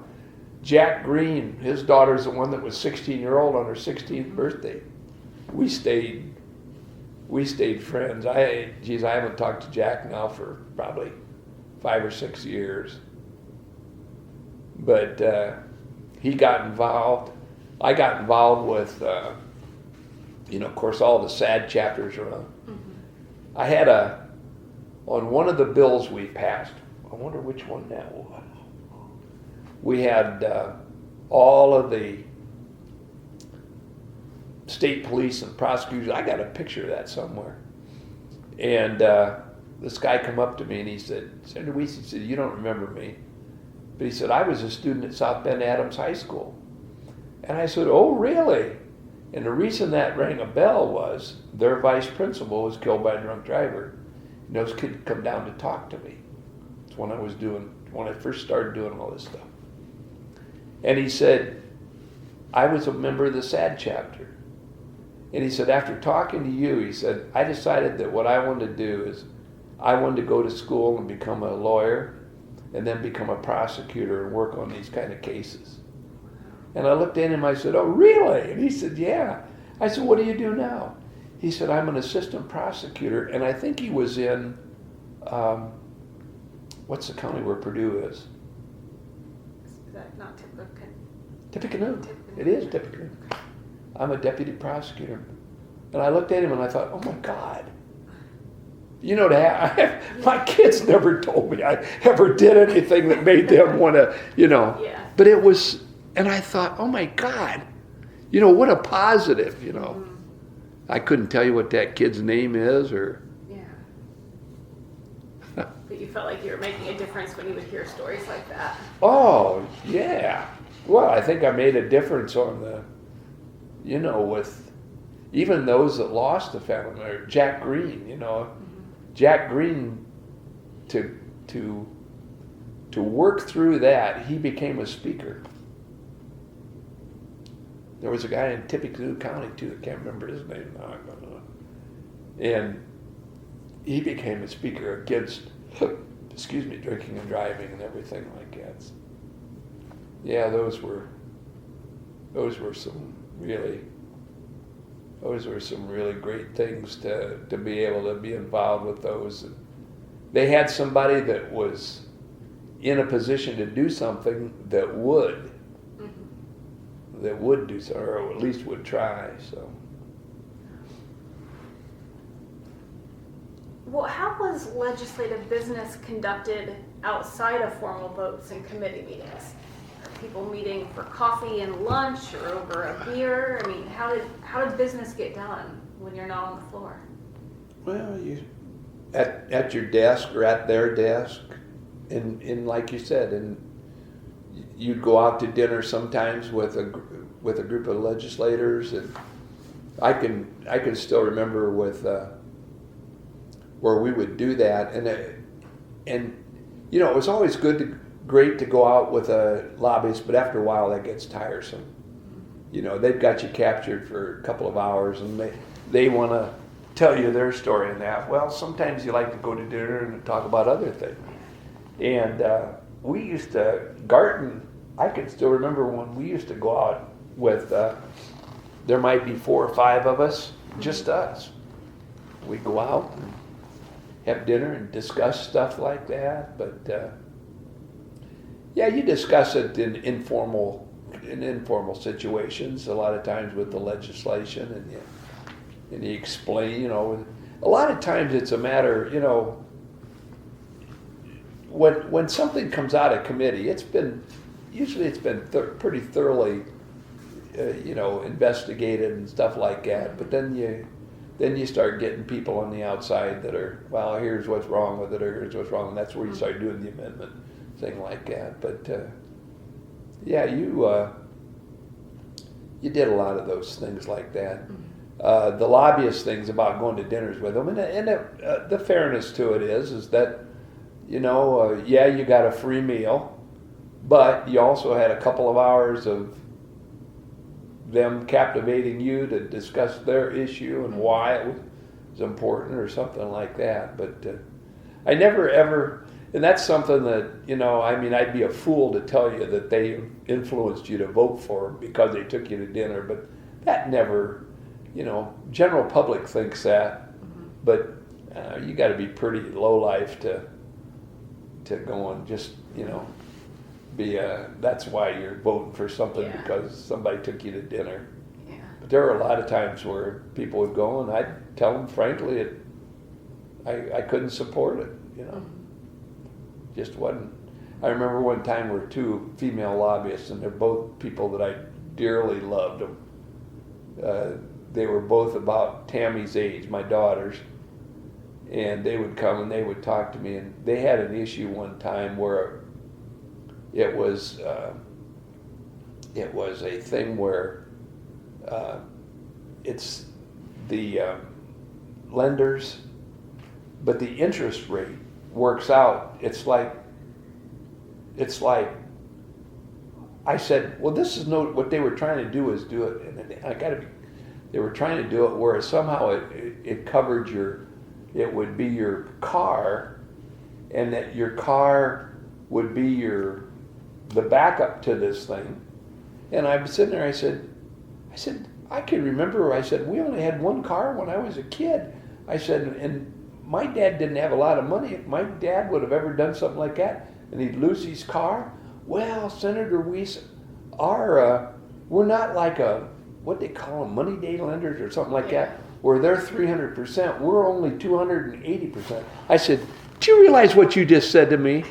Jack Green, his daughter's the one that was 16-year-old on her 16th birthday. We stayed friends. I haven't talked to Jack now for probably 5 or 6 years. But he got involved. I got involved with, of course, all the sad chapters around. Mm-hmm. I had on one of the bills we passed, I wonder which one that was. We had all of the state police and prosecutors. I got a picture of that somewhere. And this guy come up to me and he said, Senator Wyss, he said, you don't remember me. But he said, I was a student at South Bend Adams High School. And I said, oh, really? And the reason that rang a bell was their vice principal was killed by a drunk driver. And those kids come down to talk to me. It's when I first started doing all this stuff. And he said, I was a member of the SAD chapter. And he said, after talking to you, he said, I decided that what I wanted to do is I wanted to go to school and become a lawyer and then become a prosecutor and work on these kind of cases. And I looked at him, I said, "Oh, really?" And he said, "Yeah." I said, "What do you do now?" He said, "I'm an assistant prosecutor." And I think he was in, what's the county where Purdue is? Is that not Tippecanoe? Tippecanoe. It is Tippecanoe. I'm a deputy prosecutor. And I looked at him and I thought, oh my God. You know, my kids never told me I ever did anything that made them want to, Yeah. But it was, and I thought, oh my God, what a positive, Mm-hmm. I couldn't tell you what that kid's name is or. Yeah. But you felt like you were making a difference when you would hear stories like that. Oh, yeah. Well, I think I made a difference on the, with even those that lost a family member. Jack Green, Mm-hmm. Jack Green, to work through that, he became a speaker. There was a guy in Tippecanoe County too, I can't remember his name now. And he became a speaker against, drinking and driving and everything like that. Yeah, those were some really great things to be able to be involved with those. And they had somebody that was in a position to do something that would do so, or at least would try. So. Well, how was legislative business conducted outside of formal votes and committee meetings? Are people meeting for coffee and lunch or over a beer? I mean, how did business get done when you're not on the floor? Well, you at your desk or at their desk, and like you said, and you'd go out to dinner sometimes with a group of legislators, and I can still remember with where we would do that, and it was always great to go out with a lobbyist, but after a while that gets tiresome. They've got you captured for a couple of hours, and they want to tell you their story and that. Well, sometimes you like to go to dinner and talk about other things. And we used to, Garton, I can still remember when we used to go out with, there might be 4 or 5 of us, just us. We'd go out and have dinner and discuss stuff like that. But yeah, you discuss it in informal situations a lot of times with the legislation, and you explain. A lot of times it's a matter, when something comes out of committee, it's been pretty thoroughly, investigated and stuff like that. But then you start getting people on the outside that are, well, here's what's wrong with it, or here's what's wrong, and that's where you start doing the amendment thing like that. But yeah, you did a lot of those things like that. The lobbyist things about going to dinners with them, and the fairness to it is that, yeah, you got a free meal, but you also had a couple of hours of them captivating you to discuss their issue and why it was important or something like that. But I never ever, and that's something that, I'd be a fool to tell you that they influenced you to vote for them because they took you to dinner, but that never, general public thinks that, but you got to be pretty low life to go and just, be that's why you're voting for something, because somebody took you to dinner. Yeah. But there are a lot of times where people would go, and I'd tell them frankly, I couldn't support it, Just wasn't. I remember one time where 2 female lobbyists, and they're both people that I dearly loved them. They were both about Tammy's age, my daughters, and they would come and they would talk to me, and they had an issue one time where it was a thing where it's the lenders, but the interest rate works out. It's like I said, well, this is what they were trying to do is do it, and they were trying to do it where somehow it covered your it would be your car, and that your car would be the backup to this thing. And I'm sitting there, I said, I can remember, I said, we only had one car when I was a kid. I said, and my dad didn't have a lot of money. If my dad would have ever done something like that, and he'd lose his car, well, Senator Wyss, we're not like what they call them, money day lenders or something like that, where they're 300%, we're only 280%. I said, do you realize what you just said to me?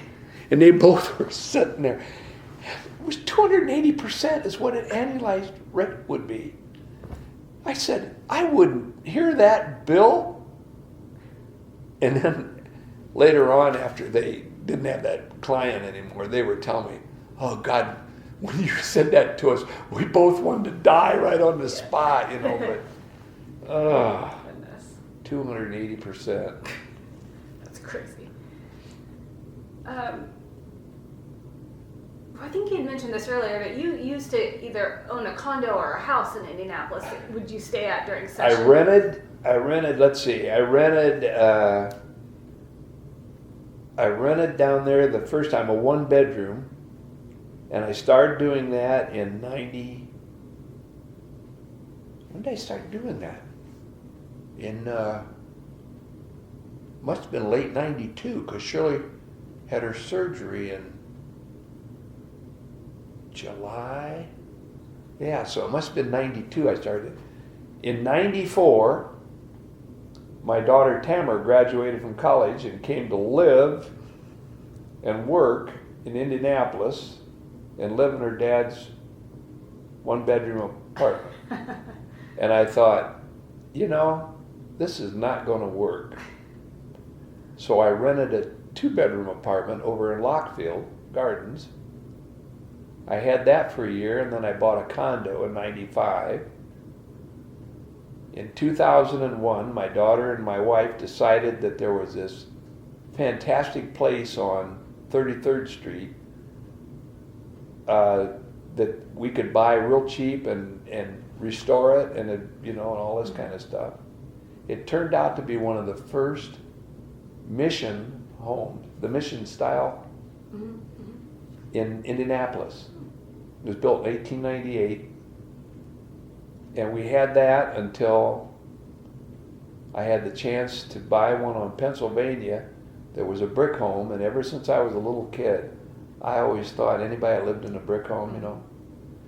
And they both were sitting there. It was 280% is what an annualized rate would be. I said, I wouldn't hear that, Bill. And then later on, after they didn't have that client anymore, they were telling me, oh God, when you said that to us, we both wanted to die right on the spot, but, Goodness. 280%. That's crazy. I think you had mentioned this earlier, but you used to either own a condo or a house in Indianapolis. Would you stay at during session? I rented down there the first time a 1-bedroom, and I started doing that in 90. When did I start doing that? Must have been late 92, because Shirley had her surgery in July. Yeah, so it must have been 92 I started. In 94, my daughter Tamara graduated from college and came to live and work in Indianapolis and live in her dad's 1-bedroom apartment. And I thought, this is not going to work. So I rented a 2-bedroom apartment over in Lockfield Gardens. I had that for a year, and then I bought a condo in 95. In 2001, my daughter and my wife decided that there was this fantastic place on 33rd Street that we could buy real cheap and restore it and all this kind of stuff. It turned out to be one of the first mission homes, the mission style in Indianapolis. It was built in 1898, and we had that until I had the chance to buy one on Pennsylvania. There was a brick home, and ever since I was a little kid, I always thought anybody that lived in a brick home,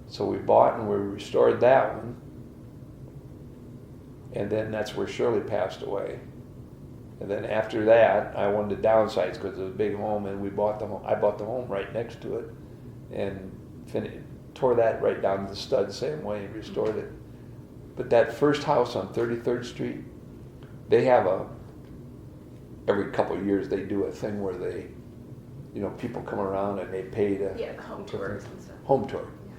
So we bought and we restored that one, and then that's where Shirley passed away. And then after that, I wanted to downsize because it was a big home, and I bought the home right next to it, and tore that right down to the stud the same way and restored it. But that first house on 33rd Street, they have every couple of years they do a thing where they, people come around and they pay to... Yeah, the home tours and stuff. Home tour. Yeah.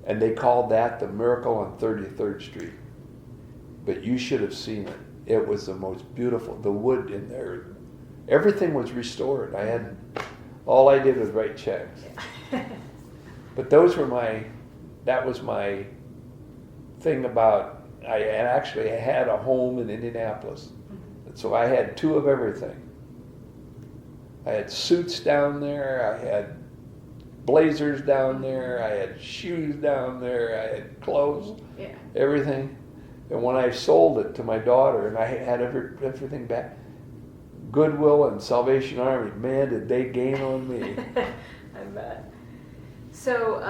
And they called that the Miracle on 33rd Street. But you should have seen it. It was the most beautiful. The wood in there, everything was restored. All I did was write checks. Yeah. But that was my thing about, I actually had a home in Indianapolis. Mm-hmm. So I had 2 of everything. I had suits down there, I had blazers down there, I had shoes down there, I had clothes, everything. And when I sold it to my daughter and I had everything back, Goodwill and Salvation Army, man, did they gain on me. I bet. So,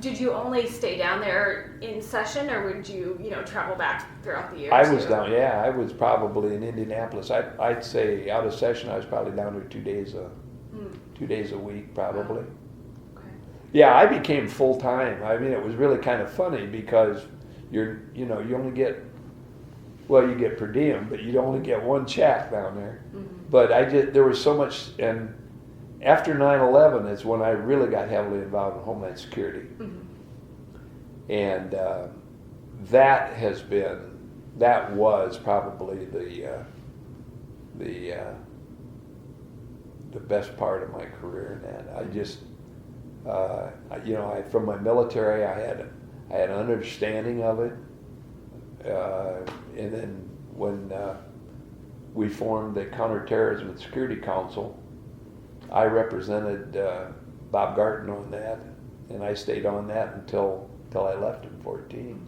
did you only stay down there in session, or would you, travel back throughout the year? I was down, I was probably in Indianapolis. I'd say out of session, I was probably down there 2 days a week, probably. Wow. Okay. Yeah, I became full time. I mean, it was really kind of funny because you only get, you get per diem, but you only get one check down there. Mm-hmm. But there was so much, and after 9/11 is when I really got heavily involved in Homeland Security. Mm-hmm. And that was probably the best part of my career in that. I just, from my military, I had an understanding of it. And then when we formed the Counterterrorism and Security Council. I represented Bob Garton on that, and I stayed on that until I left in 14.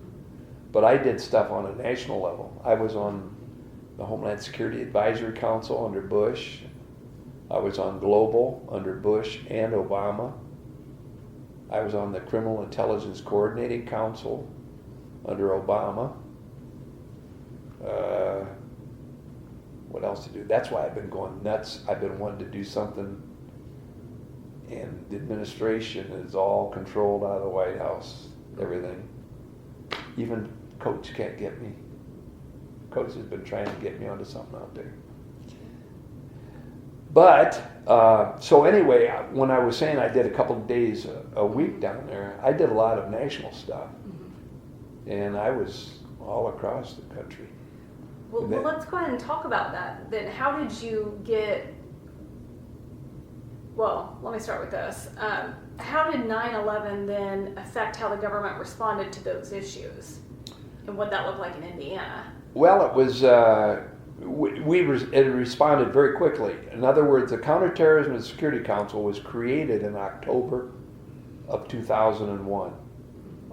But I did stuff on a national level. I was on the Homeland Security Advisory Council under Bush. I was on Global under Bush and Obama. I was on the Criminal Intelligence Coordinating Council under Obama. What else to do? That's why I've been going nuts. I've been wanting to do something, and the administration is all controlled out of the White House, everything. Even Coach can't get me. Coach has been trying to get me onto something out there. But, so anyway, when I was saying I did a couple of days a week down there, I did a lot of national stuff. And I was all across the country. Well, let's go ahead and talk about that. Then how did you get, well, let me start with this. How did 9/11 then affect how the government responded to those issues? And what that looked like in Indiana? Well, it was, it responded very quickly. In other words, the Counterterrorism and Security Council was created in October of 2001.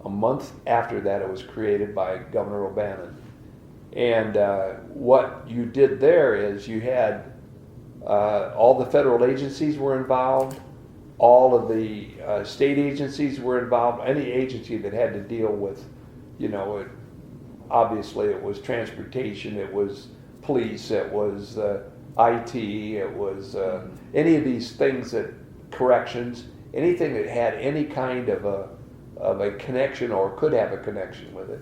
A month after that, it was created by Governor O'Bannon. And what you did there is you had all the federal agencies were involved, all of the state agencies were involved, any agency that had to deal with, obviously it was transportation, it was police, it was IT, it was any of these things that, corrections, anything that had any kind of a connection or could have a connection with it.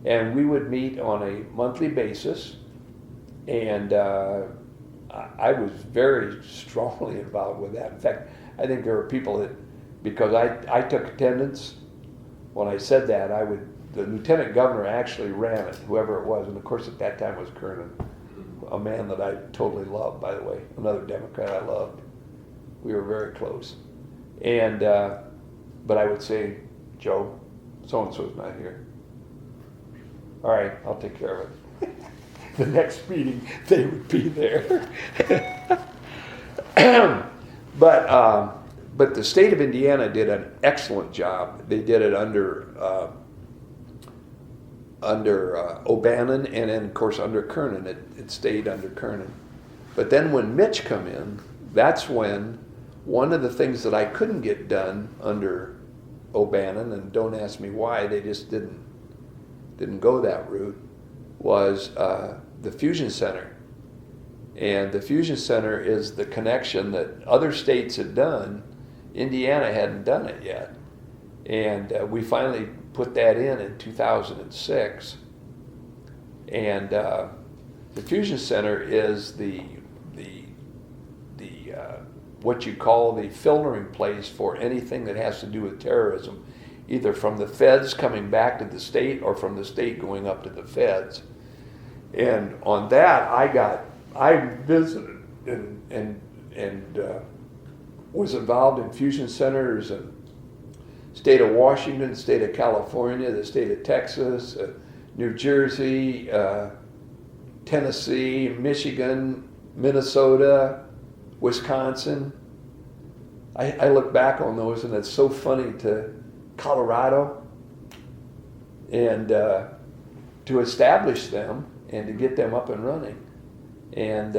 And we would meet on a monthly basis, and I was very strongly involved with that. In fact, I think there were people that, because I took attendance, when I said that, the lieutenant governor actually ran it, whoever it was, and of course at that time was Kernan, a man that I totally loved, by the way, another Democrat I loved. We were very close. And, but I would say, Joe, so-and-so's not here. All right, I'll take care of it. The next meeting, they would be there. But the state of Indiana did an excellent job. They did it under O'Bannon, and then of course under Kernan. It stayed under Kernan. But then when Mitch come in, that's when one of the things that I couldn't get done under O'Bannon, and don't ask me why, they just didn't go that route, was the Fusion Center. And the Fusion Center is the connection that other states had done. Indiana hadn't done it yet. And we finally put that in 2006. And the Fusion Center is the what you call the filtering place for anything that has to do with terrorism, either from the feds coming back to the state or from the state going up to the feds. And on that, I visited and was involved in fusion centers in state of Washington, state of California, the state of Texas, New Jersey, Tennessee, Michigan, Minnesota, Wisconsin. I look back on those, and it's so funny, to Colorado, and to establish them and to get them up and running. And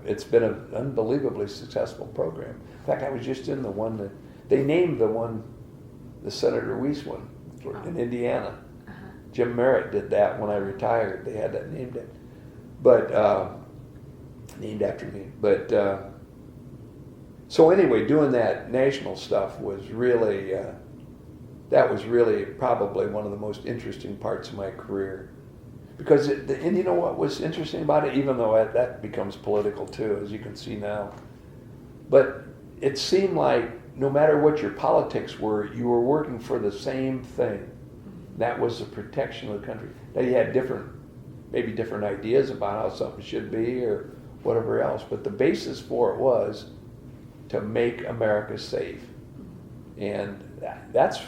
it's been an unbelievably successful program. In fact, I was just in the one that they named the Senator Wyss one in Indiana. Jim Merritt did that when I retired. They had that named it, but named after me. But so anyway, doing that national stuff was really that was really probably one of the most interesting parts of my career. Because, and you know what was interesting about it, even though that becomes political too, as you can see now. But it seemed like no matter what your politics were, you were working for the same thing. That was the protection of the country. Now you had maybe different ideas about how something should be or whatever else, but the basis for it was to make America safe. And that's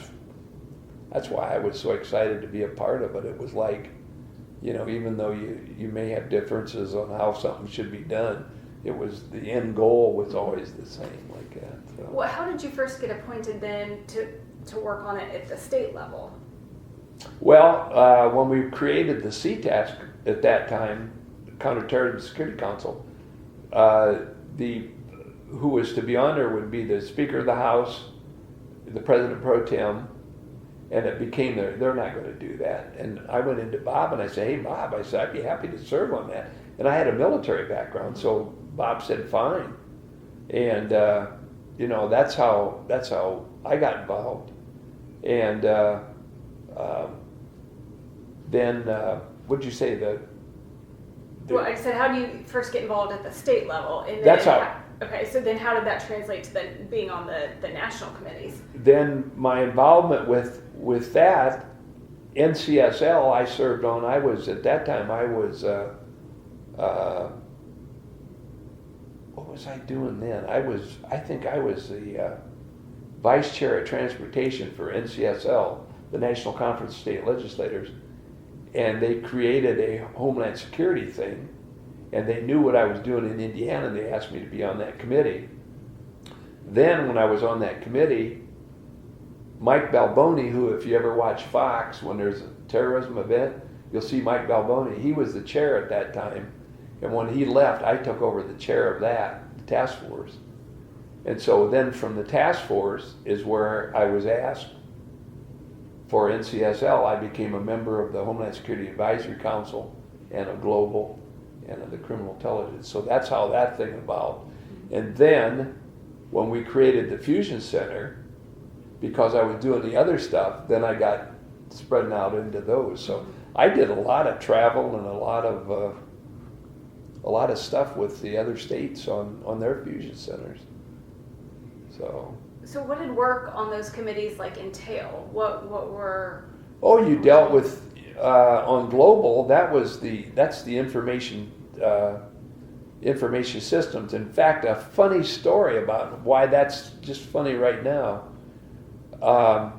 why I was so excited to be a part of it. It was like, even though you may have differences on how something should be done, it was the end goal was always the same like that. So. Well, how did you first get appointed then to work on it at the state level? Well, when we created the CTASC at that time, Counterterrorism Security Council, who was to be on there would be the Speaker of the House, the President Pro Tem, and it became they're not going to do that. And I went into Bob and I said, hey Bob, I said, I'd be happy to serve on that. And I had a military background, so Bob said fine. And that's how I got involved. And then what'd you say Well, I said, how do you first get involved at the state level? And then that's how. Okay, so then how did that translate to then being on the national committees? Then my involvement with that, NCSL I served on, at that time what was I doing then? I think I was the vice chair of transportation for NCSL, the National Conference of State Legislators, and they created a Homeland Security thing. And they knew what I was doing in Indiana, and they asked me to be on that committee. Then when I was on that committee, Mike Balboni, who if you ever watch Fox, when there's a terrorism event, you'll see Mike Balboni. He was the chair at that time. And when he left, I took over the chair of the task force. And so then from the task force is where I was asked for NCSL. I became a member of the Homeland Security Advisory Council and a global and of the criminal intelligence. So that's how that thing evolved. And then when we created the Fusion Center, because I was doing the other stuff, then I got spreading out into those. So I did a lot of travel and a lot of stuff with the other states on their Fusion Centers. So what did work on those committees entail? What were? Oh, you dealt with on global. That's the information systems. In fact, a funny story about why that's just funny right now. On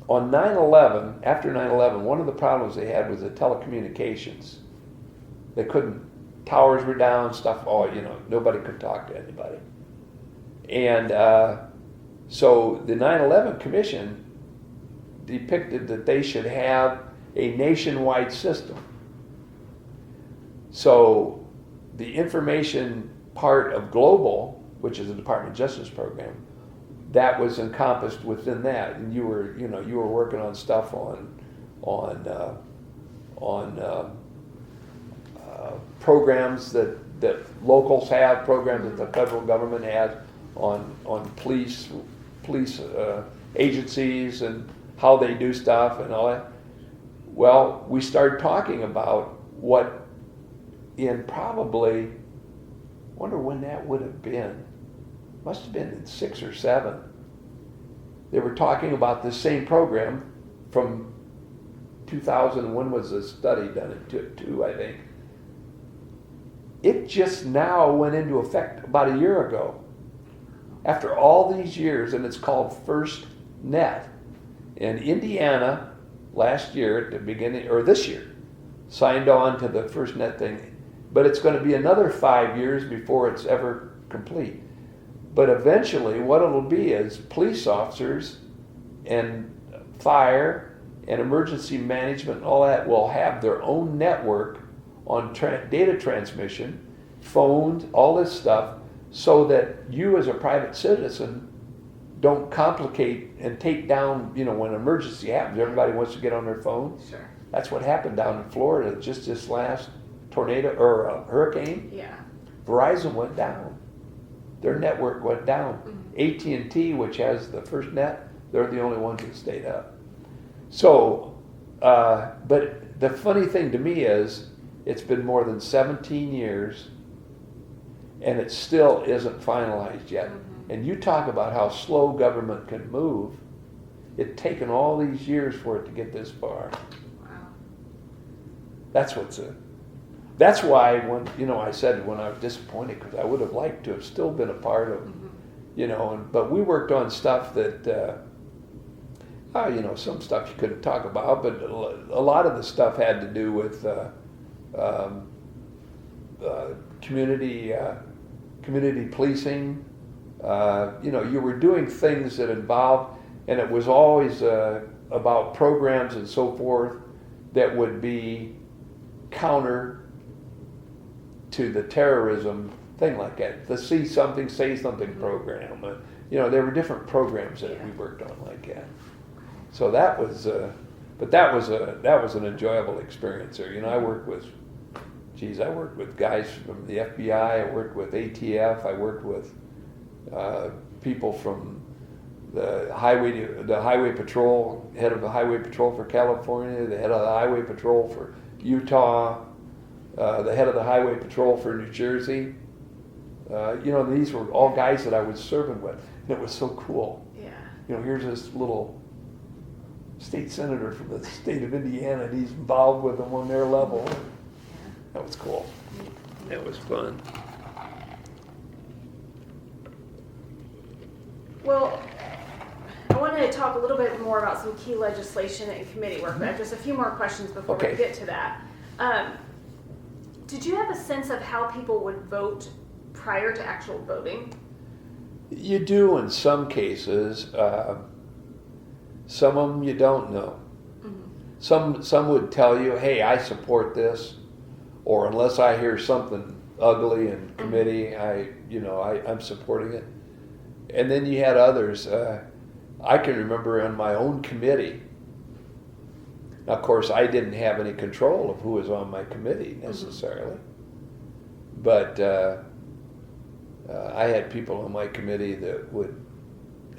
9/11, after 9/11, one of the problems they had was the telecommunications. They couldn't. Towers were down. Stuff. Nobody could talk to anybody. And so the 9/11 Commission depicted that they should have a nationwide system. So the information part of global, which is a Department of Justice program, that was encompassed within that, and you were working on stuff on programs that locals have, programs that the federal government has on police agencies and how they do stuff and all that. Well, we started talking about what in probably, I wonder when that would have been. Must have been in 6 or 7. They were talking about this same program from 2000. When was the study done? In 2, I think. It just now went into effect about a year ago. After all these years, and it's called FirstNet. And Indiana, last year at the beginning, or this year, signed on to the FirstNet thing. But it's going to be another 5 years before it's ever complete. But eventually what it'll be is police officers and fire and emergency management and all that will have their own network on data transmission, phones, all this stuff, so that you as a private citizen don't complicate and take down, when an emergency happens, everybody wants to get on their phone. Sure. That's what happened down in Florida just this last tornado or hurricane. Yeah. Verizon went down. Their network went down. Mm-hmm. AT&T, which has the FirstNet, they're the only ones that stayed up. So, but the funny thing to me is, it's been more than 17 years, and it still isn't finalized yet. Mm-hmm. And you talk about how slow government can move. It's taken all these years for it to get this far. Wow. That's why when I said when I was disappointed, because I would have liked to have still been a part of, Mm-hmm. but we worked on stuff that some stuff you couldn't talk about, but a lot of the stuff had to do with community policing. You were doing things that involved, and it was always about programs and so forth that would be counter to the terrorism thing like that. The See Something, Say Something program. There were different programs that we worked on like that. So that was, but that was an enjoyable experience there. I worked with guys from the FBI. I worked with ATF. I worked with people from the highway patrol, head of the highway patrol for California, the head of the highway patrol for Utah, the head of the highway patrol for New Jersey. These were all guys that I was serving with, and it was so cool. Yeah. Here's this little state senator from the state of Indiana, and he's involved with them on their level. That was cool. That was fun. Well, I wanted to talk a little bit more about some key legislation and committee work, but I have just a few more questions before we get to that. Did you have a sense of how people would vote prior to actual voting? You do in some cases. Some of them you don't know. Mm-hmm. Some would tell you, hey, I support this, or unless I hear something ugly in committee, I'm supporting it. And then you had others. I can remember on my own committee. Now, of course, I didn't have any control of who was on my committee necessarily, but I had people on my committee that would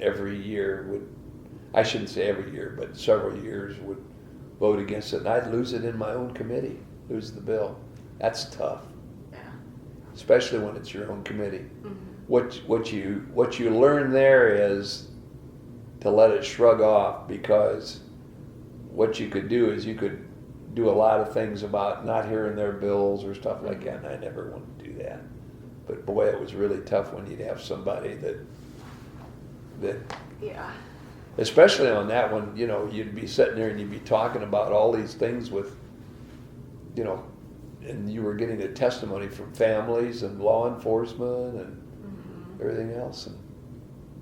every year I shouldn't say every year, but several years would vote against it, and I'd lose it in my own committee, lose the bill. That's tough, especially when it's your own committee. Mm-hmm. What you learn there is to let it shrug off, because what you could do is you could do a lot of things about not hearing their bills or stuff like that, and I never wanted to do that. But boy, it was really tough when you'd have somebody that especially on that one, you'd be sitting there and you'd be talking about all these things with, and you were getting a testimony from families and law enforcement and everything else, and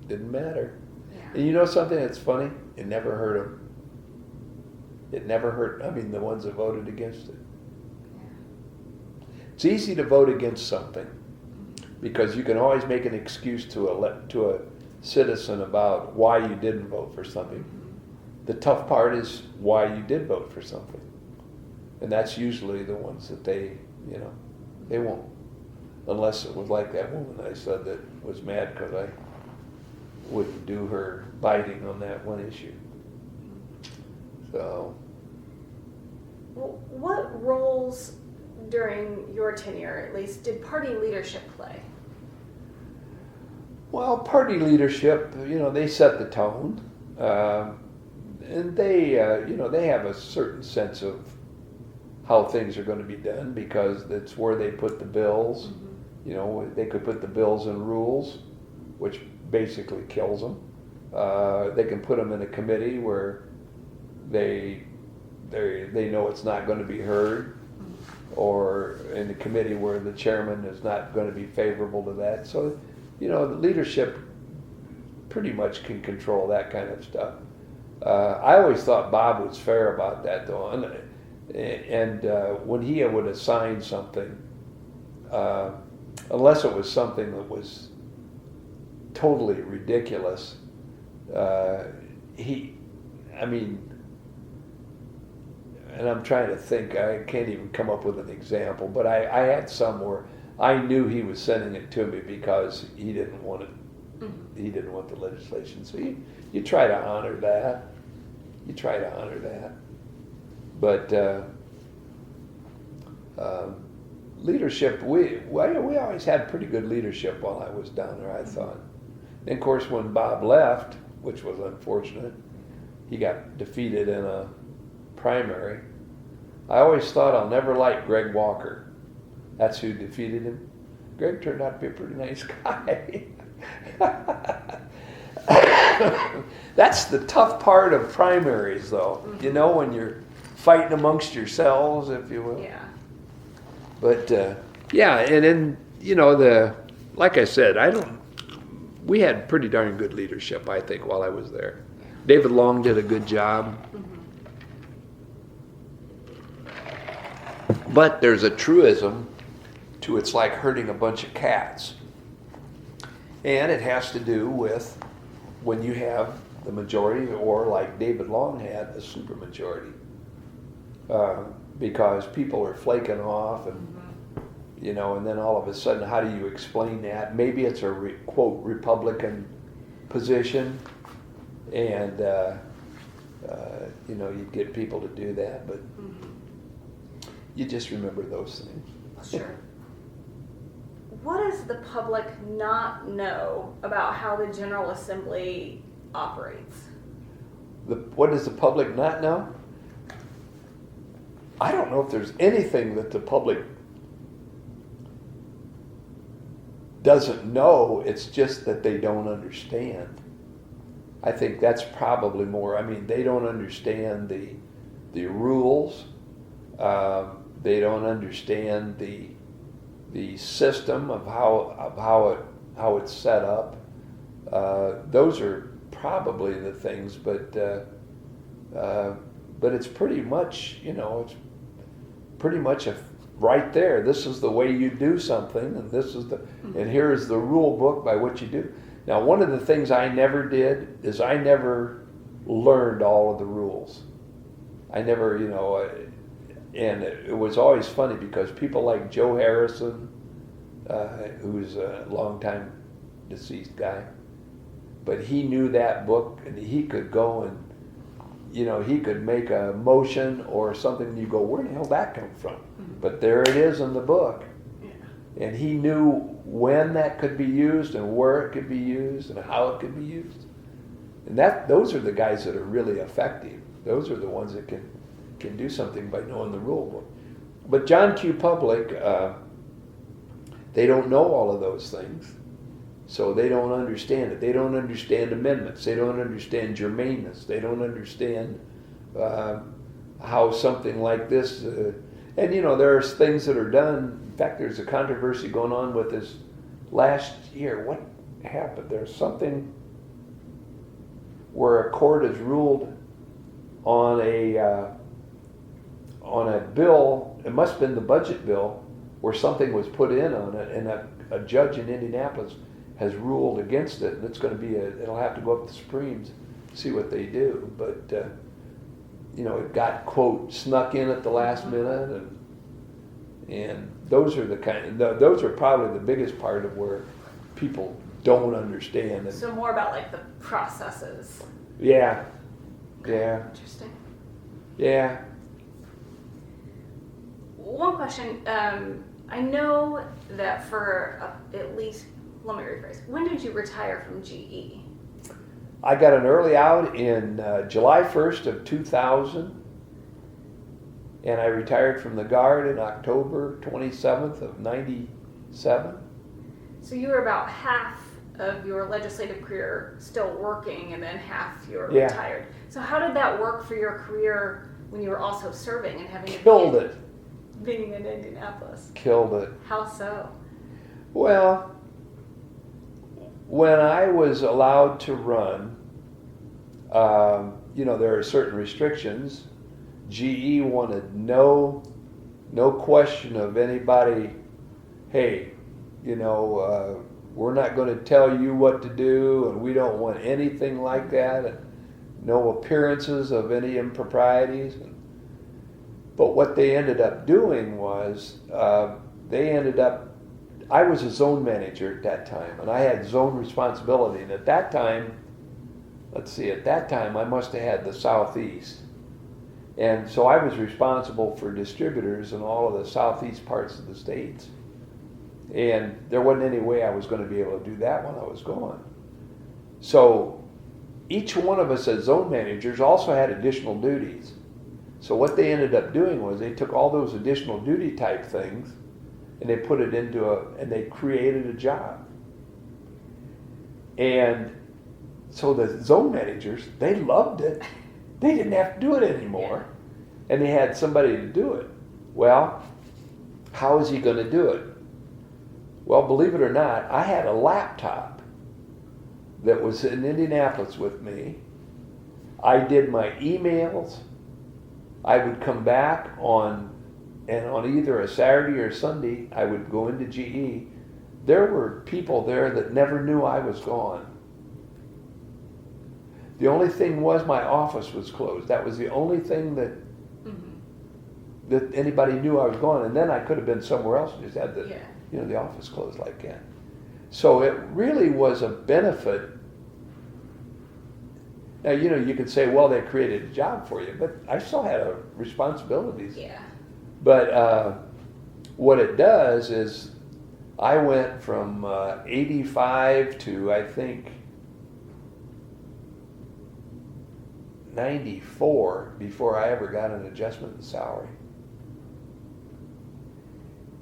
it didn't matter. Yeah. And you know something that's funny? It never hurt them. It never hurt, the ones that voted against it. Yeah. It's easy to vote against something because you can always make an excuse to a citizen about why you didn't vote for something. The tough part is why you did vote for something. And that's usually the ones that they won't. Unless it was like that woman I said that was mad because I wouldn't do her biting on that one issue. So. Well, what roles during your tenure, at least, did party leadership play? Well, party leadership, they set the tone, and they have a certain sense of how things are going to be done because that's where they put the bills. Mm-hmm. They could put the bills in rules, which basically kills them. They can put them in a committee where they know it's not going to be heard, or in a committee where the chairman is not going to be favorable to that. So, the leadership pretty much can control that kind of stuff. I always thought Bob was fair about that, though, and when he would assign something, unless it was something that was totally ridiculous, and I'm trying to think, I can't even come up with an example, but I had some where I knew he was sending it to me because he didn't want it. Mm-hmm. He didn't want the legislation. So you try to honor that. But leadership, we always had pretty good leadership while I was down there, I thought. And of course, when Bob left, which was unfortunate, he got defeated in a primary. I always thought I'll never like Greg Walker. That's who defeated him. Greg turned out to be a pretty nice guy. That's the tough part of primaries, though. You know, when you're fighting amongst yourselves, if you will. Yeah. But yeah, and then like I said, we had pretty darn good leadership, I think, while I was there. David Long did a good job. But there's a truism to it's like herding a bunch of cats. And it has to do with when you have the majority, or like David Long had, a supermajority. Because people are flaking off and and then all of a sudden, how do you explain that? Maybe it's a quote Republican position, and you get people to do that, but you just remember those things. Sure. What does the public not know about how the General Assembly operates? What does the public not know? I don't know if there's anything that the public doesn't know. It's just that they don't understand. I think that's probably more. I mean, they don't understand the rules. They don't understand the system of how it's set up. Those are probably the things, but it's pretty much it's pretty much right there. This is the way you do something, and this is and here is the rule book by which you do. Now, one of the things I never did is I never learned all of the rules. I never, and it was always funny because people like Joe Harrison, who's a longtime deceased guy, but he knew that book, and he could go and, he could make a motion or something, and you go, where the hell did that come from? But there it is in the book. Yeah. And he knew when that could be used and where it could be used and how it could be used. And those are the guys that are really effective. Those are the ones that can do something by knowing the rule book. But John Q. Public, they don't know all of those things. So they don't understand it. They don't understand amendments. They don't understand germaneness. They don't understand how something like this... and there's things that are done. In fact, there's a controversy going on with this last year. What happened? There's something where a court has ruled on a bill. It must have been the budget bill where something was put in on it, and a judge in Indianapolis has ruled against it, and it's going to be it'll have to go up to the Supremes, see what they do. But it got, quote, snuck in at the last minute, and those are those are probably the biggest part of where people don't understand. So more about like the processes. Yeah. Yeah. Interesting. Yeah. One question. I know that for at least, let me rephrase. When did you retire from GE? I got an early out in July 1st of 2000, and I retired from the Guard in October 27th of 97. So you were about half of your legislative career still working, and then half you were Yeah. retired. So how did that work for your career when you were also serving and having Killed it. being in Indianapolis? Killed it. How so? Well, when I was allowed to run, there are certain restrictions. GE wanted no question of anybody, hey, we're not going to tell you what to do, and we don't want anything like that, and no appearances of any improprieties. But what they ended up doing was I was a zone manager at that time, and I had zone responsibility. And at that time, I must have had the Southeast. And so I was responsible for distributors in all of the Southeast parts of the states. And there wasn't any way I was going to be able to do that when I was gone. So each one of us as zone managers also had additional duties. So what they ended up doing was they took all those additional duty type things and they put it and they created a job. And So the zone managers, they loved it. They didn't have to do it anymore. And they had somebody to do it. Well, how is he going to do it? Well, believe it or not, I had a laptop that was in Indianapolis with me. I did my emails. I would come back on either a Saturday or Sunday, I would go into GE. There were people there that never knew I was gone. The only thing was my office was closed. That was the only thing that that anybody knew I was gone. And then I could have been somewhere else and just had the office closed like that. So it really was a benefit. Now, you could say, well, they created a job for you, but I still had responsibilities. Yeah. But what it does is I went from 85 to, I think, 94 before I ever got an adjustment in salary.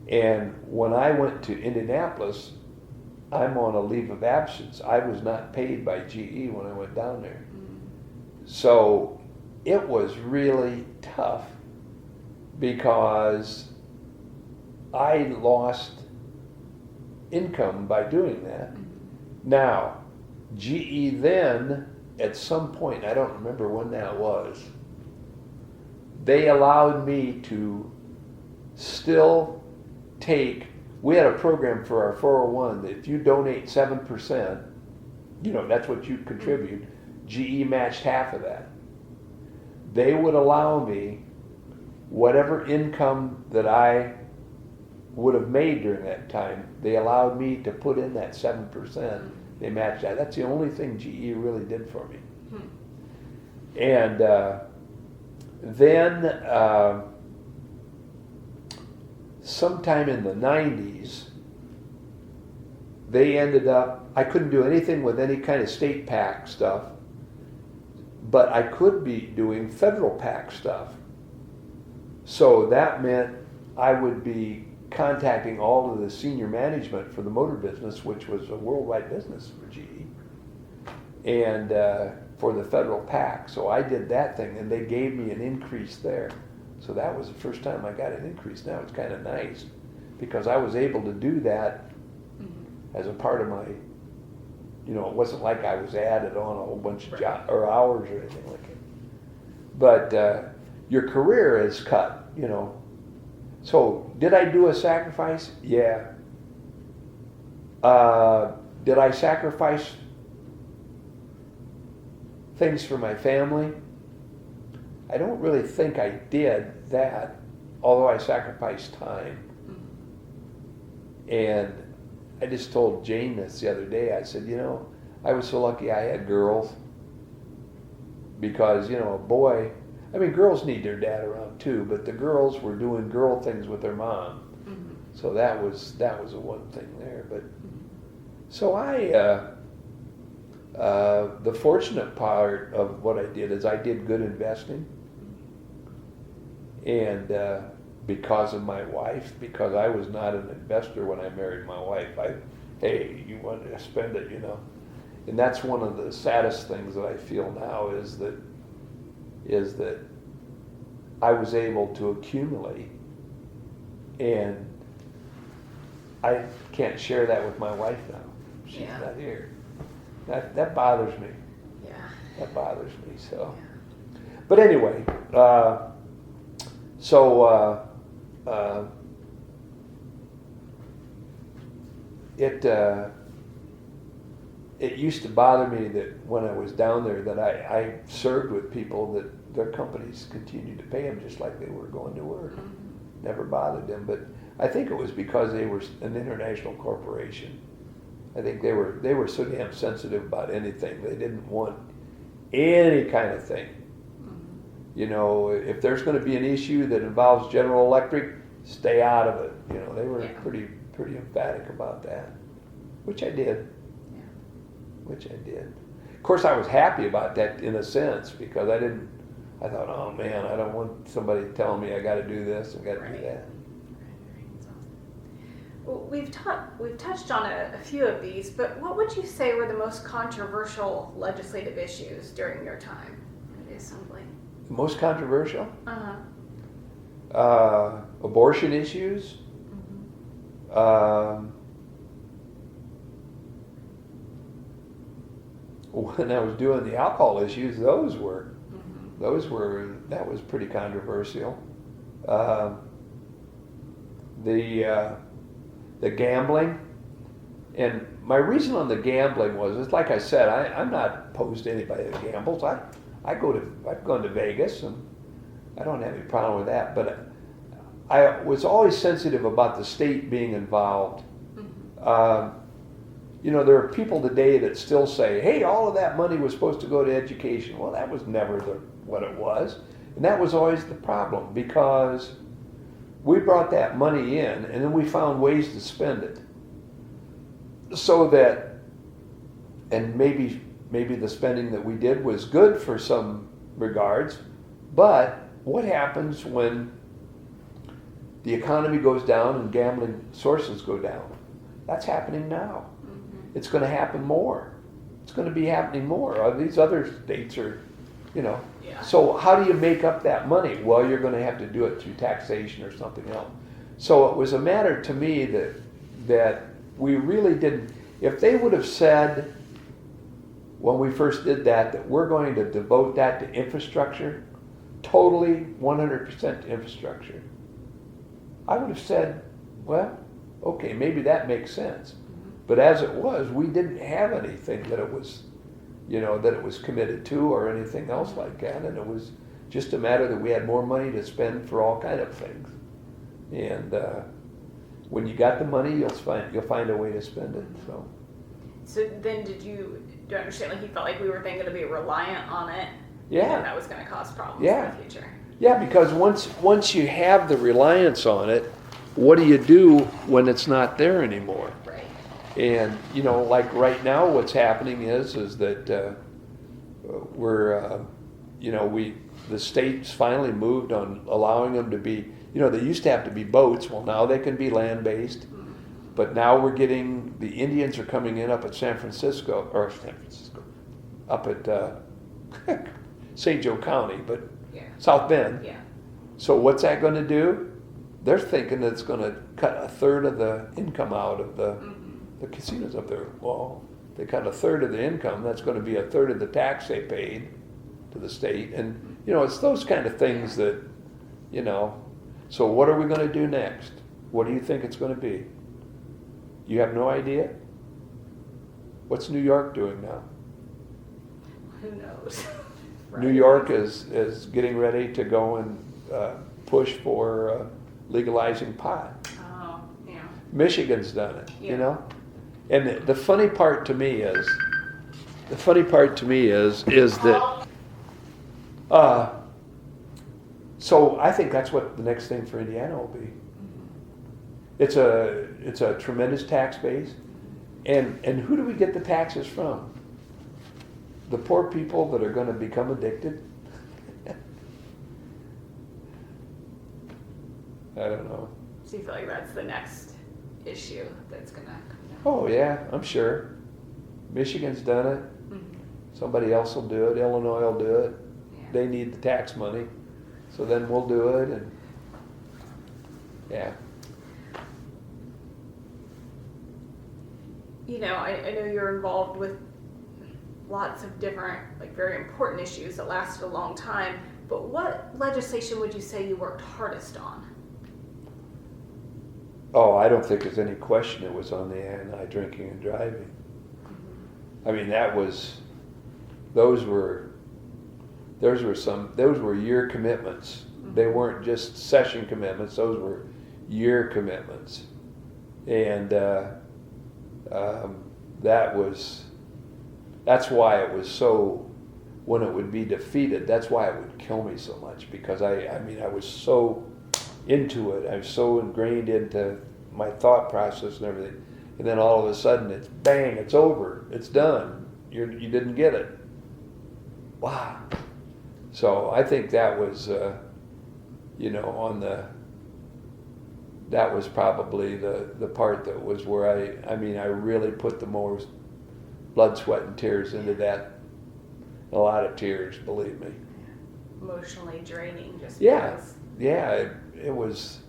And when I went to Indianapolis, I'm on a leave of absence. I was not paid by GE when I went down there. So it was really tough because I lost income by doing that. Now, GE then, at some point, I don't remember when that was, they allowed me to still take, we had a program for our 401 that if you donate 7%, that's what you contribute, GE matched half of that. They would allow me whatever income that I would have made during that time, they allowed me to put in that 7%. They matched that. That's the only thing GE really did for me. And then sometime in the 90s, they ended up, I couldn't do anything with any kind of state PAC stuff, but I could be doing federal PAC stuff. So that meant I would be contacting all of the senior management for the motor business, which was a worldwide business for GE, and for the federal PAC. So I did that thing, and they gave me an increase there. So that was the first time I got an increase. Now it's kind of nice because I was able to do that as a part of my, it wasn't like I was added on a whole bunch of or hours or anything like that. But your career is cut, So did I do a sacrifice? Yeah. Did I sacrifice things for my family? I don't really think I did that, although I sacrificed time. And I just told Jane this the other day. I said, I was so lucky I had girls because, a boy, girls need their dad around too, but the girls were doing girl things with their mom. So that was the one thing there. But so the fortunate part of what I did is I did good investing. And because of my wife, because I was not an investor when I married my wife, hey, you wanted to spend it, And that's one of the saddest things that I feel now is that I was able to accumulate, and I can't share that with my wife now. She's not here. That bothers me. Yeah. That bothers me. So, but anyway, it used to bother me that when I was down there that I served with people that their companies continued to pay them just like they were going to work. Never bothered them, but I think it was because they were an international corporation. I think they were so damn sensitive about anything. They didn't want any kind of thing. If there's going to be an issue that involves General Electric, stay out of it. They were pretty emphatic about that, which I did. Which I did. Of course, I was happy about that in a sense because I thought, oh man, I don't want somebody telling me I got to do this and got to do that. Well, we've touched on a few of these, but what would you say were the most controversial legislative issues during your time at the Assembly? The most controversial? Uh-huh. Abortion issues. When I was doing the alcohol issues, that was pretty controversial. The gambling, and my reason on the gambling was, it's like I said, I'm not opposed to anybody that gambles. I've gone to Vegas, and I don't have any problem with that. But I was always sensitive about the state being involved. There are people today that still say, hey, all of that money was supposed to go to education. Well, that was never what it was. And that was always the problem, because we brought that money in and then we found ways to spend it. So that, and maybe the spending that we did was good for some regards, but what happens when the economy goes down and gambling sources go down? That's happening now. It's going to happen more. It's going to be happening more. These other states are, Yeah. So how do you make up that money? Well, you're going to have to do it through taxation or something else. So it was a matter to me that we really didn't, if they would have said when we first did that we're going to devote that to infrastructure, totally 100% to infrastructure, I would have said, well, okay, maybe that makes sense. But as it was, we didn't have anything that it was, that it was committed to or anything else like that. And it was just a matter that we had more money to spend for all kind of things. And when you got the money, you'll find a way to spend it. So then do I understand, like, you felt like we were then going to be reliant on it? Yeah. And that was going to cause problems Yeah. in the future? Yeah, because once you have the reliance on it, what do you do when it's not there anymore? Right. And, like right now what's happening is that the state's finally moved on allowing them to be, they used to have to be boats. Well, now they can be land-based. But now the Indians are coming in up at up at St. Joe County, but Yeah. South Bend. Yeah. So what's that going to do? They're thinking that it's going to cut a third of the income out of the casinos up there. Well, they cut a third of the income. That's going to be a third of the tax they paid to the state. And, it's those kind of things that, So what are we going to do next? What do you think it's going to be? You have no idea? What's New York doing now? Who knows? New York is getting ready to go and push for legalizing pot. Oh, yeah. Michigan's done it, Yeah. And the funny part to me is that so I think that's what the next thing for Indiana will be. It's a tremendous tax base, and who do we get the taxes from? The poor people that are going to become addicted. I don't know. So you feel like that's the next issue that's going to come down? Oh yeah, I'm sure. Michigan's done it. Somebody else will do it. Illinois will do it. Yeah. They need the tax money, so then we'll do it. And yeah. I know you're involved with lots of different, like, very important issues that lasted a long time, but what legislation would you say you worked hardest on? Oh, I don't think there's any question it was on the anti-drinking and driving. I mean, those were year commitments. They weren't just session commitments. Those were year commitments. And that's why it was so, when it would be defeated, that's why it would kill me so much, because I was so into it. I was so ingrained into my thought process and everything. And then all of a sudden it's bang, it's over, it's done. You didn't get it. Wow. So I think that was, on that was probably the part that was where I really put the most blood, sweat, and tears into that. A lot of tears, believe me. Emotionally draining, just Yeah, because. yeah. It was.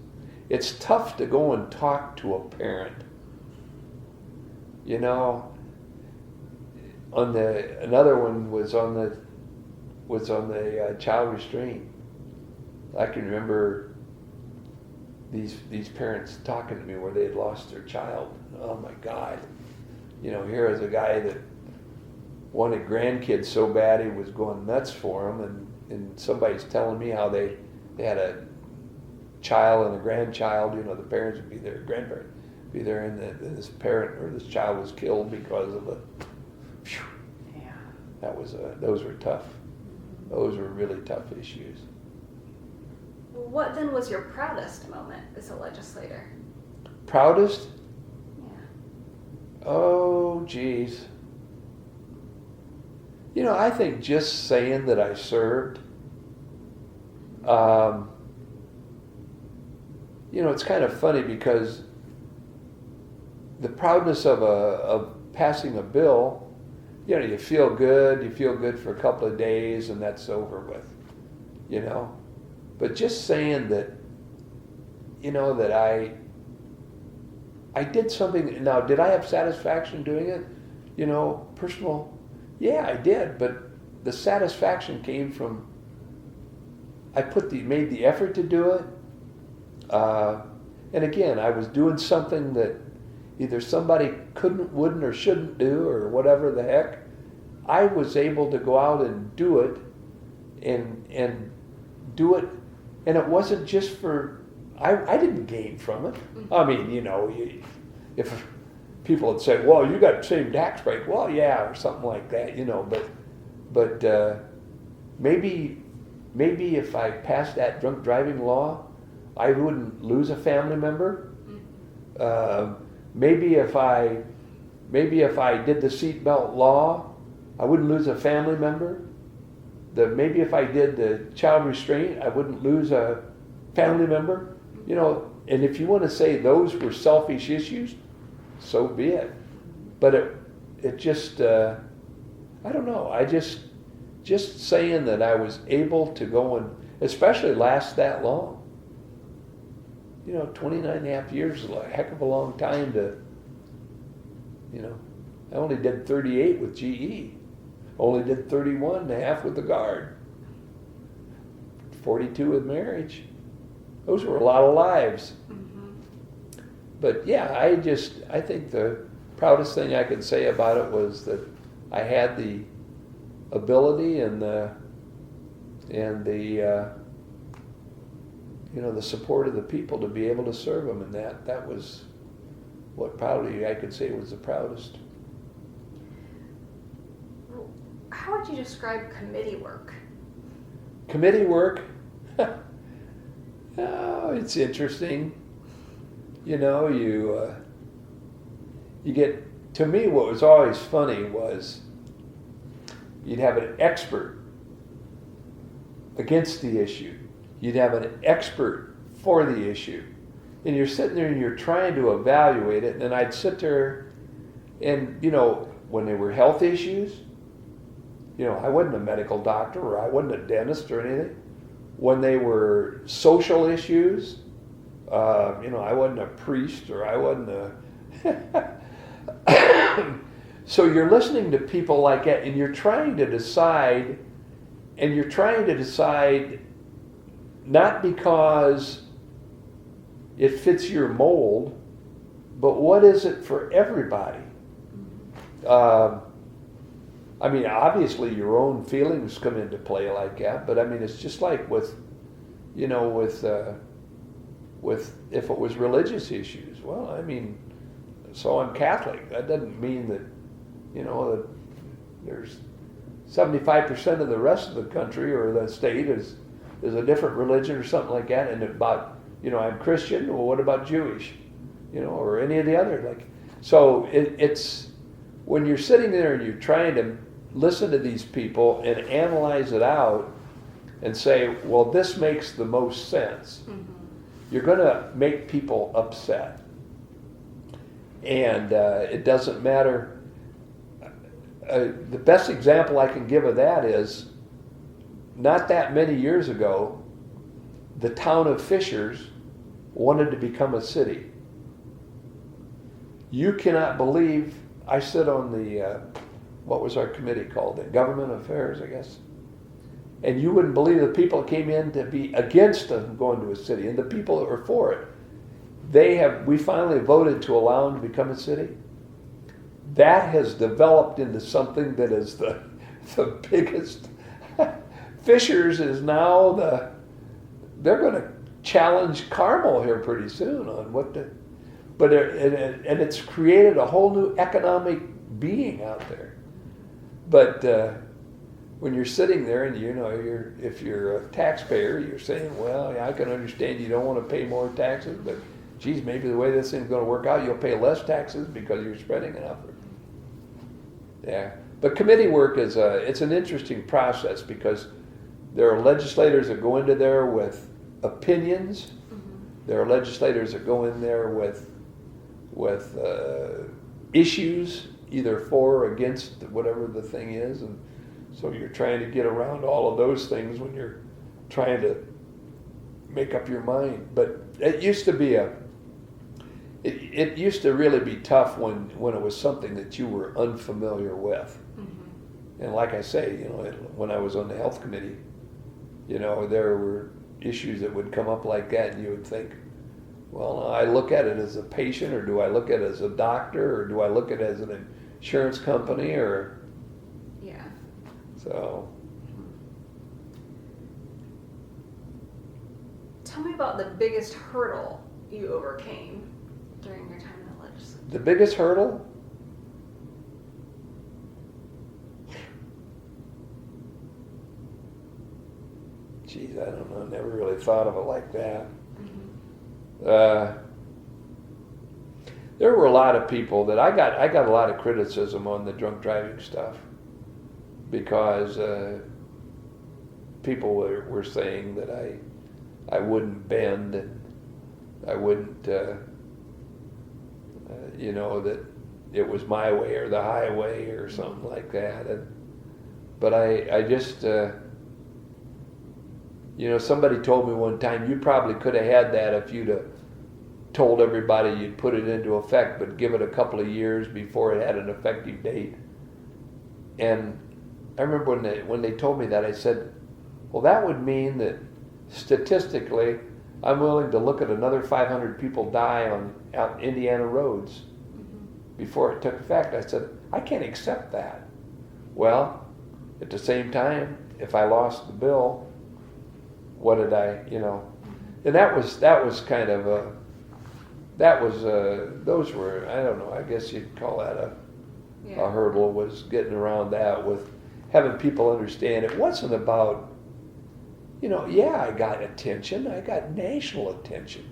It's tough to go and talk to a parent. You know. Another one was on the child restraint. I can remember these parents talking to me where they had lost their child. Oh my God. You know, here is a guy that wanted grandkids so bad he was going nuts for them, and somebody's telling me how they had a child and a grandchild. You know, the parents would be there, grandparents would be there, and this parent or this child was killed because of a. Phew, Yeah. that was those were tough. Those were really tough issues. What then was your proudest moment as a legislator? Proudest? Yeah. Oh, geez. You know, I think just saying that I served, you know, it's kind of funny because the proudness of passing a bill, you know, you feel good for a couple of days and that's over with, you know. But just saying that, you know, that I did something. Now, did I have satisfaction doing it? You know, personal, yeah, I did. But the satisfaction came from I made the effort to do it. And again, I was doing something that either somebody couldn't, wouldn't, or shouldn't do, or whatever the heck. I was able to go out and do it, and do it. And it wasn't just for, I didn't gain from it. I mean, you know, if people had said, well, you got the same tax break, well, yeah, or something like that, you know, but maybe if I passed that drunk driving law, I wouldn't lose a family member. Maybe if I did the seatbelt law, I wouldn't lose a family member. Maybe if I did the child restraint, I wouldn't lose a family member. You know, and if you want to say those were selfish issues, so be it. But it just, I don't know. I just saying that I was able to go and, especially last that long. You know, 29 and a half years is a heck of a long time to, you know, I only did 38 with GE. Only did 31 and a half with the Guard. 42 with marriage. Those were a lot of lives. Mm-hmm. But yeah, I think the proudest thing I could say about it was that I had the ability and the you know, the support of the people to be able to serve them, and that was what probably I could say was the proudest. How would you describe committee work? Committee work, oh, it's interesting. You know, you get, to me what was always funny was you'd have an expert against the issue. You'd have an expert for the issue. And you're sitting there and you're trying to evaluate it, and then I'd sit there and, you know, when they were health issues, you know, I wasn't a medical doctor or I wasn't a dentist or anything. When they were social issues, you know, I wasn't a priest or I wasn't a... So you're listening to people like that and you're trying to decide, not because it fits your mold, but what is it for everybody? I mean, obviously your own feelings come into play like that, but I mean, it's just like with, you know, with if it was religious issues. Well, I mean, so I'm Catholic. That doesn't mean that, you know, that there's 75% of the rest of the country or the state is a different religion or something like that. And about, you know, I'm Christian. Well, what about Jewish? You know, or any of the other, like, so it's when you're sitting there and you're trying to listen to these people and analyze it out and say, well, this makes the most sense. Mm-hmm. you're going to make people upset. And it doesn't matter. The best example I can give of that is not that many years ago, the town of Fishers wanted to become a city. You cannot believe, I sit on the, what was our committee called? The Government Affairs, I guess. And you wouldn't believe the people that came in to be against them going to a city, and the people that were for it. We finally voted to allow them to become a city. That has developed into something that is the biggest. Fishers is now they're going to challenge Carmel here pretty soon on what the, and it's created a whole new economic being out there. But when you're sitting there and if you're a taxpayer, you're saying, well, yeah, I can understand you don't want to pay more taxes, but geez, maybe the way this thing's going to work out, you'll pay less taxes because you're spreading it out. Yeah, but committee work is it's an interesting process because there are legislators that go into there with opinions. Mm-hmm. There are legislators that go in there with issues, either for or against whatever the thing is, and so you're trying to get around all of those things when you're trying to make up your mind. But it used to be it used to really be tough when it was something that you were unfamiliar with. Mm-hmm. And like I say, when I was on the health committee, there were issues that would come up like that, and you would think, well, I look at it as a patient, or do I look at it as a doctor, or do I look at it as an insurance company, or... Yeah. So... Tell me about the biggest hurdle you overcame during your time in the legislature. The biggest hurdle? Geez, I don't know. I never really thought of it like that. Mm-hmm. There were a lot of people that I got a lot of criticism on the drunk driving stuff because people were saying that I wouldn't bend, and I wouldn't, that it was my way or the highway or something like that. But I just, somebody told me one time, you probably could have had that if you'd have told everybody you'd put it into effect, but give it a couple of years before it had an effective date. And I remember when they told me that, I said, well, that would mean that statistically, I'm willing to look at another 500 people die out Indiana roads before it took effect. I said, I can't accept that. Well, at the same time, if I lost the bill, what did I, and that was kind of those were, I don't know, I guess you'd call that a hurdle, was getting around that with having people understand it wasn't about, I got attention, I got national attention,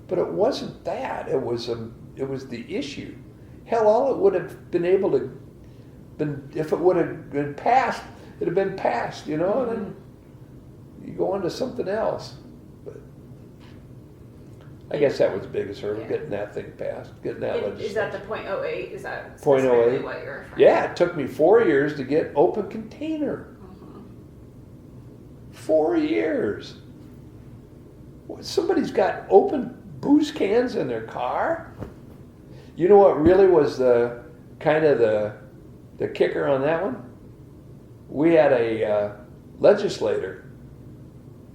but it wasn't that. It was the issue. Hell, all it would have been able to been, if it would have been passed, it'd have been passed, and then you go on to something else. But I guess that was the biggest hurdle, getting that thing passed, getting that legislation. Is that the .08? Is that .08? What you're referring Yeah, it took me 4 years to get open container. 4 years. Somebody's got open booze cans in their car. You know what really was the kicker on that one? We had a legislator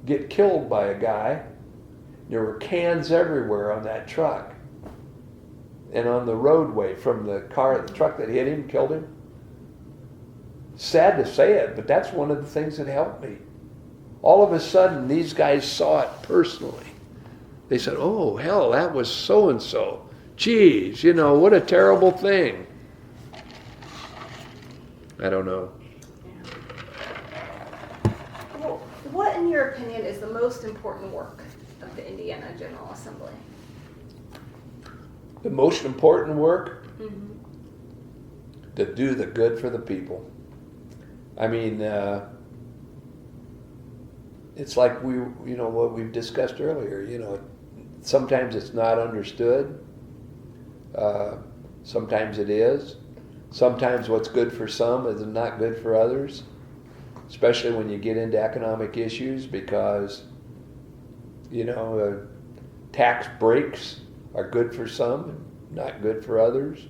get killed by a guy. There were cans everywhere on that truck and on the roadway from the truck that hit him, killed him. Sad to say it, but that's one of the things that helped me. All of a sudden, these guys saw it personally. They said, oh, hell, that was so-and-so. Geez, what a terrible thing. I don't know. Well, what, in your opinion, is the most important work of the Indiana General Assembly? The most important work? Mm-hmm. To do the good for the people. I mean, it's like what we've discussed earlier, sometimes it's not understood. Sometimes it is. Sometimes what's good for some is not good for others, especially when you get into economic issues, because, tax breaks are good for some and not good for others.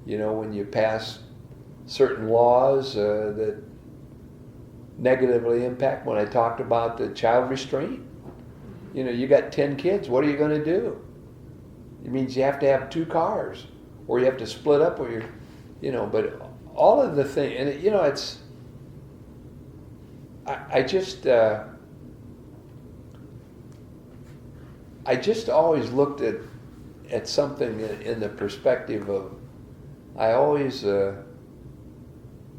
When you pass certain laws that negatively impact, when I talked about the child restraint, you got 10 kids, what are you going to do? It means you have to have 2 cars, or you have to split up, or but all of the things, and it's, I just always looked at something in the perspective of, I always,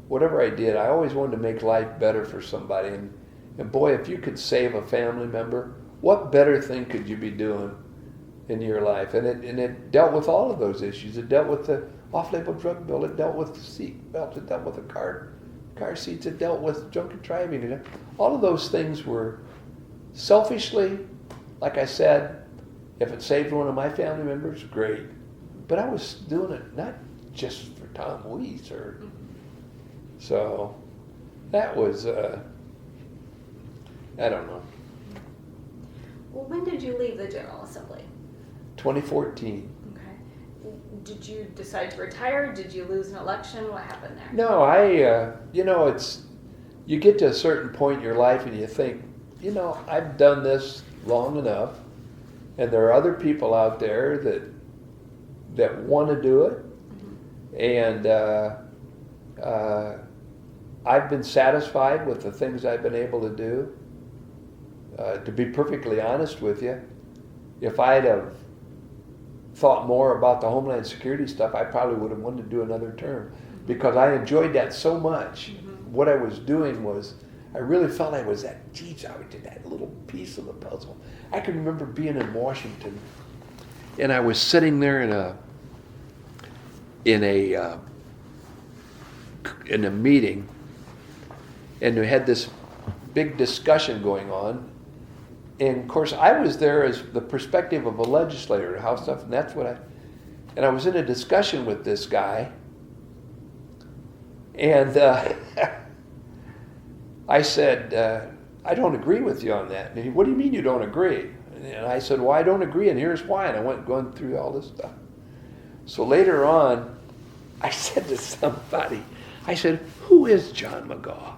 whatever I did, I always wanted to make life better for somebody. And boy, if you could save a family member, what better thing could you be doing in your life? And it dealt with all of those issues. It dealt with the off-label drug bill. It dealt with the seat belt. It dealt with the car seats. It dealt with drunken driving. All of those things were selfishly, like I said, if it saved one of my family members, great. But I was doing it not just for Tom Wyss, so that was, I don't know. Well, when did you leave the General Assembly? 2014. Okay. Did you decide to retire? Did you lose an election? What happened there? No, it's, you get to a certain point in your life and you think, I've done this long enough, and there are other people out there that want to do it, and I've been satisfied with the things I've been able to do. To be perfectly honest with you, if I'd have thought more about the Homeland Security stuff, I probably would have wanted to do another term, because I enjoyed that so much. What I was doing was, I really felt I was that little piece of the puzzle. I can remember being in Washington, and I was sitting there in a meeting, and we had this big discussion going on. And of course, I was there as the perspective of a legislator, how stuff, and that's what and I was in a discussion with this guy, and I said, I don't agree with you on that. And he, what do you mean you don't agree? And I said, well, I don't agree, and here's why. And I went going through all this stuff. So later on, I said to somebody, I said, who is John McGaugh?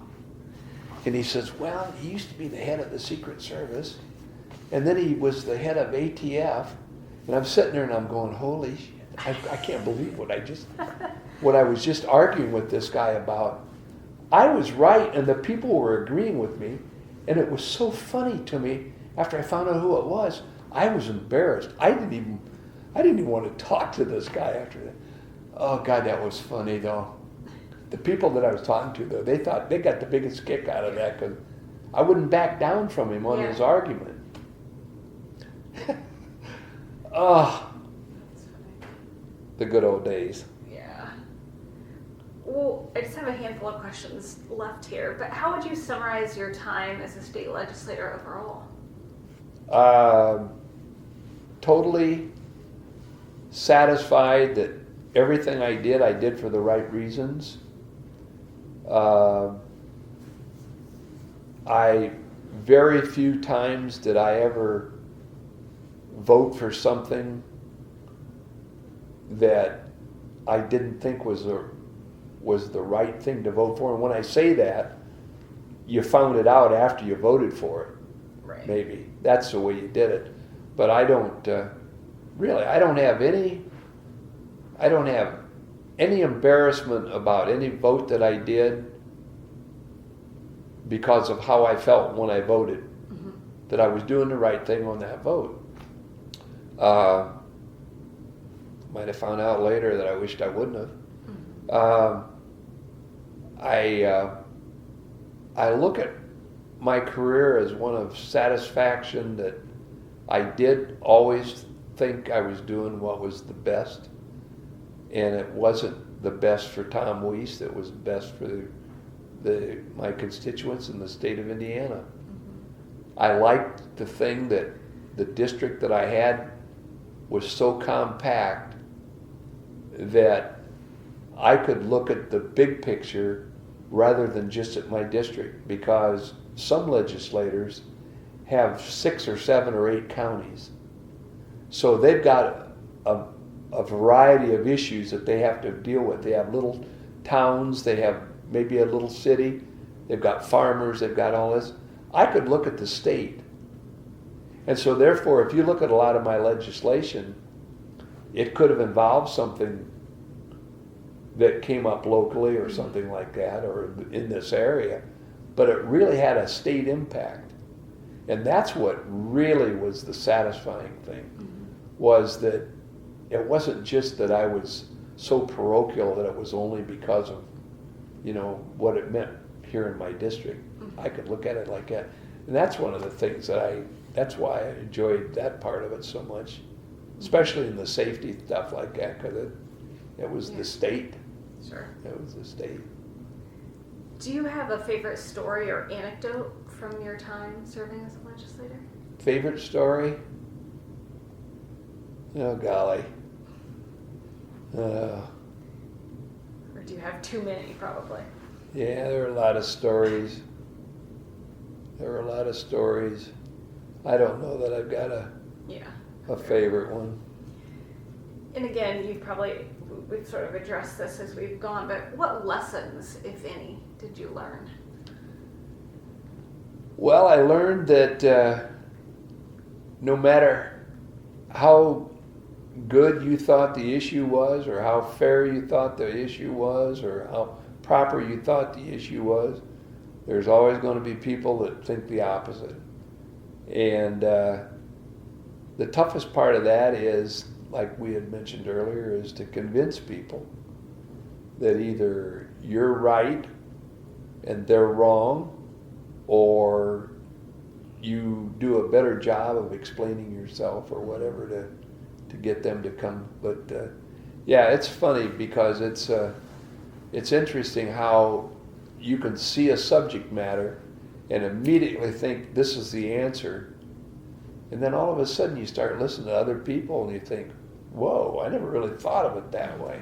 And he says, well, he used to be the head of the Secret Service, and then he was the head of ATF. And I'm sitting there and I'm going, holy shit, I can't believe what I was just arguing with this guy about. I was right, and the people were agreeing with me, and it was so funny to me after I found out who it was. I was embarrassed. I didn't even want to talk to this guy after that. Oh God, that was funny though. The people that I was talking to though, they thought they got the biggest kick out of that, because I wouldn't back down from him on his argument. Oh, the good old days. Yeah. Well, I just have a handful of questions left here, but how would you summarize your time as a state legislator overall? Totally satisfied that everything I did for the right reasons. Very few times did I ever vote for something that I didn't think was the right thing to vote for. And when I say that, you found it out after you voted for it. Right. Maybe that's the way you did it. But I don't really. I don't have any embarrassment about any vote that I did because of how I felt when I voted, that I was doing the right thing on that vote. Might have found out later that I wished I wouldn't have. I look at my career as one of satisfaction that I did always think I was doing what was the best, and it wasn't the best for Tom Wyss. It was best for my constituents in the state of Indiana. I liked the thing that the district that I had was so compact that I could look at the big picture rather than just at my district, because some legislators have 6 or 7 or 8 counties. So they've got a variety of issues that they have to deal with. They have little towns, they have maybe a little city, they've got farmers, they've got all this. I could look at the state. And so therefore, if you look at a lot of my legislation, it could have involved something that came up locally or something like that, or in this area, but it really had a state impact. And that's what really was the satisfying thing, was that it wasn't just that I was so parochial that it was only because of, what it meant here in my district. I could look at it like that. And that's one of the things that's why I enjoyed that part of it so much, especially in the safety stuff like that, because it was the state. Sure. It was the state. Do you have a favorite story or anecdote from your time serving as a legislator? Favorite story? Oh, golly. Or do you have too many, probably? Yeah, there are a lot of stories. I don't know that I've got a favorite one. And again, we've sort of addressed this as we've gone, but what lessons, if any, did you learn? Well, I learned that no matter how good you thought the issue was, or how fair you thought the issue was, or how proper you thought the issue was, there's always going to be people that think the opposite. And the toughest part of that is, like we had mentioned earlier, is to convince people that either you're right and they're wrong, or you do a better job of explaining yourself or whatever to get them to come. But yeah, it's funny because it's interesting how you can see a subject matter and immediately think this is the answer, and then all of a sudden you start listening to other people and you think, whoa, I never really thought of it that way.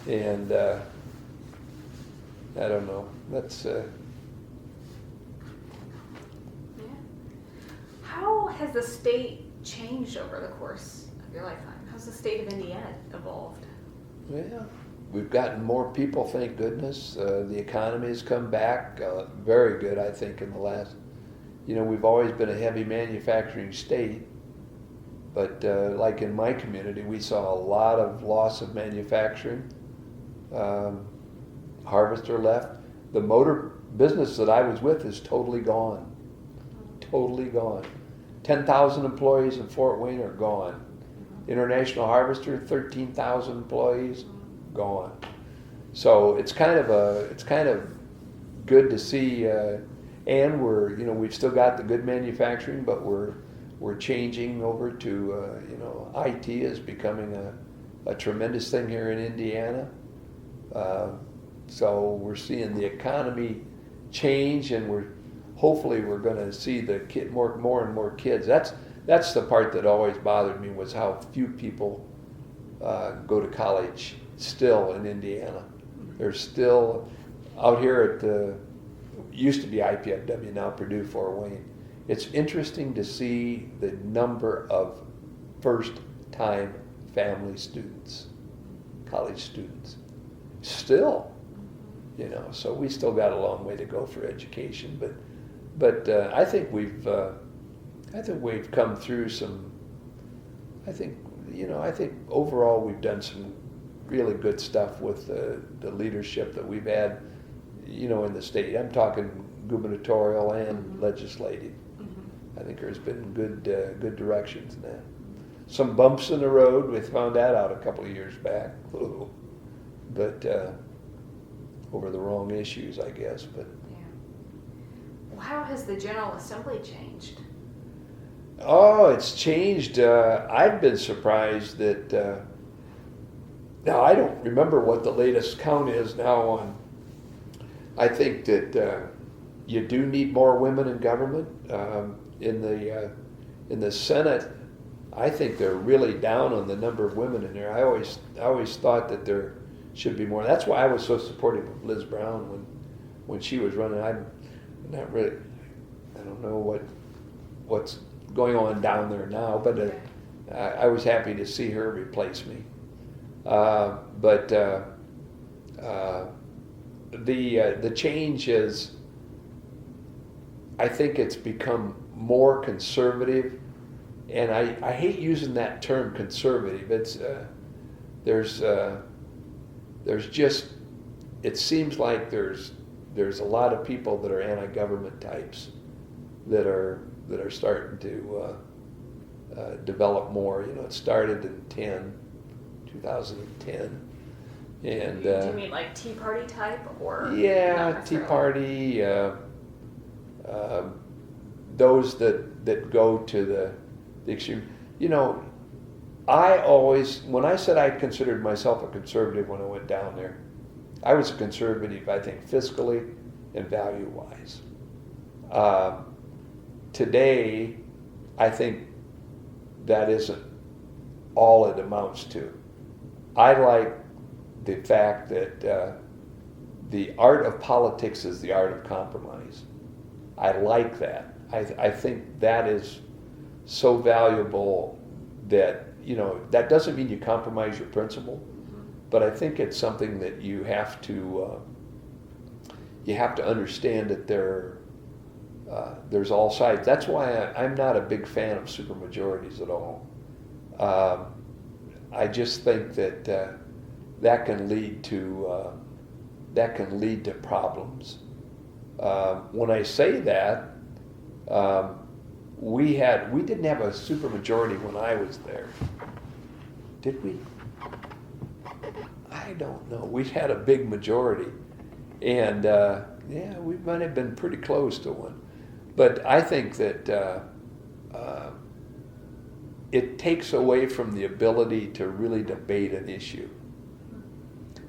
And I don't know, that's How has the state changed over the course of your lifetime? How's the state of Indiana evolved? Yeah, we've gotten more people, thank goodness. The economy has come back very good, I think, in the last, we've always been a heavy manufacturing state, but like in my community, we saw a lot of loss of manufacturing. Harvester left. The motor business that I was with is totally gone. Totally gone. 10,000 employees in Fort Wayne are gone. International Harvester, 13,000 employees, gone. So it's kind of good to see, and we've still got the good manufacturing, but we're changing over to IT is becoming a tremendous thing here in Indiana. So we're seeing the economy change, and hopefully we're going to see the more and more kids. That's the part that always bothered me, was how few people go to college still in Indiana. There's still, out here used to be IPFW, now Purdue Fort Wayne. It's interesting to see the number of first-time family students, college students, still. So we still got a long way to go for education, but I think we've come through some. I think overall we've done some really good stuff with the leadership that we've had, in the state. I'm talking gubernatorial and legislative. I think there's been good directions in that. Some bumps in the road. We found that out a couple of years back, but over the wrong issues, I guess. But well, how has the General Assembly changed? Oh, it's changed. I've been surprised that. Now I don't remember what the latest count is now on. I think that you do need more women in government. In the Senate, I think they're really down on the number of women in there. I always thought that there should be more. That's why I was so supportive of Liz Brown when she was running. I'm not really. I don't know what's going on down there now, but I was happy to see her replace me. But the change is, I think it's become more conservative, and I hate using that term conservative. It's there's just, it seems like there's a lot of people that are anti-government types that are starting to develop more. You know, it started in 2010. And do you mean like Tea Party type, or yeah, Tea Party, those that go to the extreme. You know, when I said I considered myself a conservative when I went down there, I was a conservative, I think, fiscally and value-wise. Today, I think that isn't all it amounts to. I like the fact that the art of politics is the art of compromise. I like that. I think that is so valuable that, you know, that doesn't mean you compromise your principle, but I think it's something that you have to understand that there's all sides. That's why I'm not a big fan of supermajorities at all. I just think that that can lead to problems. When I say that, we didn't have a supermajority when I was there, did we? I don't know. We had a big majority, and yeah, we might have been pretty close to one. But I think that it takes away from the ability to really debate an issue.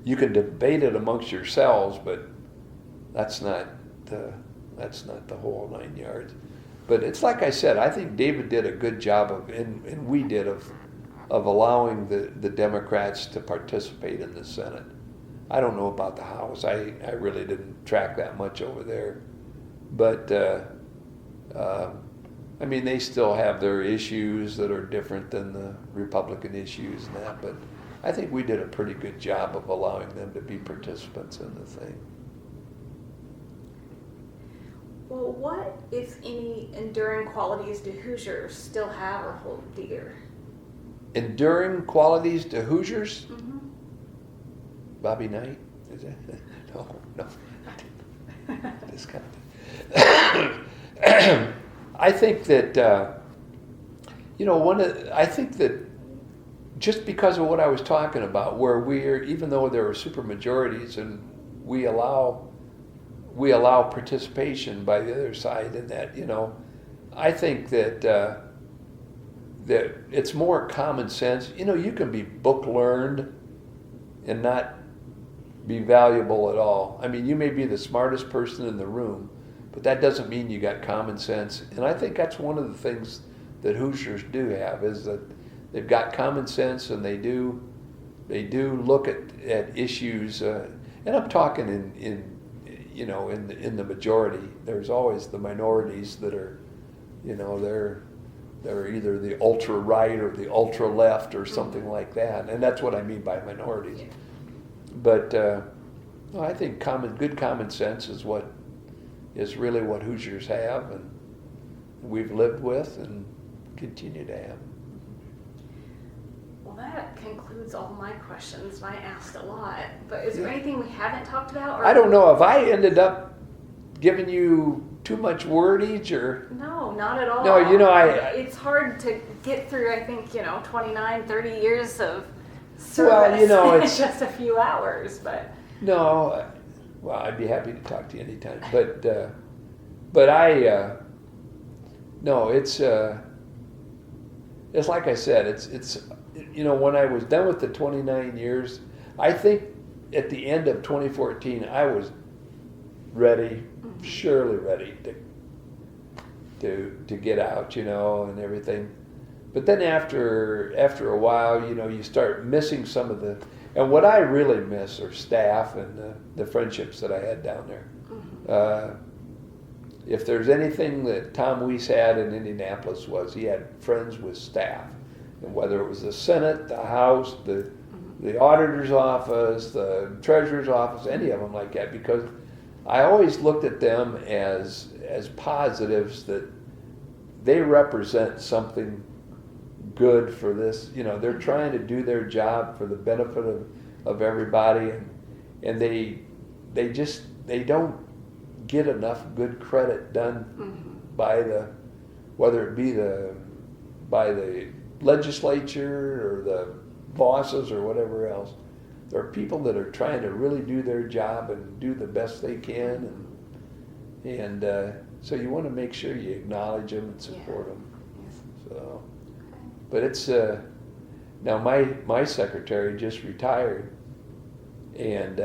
You can debate it amongst yourselves, but that's not the whole 9 yards. But it's like I said, I think David did a good job and we did of allowing the Democrats to participate in the Senate. I don't know about the House. I really didn't track that much over there. But I mean, they still have their issues that are different than the Republican issues and that, but I think we did a pretty good job of allowing them to be participants in the thing. Well, what, if any, enduring qualities do Hoosiers still have or hold dear? Enduring qualities to Hoosiers? Mm-hmm. Bobby Knight? Is it? No. This kind of I think that, I think that just because of what I was talking about, where even though there are super majorities and we allow participation by the other side in that, I think that that it's more common sense. You can be book learned and not be valuable at all. I mean, you may be the smartest person in the room, but that doesn't mean you got common sense. And I think that's one of the things that Hoosiers do have, is that they've got common sense, and they do look at issues. And I'm talking in the majority. There's always the minorities that are, they're either the ultra right or the ultra left or something like that, and that's what I mean by minorities. But I think good common sense is really what Hoosiers have, and we've lived with and continue to have. Well, that concludes all my questions. I asked a lot, but is there Yeah. anything we haven't talked about? Or? I don't know if I ended up giving you too much wordage or... No, not at all. No, it's hard to get through, I think, 29, 30 years of service Well, in it's... just a few hours, but... No, well, I'd be happy to talk to you anytime, but I... No, it's like I said, it's when I was done with the 29 years, I think at the end of 2014, I was ready, surely ready to get out, you know, and everything. But then after a while, you know, you start missing some of the, and what I really miss are staff and the friendships that I had down there. If there's anything that Tom Wyss had in Indianapolis was he had friends with staff. And whether it was the Senate, the House, the auditor's office, the treasurer's office, any of them like that, because I always looked at them as positives, that they represent something good for this. You know, they're trying to do their job for the benefit of everybody, and they don't get enough good credit done by whether it be by the legislature or the bosses or whatever else. There are people that are trying to really do their job and do the best they can, and so you want to make sure you acknowledge them and support them. Yes. So, but it's now my secretary just retired, and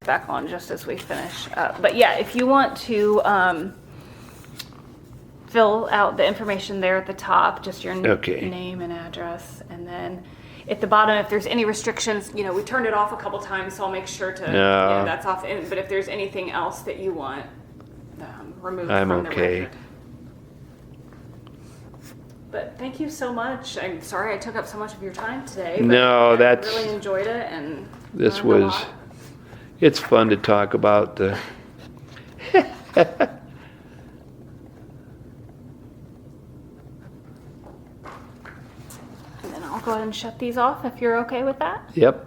Back on just as we finish up. But yeah, if you want to fill out the information there at the top, just your name and address, and then at the bottom, if there's any restrictions, you know, we turned it off a couple times, so I'll make sure to, that's off. But if there's anything else that you want removed from the record. But thank you so much. I'm sorry I took up so much of your time today. But I really enjoyed it, and this learned a was. lot. It's fun to talk about the. And then I'll go ahead and shut these off if you're okay with that. Yep.